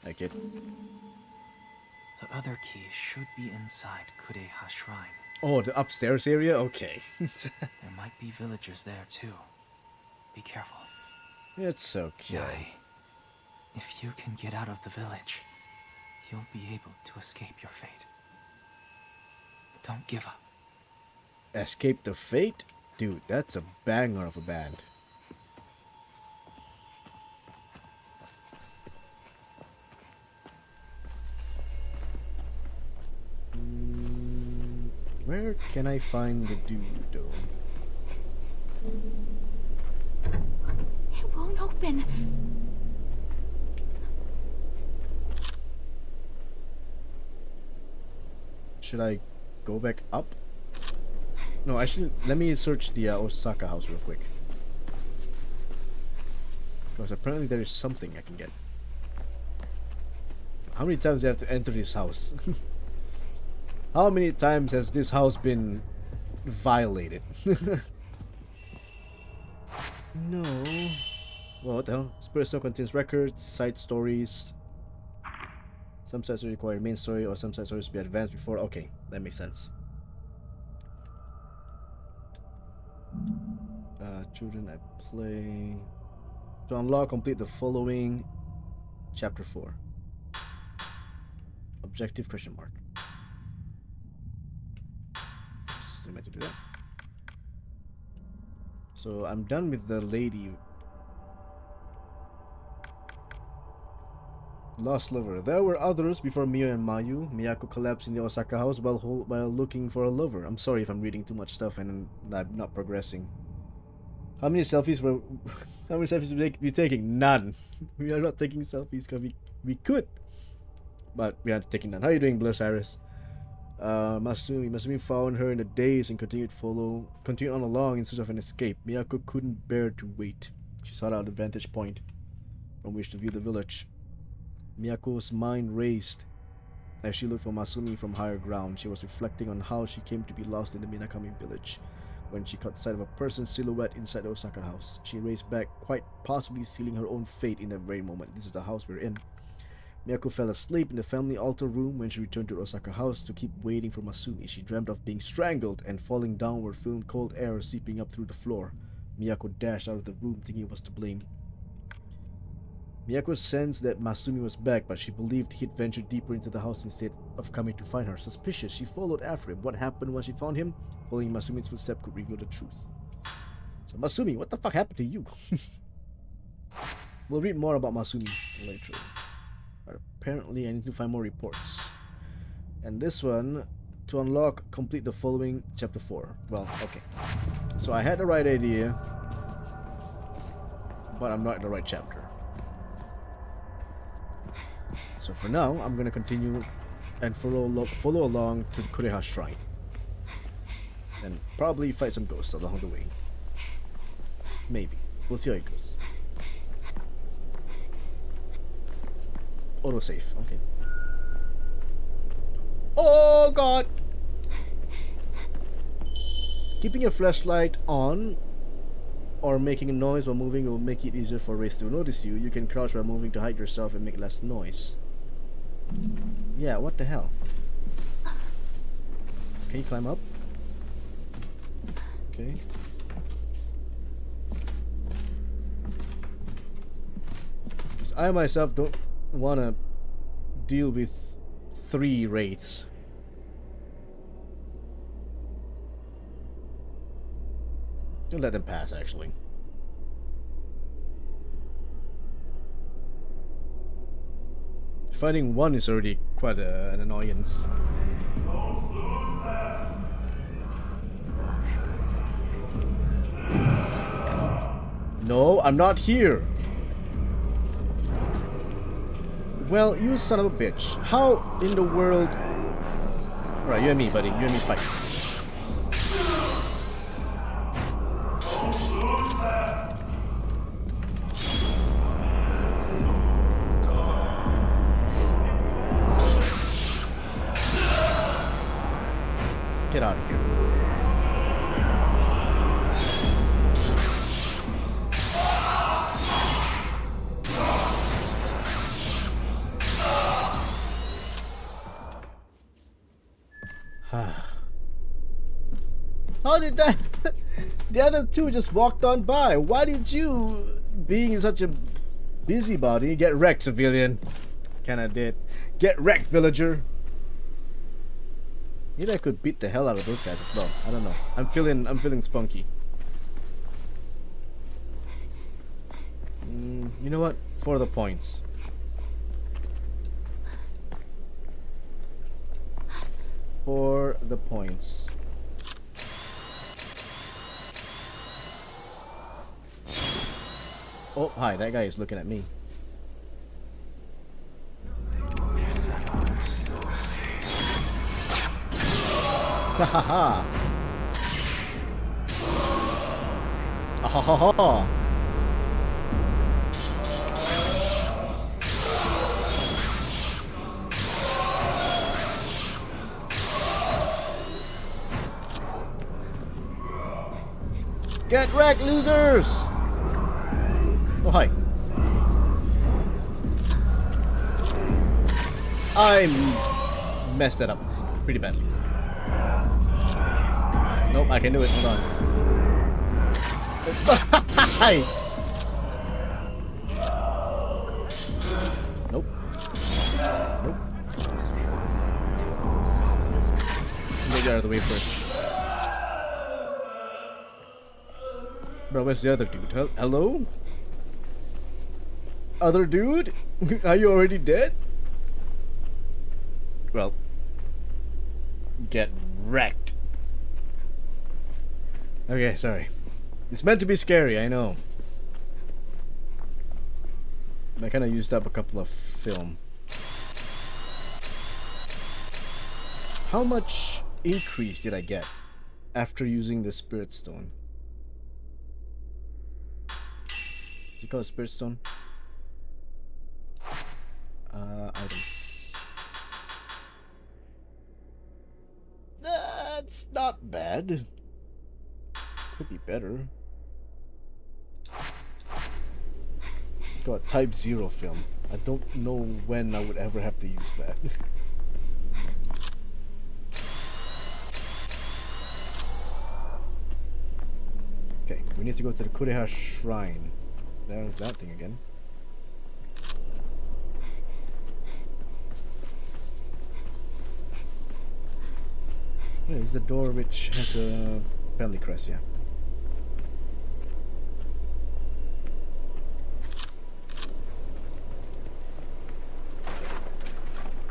I get. The other key should be inside Kureha Shrine. Oh, the upstairs area? Okay. There might be villagers there too. Be careful. It's okay. Yai, if you can get out of the village, you'll be able to escape your fate. Don't give up. Escape the Fate? Dude, that's a banger of a band. Where can I find the dude though? It won't open. Should I go back up? No, actually, let me search the Osaka house real quick. Because apparently there is something I can get. How many times do I have to enter this house? How many times has this house been violated? No. Well, what the hell? Spirit Stone contains records, side stories. Some side stories require main story, or some side stories to be advanced before. Okay, that makes sense. Children, I play. To unlock, complete the following. Chapter 4. Objective question mark. Oops, I meant to do that. So I'm done with the lady. Lost lover. There were others before Mio and Mayu. Miyako collapsed in the Osaka house while looking for a lover. I'm sorry if I'm reading too much stuff and I'm not progressing. How many selfies were we taking? None. We are not taking selfies because we could, but we aren't taking none. How are you doing, Bliss Iris? Masumi found her in the daze and continued on along in search of an escape. Miyako couldn't bear to wait. She sought out a vantage point from which to view the village. Miyako's mind raced as she looked for Masumi from higher ground. She was reflecting on how she came to be lost in the Minakami village when she caught sight of a person's silhouette inside the Osaka house. She raced back, quite possibly sealing her own fate in that very moment. This is the house we're in. Miyako fell asleep in the family altar room when she returned to the Osaka house to keep waiting for Masumi. She dreamt of being strangled and falling downward, feeling cold air seeping up through the floor. Miyako dashed out of the room thinking it was to blame. Miyako sensed that Masumi was back, but she believed he'd ventured deeper into the house instead of coming to find her. Suspicious, she followed after him. What happened when she found him? Following Masumi's footsteps could reveal the truth. So Masumi, what the fuck happened to you? We'll read more about Masumi later. But apparently I need to find more reports. And this one, to unlock, complete the following chapter 4. Well, okay. So I had the right idea, but I'm not in the right chapter. So for now, I'm gonna continue and follow along to the Kureha Shrine. And probably fight some ghosts along the way. Maybe. We'll see how it goes. Autosave, okay. Oh god! Keeping your flashlight on or making a noise while moving will make it easier for Race to notice you. You can crouch while moving to hide yourself and make less noise. Yeah, what the hell? Can you climb up? Okay. Because I myself don't want to deal with 3 wraiths. I'll let them pass, actually. Fighting one is already quite an annoyance. No, I'm not here. Well, you son of a bitch. How in the world... Alright, you and me, buddy. You and me fight. Get out of here. How did that... The other two just walked on by. Why did you, being such a busybody, get wrecked, civilian? Kinda did. Get wrecked, villager. Maybe I could beat the hell out of those guys as well. I don't know. I'm feeling spunky. You know what? For the points. For the points. Oh, hi, that guy is looking at me. Ha ha ha! Ah ha ha ha! Get wrecked, losers! Oh, hi. I messed that up pretty badly. Nope, I can do it. Hold on. Hi. Nope. Nope. Let me get out of the way first. Bro, where's the other dude? Hello? Other dude? Are you already dead? Well, get wrecked. Okay, sorry. It's meant to be scary, I know. I kind of used up a couple of film. How much increase did I get after using the Spirit Stone? Do you call it Spirit Stone? Items. That's not bad. Could be better. Got Type 0 film. I don't know when I would ever have to use that. Okay, we need to go to the Kureha Shrine. There's that thing again. Yeah, it's the door which has a family crest, yeah.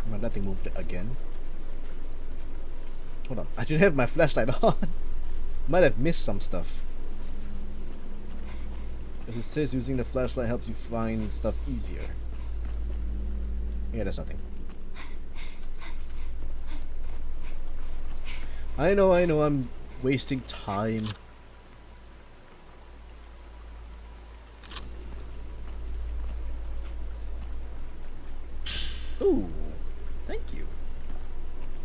Well, that thing moved again. Hold on, I didn't have my flashlight on. Might have missed some stuff. As it says, using the flashlight helps you find stuff easier. Yeah, that's nothing. I know, I'm wasting time. Ooh, thank you.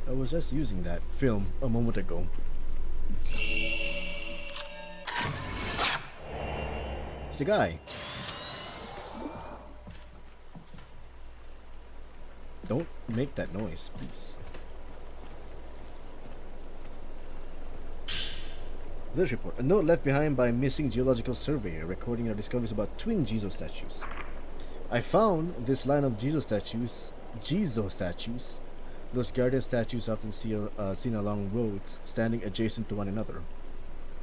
I was just using that film a moment ago. It's the guy. Don't make that noise, please. This report. A note left behind by a missing geological surveyor recording our discoveries about twin Jesus statues. I found this line of Jesus statues. Those guardian statues often seen along roads, standing adjacent to one another.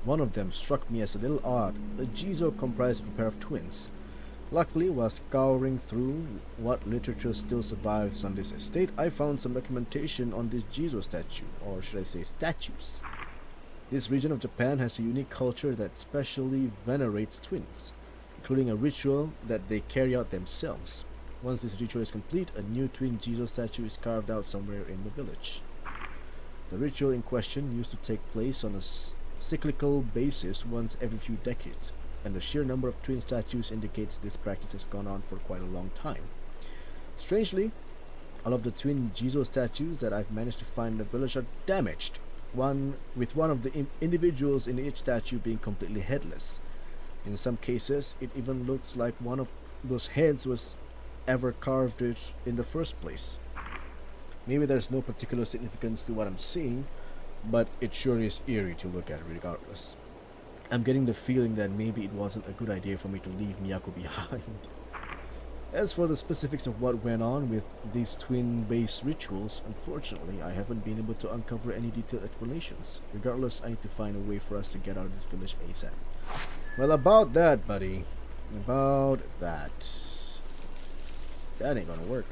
One of them struck me as a little odd, a Jizo comprised of a pair of twins. Luckily, while scouring through what literature still survives on this estate, I found some documentation on this Jizo statue, or should I say statues. This region of Japan has a unique culture that specially venerates twins, including a ritual that they carry out themselves. Once this ritual is complete, a new twin Jizo statue is carved out somewhere in the village. The ritual in question used to take place on a cyclical basis once every few decades, and the sheer number of twin statues indicates this practice has gone on for quite a long time. Strangely, all of the twin Jizo statues that I've managed to find in the village are damaged, with one of the individuals in each statue being completely headless. In some cases, it even looks like one of those heads was ever carved it in the first place. Maybe there's no particular significance to what I'm seeing, but it sure is eerie to look at regardless. I'm getting the feeling that maybe it wasn't a good idea for me to leave Miyako behind. As for the specifics of what went on with these twin-based rituals, unfortunately, I haven't been able to uncover any detailed explanations. Regardless, I need to find a way for us to get out of this village ASAP. Well, about that, buddy. About that. That ain't gonna work.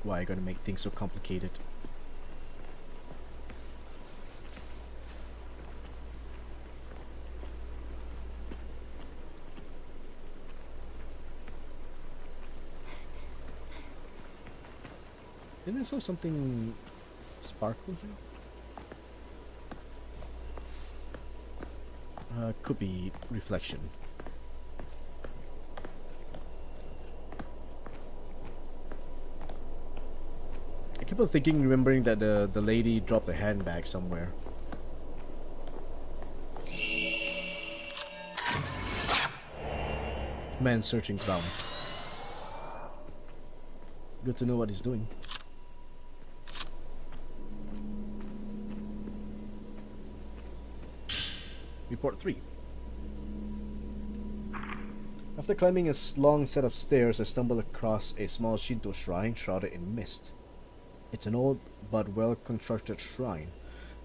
Why are you gonna make things so complicated? Didn't I saw something sparkling here? Could be reflection. I keep on remembering that the lady dropped a handbag somewhere. Man searching grounds. Good to know what he's doing. Report 3. After climbing a long set of stairs, I stumbled across a small Shinto shrine shrouded in mist. It's an old but well-constructed shrine,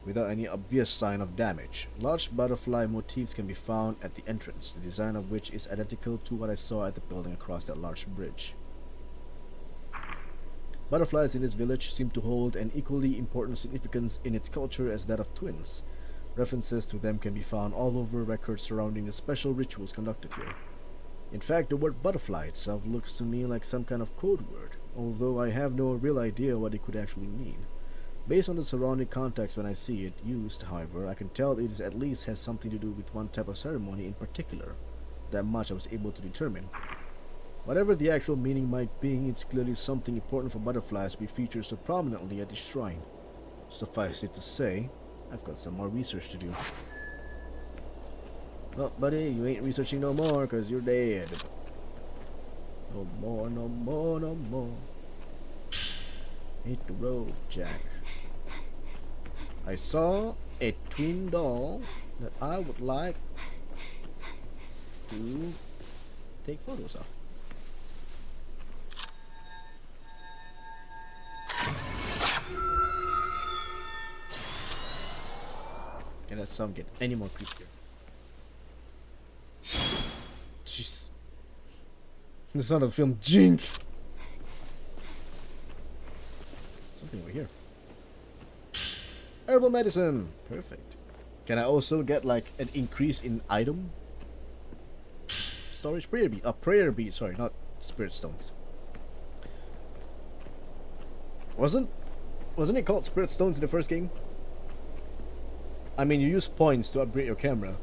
without any obvious sign of damage. Large butterfly motifs can be found at the entrance, the design of which is identical to what I saw at the building across that large bridge. Butterflies in this village seem to hold an equally important significance in its culture as that of twins. References to them can be found all over records surrounding the special rituals conducted here. In fact, the word butterfly itself looks to me like some kind of code word, although I have no real idea what it could actually mean. Based on the surrounding context when I see it used, however, I can tell it is at least has something to do with one type of ceremony in particular. That much I was able to determine. Whatever the actual meaning might be, it's clearly something important for butterflies to be featured so prominently at this shrine. Suffice it to say, I've got some more research to do. Well, buddy, you ain't researching no more, cause you're dead. No more, no more, no more. Hit the road, Jack. I saw a twin doll that I would like to take photos of. Can that sound get any more creepier? Jeez. The sound of the film Jink. Something over here. Herbal medicine. Perfect. Can I also get like an increase in item storage? Prayer bead. Prayer bead. Sorry, not spirit stones. Wasn't it called spirit stones in the first game? I mean, you use points to upgrade your camera,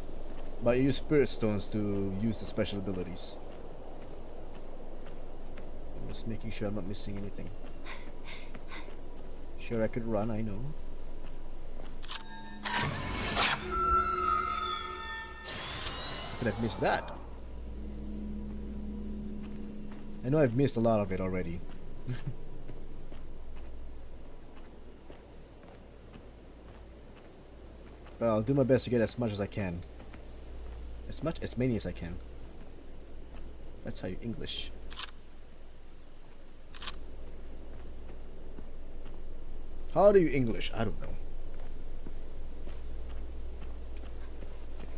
but you use spirit stones to use the special abilities. I'm just making sure I'm not missing anything. Sure, I could run, I know. How could I've missed that? I know I've missed a lot of it already. But I'll do my best to get as much as I can. As many as I can. That's how you English. How do you English? I don't know.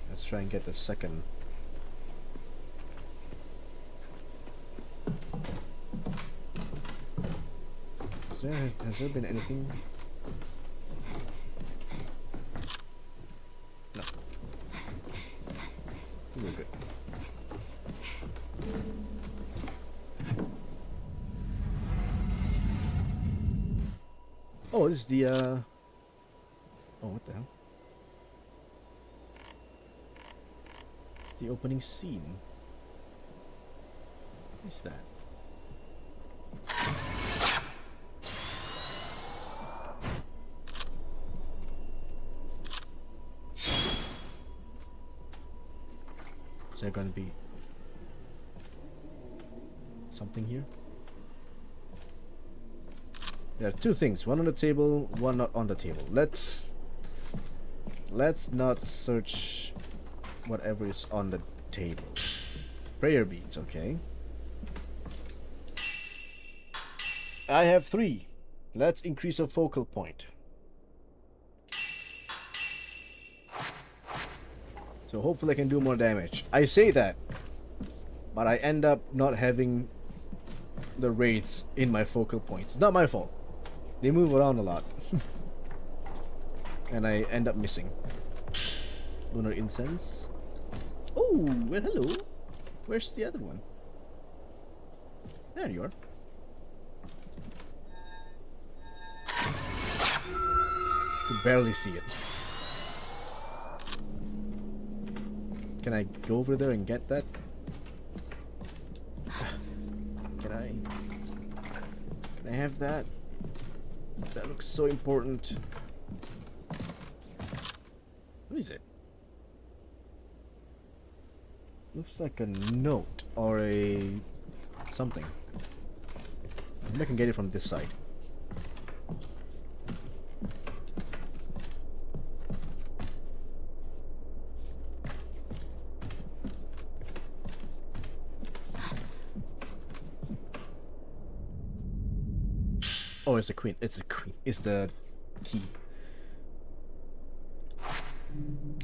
Let's try and get the second. Has there been anything? No. We're good. Oh, this is the oh, what the hell? The opening scene. What is that? Is there gonna be something here? There are two things, one on the table, one not on the table. Let's not search whatever is on the table. Prayer beads, okay. I have 3. Let's increase a focal point. So hopefully I can do more damage. I say that, but I end up not having the wraiths in my focal points. It's not my fault. They move around a lot. And I end up missing. Lunar incense. Oh, well, hello. Where's the other one? There you are. You can barely see it. Can I go over there and get that? Can I have that? That looks so important. What is it? Looks like a note or a something. Maybe I can get it from this side. Oh, it's a queen. It's a queen. It's the key.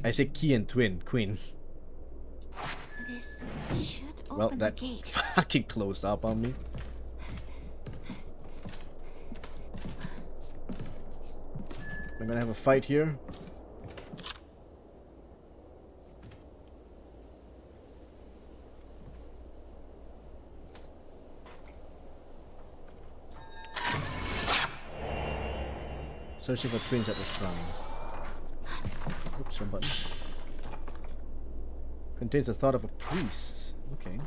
I say key and twin. Queen. This should open Well, the that gate. fucking closed up on me. I'm gonna have a fight here. Searching for twins at the shrine. Oops, wrong button. Contains the thought of a priest. Okay.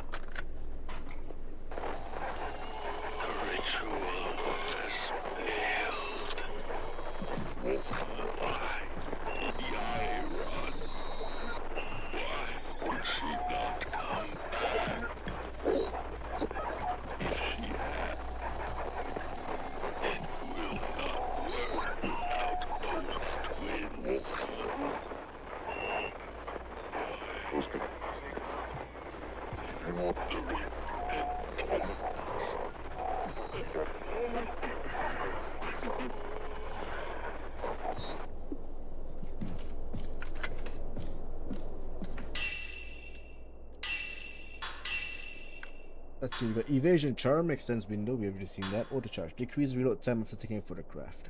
Let's see, we got evasion charm, extends window, we've already seen that. Auto charge, decrease reload time after taking a photograph.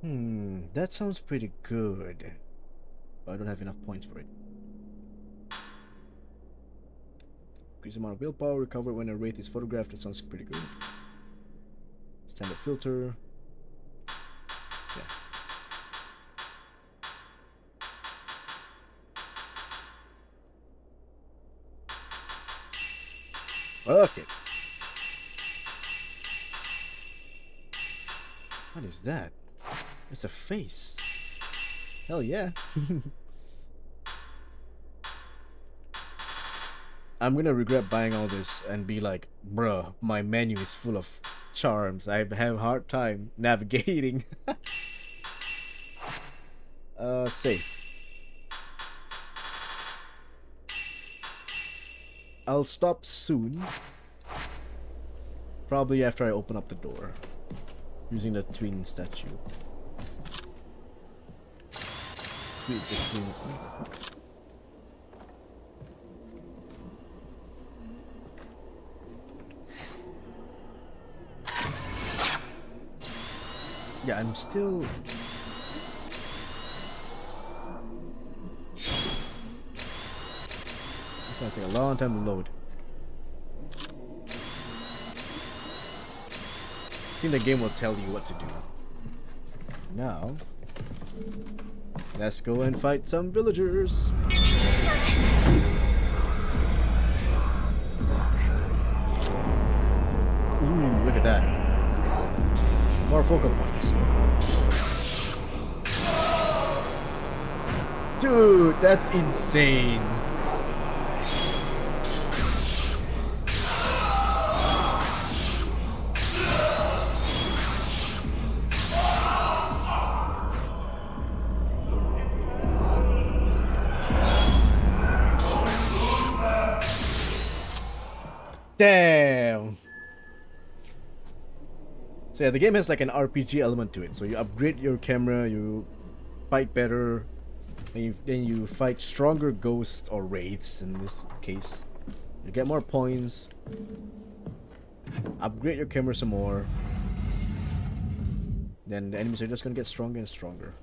That sounds pretty good. But I don't have enough points for it. Increase amount of willpower, recover when a wraith is photographed, that sounds pretty good. Standard filter. Yeah. Okay. What is that? It's a face. Hell yeah. I'm gonna regret buying all this and be like, bruh, my menu is full of charms. I have a hard time navigating. Safe. I'll stop soon. Probably after I open up the door. Using the twin statue. Wait, the twin. What the fuck? Yeah, I'm still. It's gonna take a long time to load. I think the game will tell you what to do. Now, let's go and fight some villagers. Ooh, look at that. More focal points. Dude, that's insane. Damn. So yeah, the game has like an RPG element to it. So you upgrade your camera, you fight better, then you fight stronger ghosts or wraiths in this case. You get more points. Upgrade your camera some more. Then the enemies are just gonna get stronger and stronger.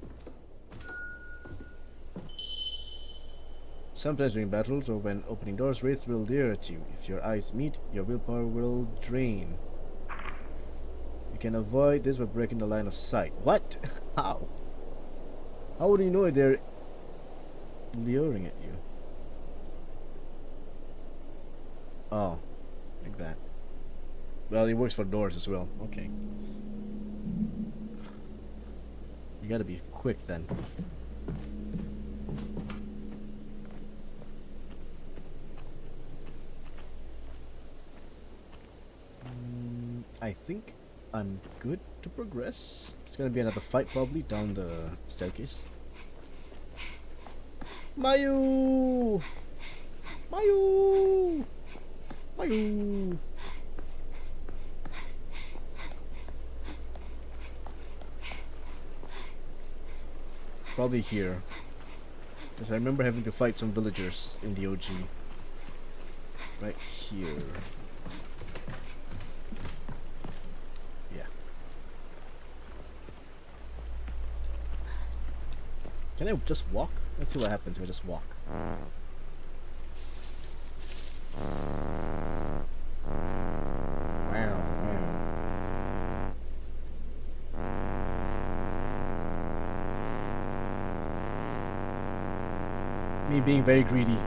Sometimes during battles or when opening doors, wraiths will leer at you. If your eyes meet, your willpower will drain. You can avoid this by breaking the line of sight. What? How? How would you know if they're leering at you? Oh, like that. Well, it works for doors as well. Okay. You gotta be quick then. I think I'm good to progress. It's gonna be another fight probably down the staircase. Mayu! Mayu! Mayu! Probably here. Because I remember having to fight some villagers in the OG. Right here. Can I just walk? Let's see what happens if I just walk. Me being very greedy.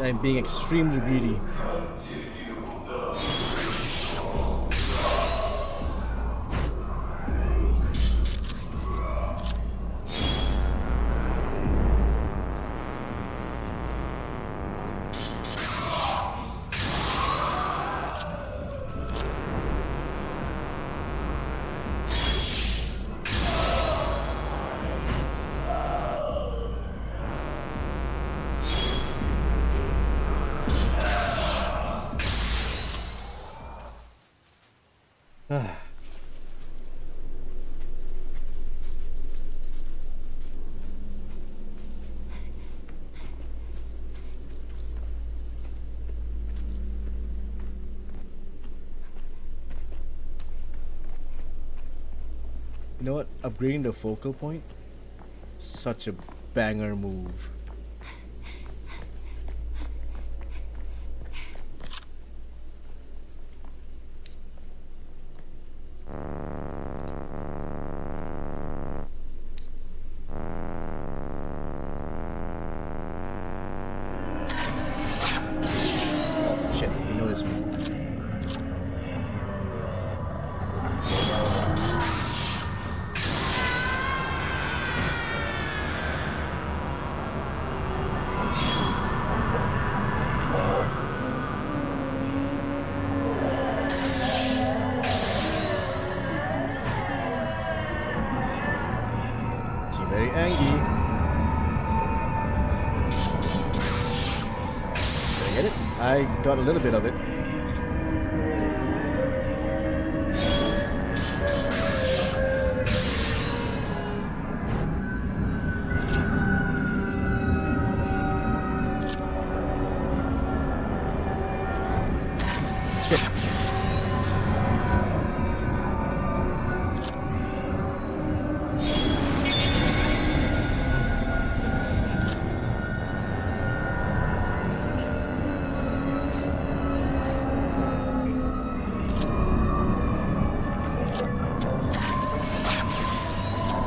I'm being extremely greedy. You know what? Upgrading the focal point? Such a banger move. Shit, he noticed me. very angry. Did I get it? I got a little bit of it.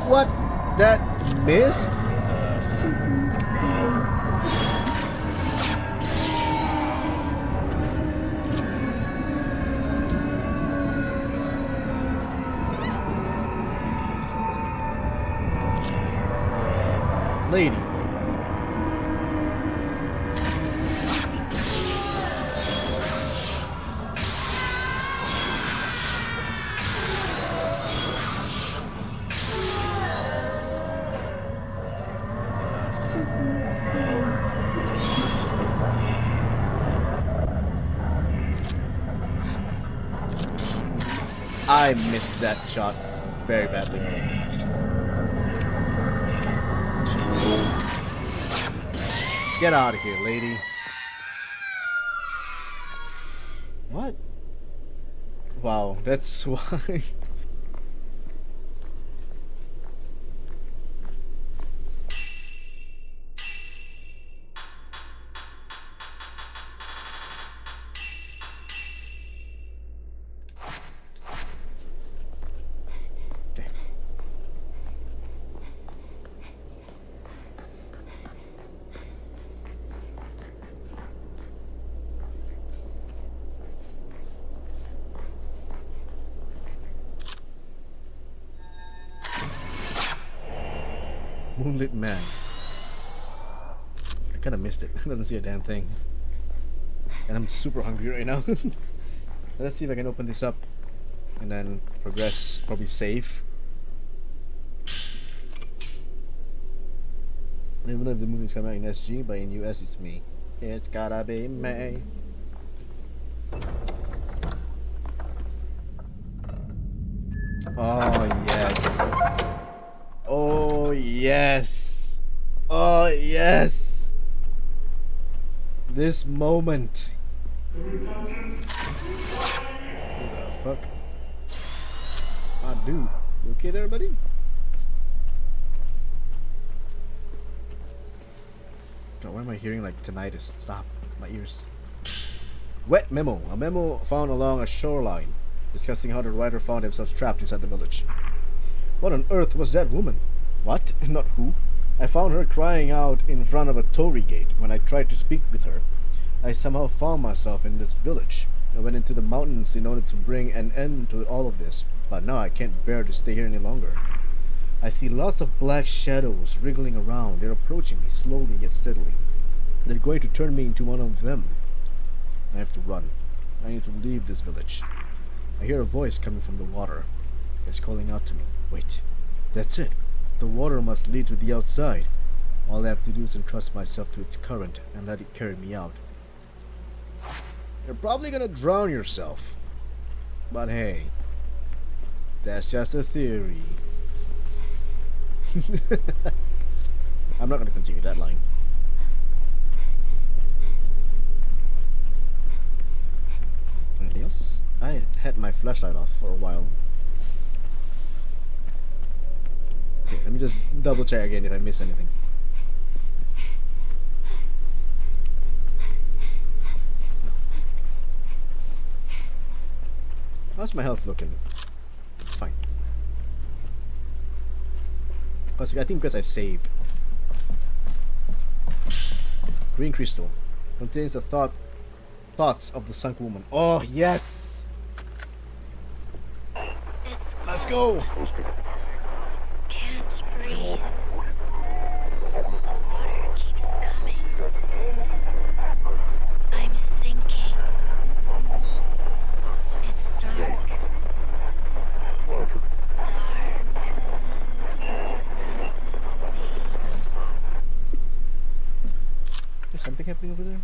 What? That missed? Lady. I missed that shot very badly. Get out of here, lady. What? Wow, that's why. Moonlit man. I kind of missed it. I didn't see a damn thing. And I'm super hungry right now. So let's see if I can open this up and then progress. Probably save. Even if the movie's coming out in SG, but in US it's me. It's gotta be me. Oh yes. Oh yes. Oh yes. This moment. Who the fuck? Ah, dude. You okay there, buddy? God, why am I hearing like tinnitus? Stop. My ears. Wet memo. A memo found along a shoreline discussing how the writer found himself trapped inside the village. What on earth was that woman? What? Not who. I found her crying out in front of a torii gate when I tried to speak with her. I somehow found myself in this village. I went into the mountains in order to bring an end to all of this, but now I can't bear to stay here any longer. I see lots of black shadows wriggling around. They're approaching me slowly yet steadily. They're going to turn me into one of them. I have to run. I need to leave this village. I hear a voice coming from the water. It's calling out to me. Wait, that's it. The water must lead to the outside. All I have to do is entrust myself to its current and let it carry me out. You're probably gonna drown yourself. But hey, that's just a theory. I'm not gonna continue that line. Anything else? I had my flashlight off for a while. Okay, let me just double check again if I miss anything. No. How's my health looking? It's fine. I think because I saved. Green crystal contains the thoughts of the sunk woman. Oh yes! Let's go! Can't breathe. The water keeps coming. I'm sinking. It's dark. Dark. something happening over there?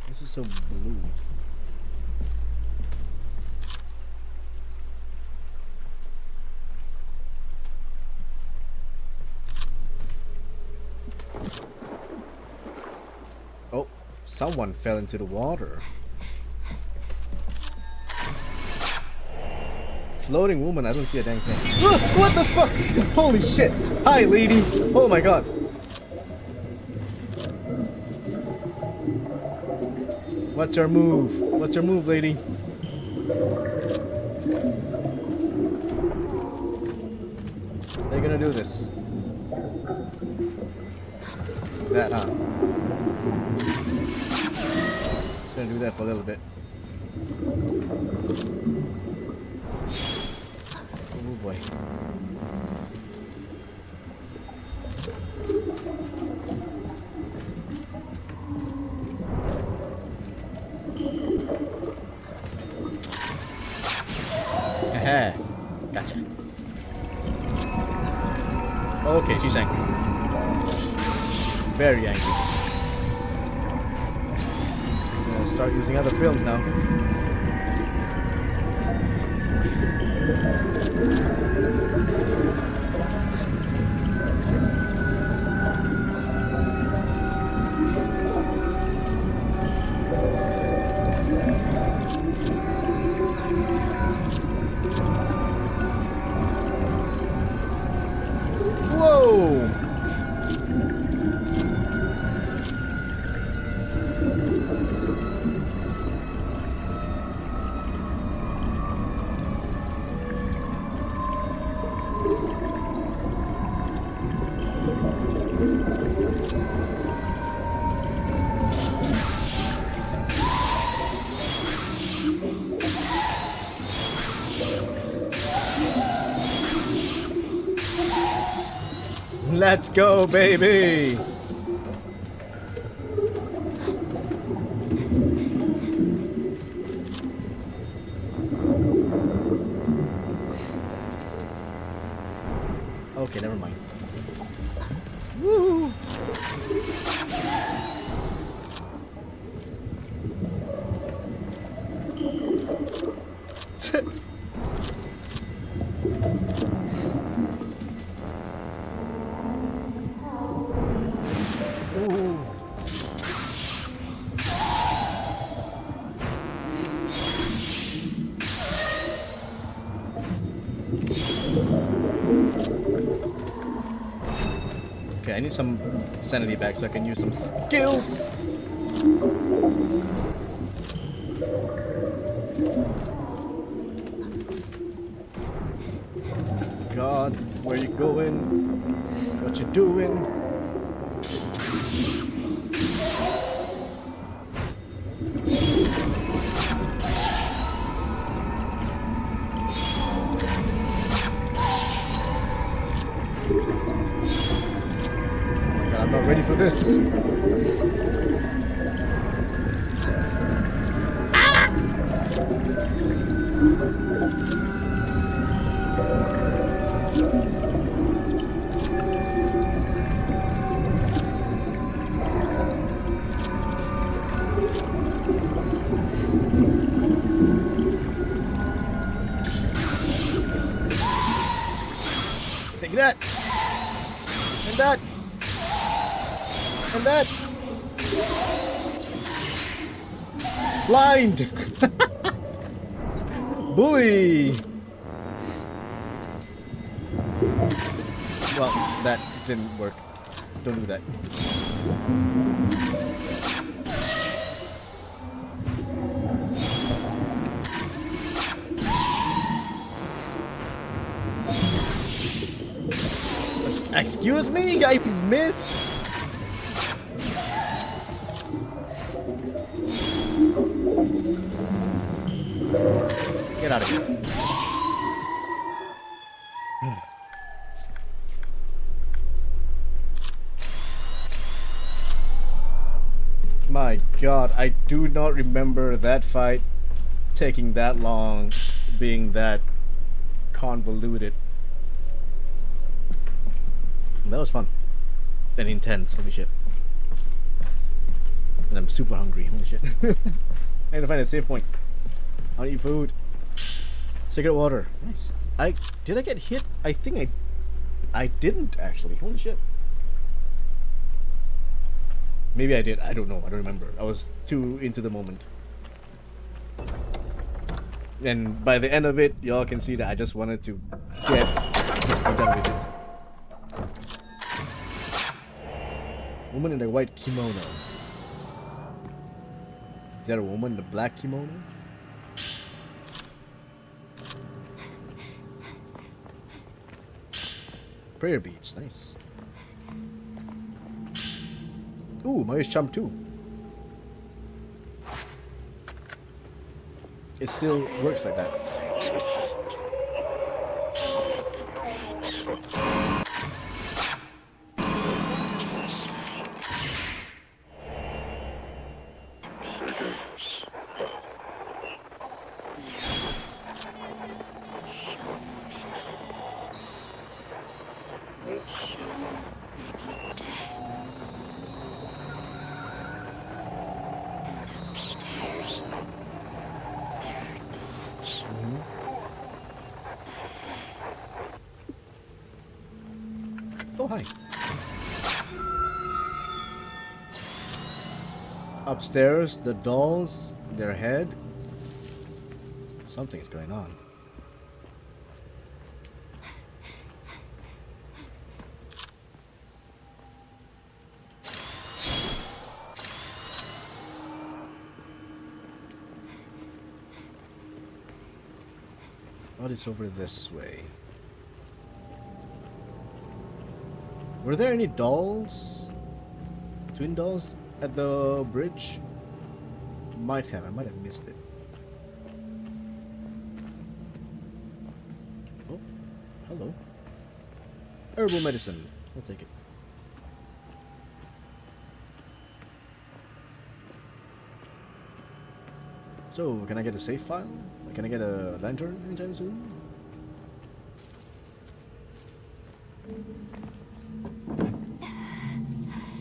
This is so blue. Oh, someone fell into the water. Floating woman, I don't see a dang thing. What the fuck? Holy shit! Hi, lady! Oh my god! What's your move? What's your move, lady? How you gonna do this? That, huh? Just gonna do that for a little bit. Oh boy. Haha. Gotcha. Okay, she's angry. Very angry. I'm gonna start using other films now. Whoa! Let's go, baby! Okay, never mind. Woo! Ooh. Okay, I need some sanity back so I can use some skills. God, where you going? What you doing? I'm not ready for this. Take that. And that. And that. Blind. Bully. Well, that didn't work. Don't do that. Excuse me, I missed. Get out of here. My god, I do not remember that fight taking that long, being that convoluted. That was fun. And intense, holy shit. And I'm super hungry, holy shit. I need to find a save point. I want to eat food. Secret water. Nice. Did I get hit? I think I didn't actually. Holy shit. Maybe I did. I don't know. I don't remember. I was too into the moment. And by the end of it, y'all can see that I just wanted to just be done with it. Woman in a white kimono. Is there a woman in a black kimono? Prayer beads, nice. Ooh, Mario's Chum too. It still works like that. Oh, hi. Upstairs, the dolls, their head. Something's going on. What is over this way? Were there any dolls? Twin dolls at the bridge? Might have. I might have missed it. Oh, hello. Herbal medicine. I'll take it. So, can I get a save file? Can I get a lantern anytime soon?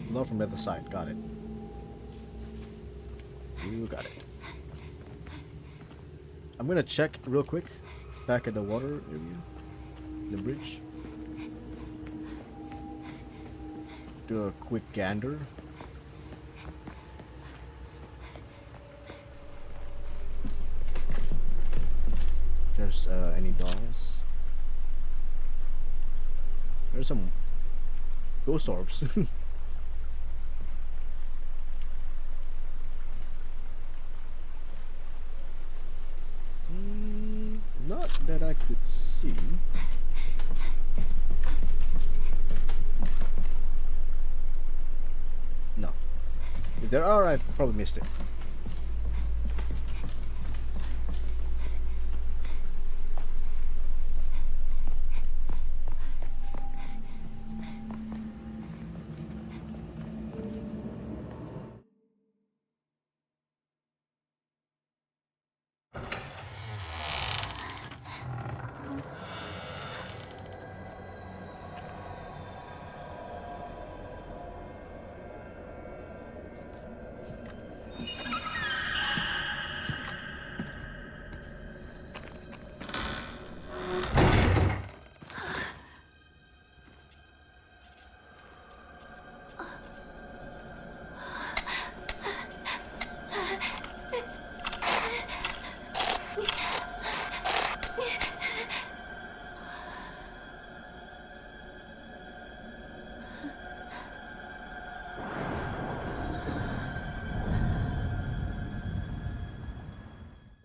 Love from the other side. Got it. You got it. I'm gonna check real quick back at the water area, the bridge. Do a quick gander. If there's any dolls. There's some ghost orbs. Not that I could see. No. If there are, I've probably missed it.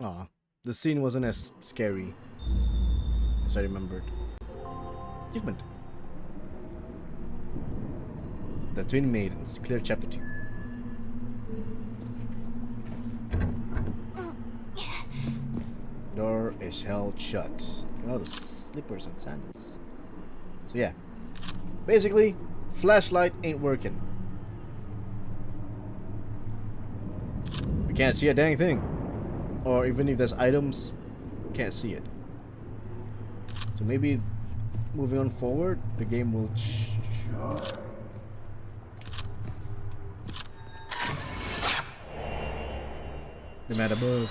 Aw, the scene wasn't as scary as I remembered. Achievement. The Twin Maidens, clear chapter 2. Door is held shut. Oh, the slippers and sandals. So yeah, basically, flashlight ain't working. We can't see a dang thing. Or even if there's items, can't see it. So maybe moving on forward, the game will The man above.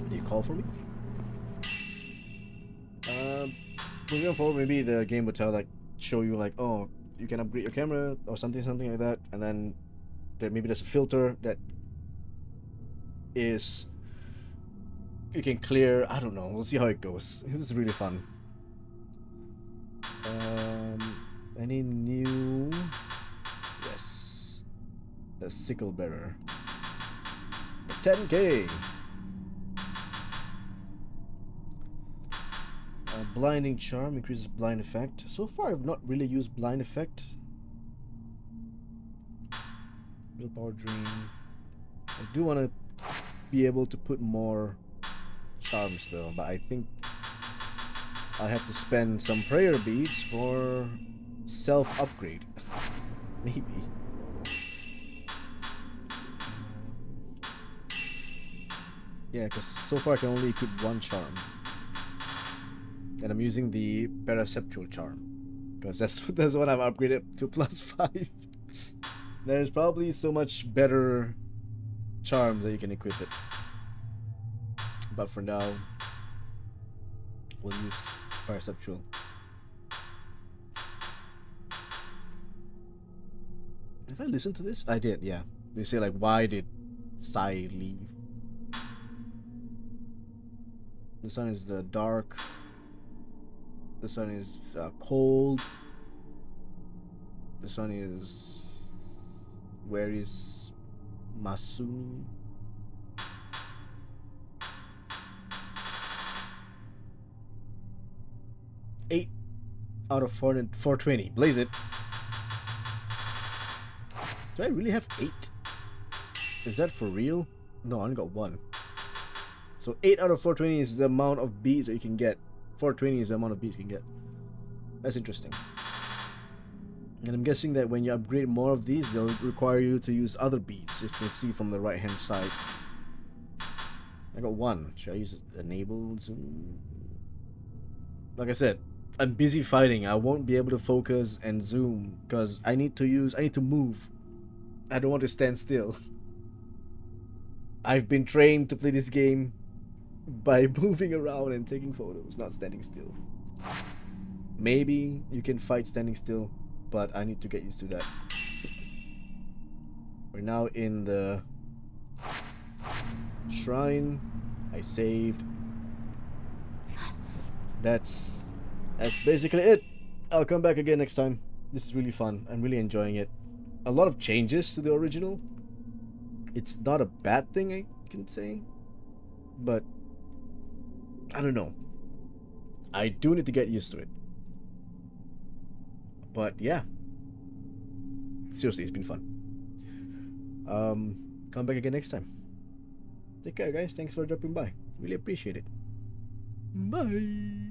Do you call for me? Moving forward, maybe the game would tell, like, show you, like, oh, you can upgrade your camera or something like that, and then maybe there's a filter that is you can clear. I don't know. We'll see how it goes. This is really fun. Any new? Yes, the sickle bearer. 10K. Blinding charm increases blind effect. So far, I've not really used blind effect. Willpower dream. I do want to be able to put more charms though, but I think I have to spend some prayer beads for self upgrade. Maybe. Yeah, because so far I can only equip one charm. And I'm using the Perceptual charm. Because that's what I've upgraded to +5. There's probably so much better charms that you can equip it. But for now, we'll use Perceptual. If I listen to this? I did, yeah. They say, like, why did Sai leave? This one is the dark. This one is cold. This one is... Where is Masumi? Eight out of 420. Blaze it. Do I really have 8? Is that for real? No, I only got 1. So 8 out of 420 is the amount of beads that you can get. 420 is the amount of beads you can get. That's interesting. And I'm guessing that when you upgrade more of these, they'll require you to use other beads, as you can see from the right hand side. I got 1. Should I use enable zoom? Like I said, I'm busy fighting. I won't be able to focus and zoom because I need to move. I don't want to stand still. I've been trained to play this game by moving around and taking photos, not standing still. Maybe you can fight standing still, but I need to get used to that. We're now in the shrine. I saved. That's basically it. I'll come back again next time. This is really fun. I'm really enjoying it. A lot of changes to the original. It's not a bad thing, I can say, but I don't know. I do need to get used to it. But yeah, seriously, it's been fun. Come back again next time. Take care, guys. Thanks for dropping by. Really appreciate it. Bye.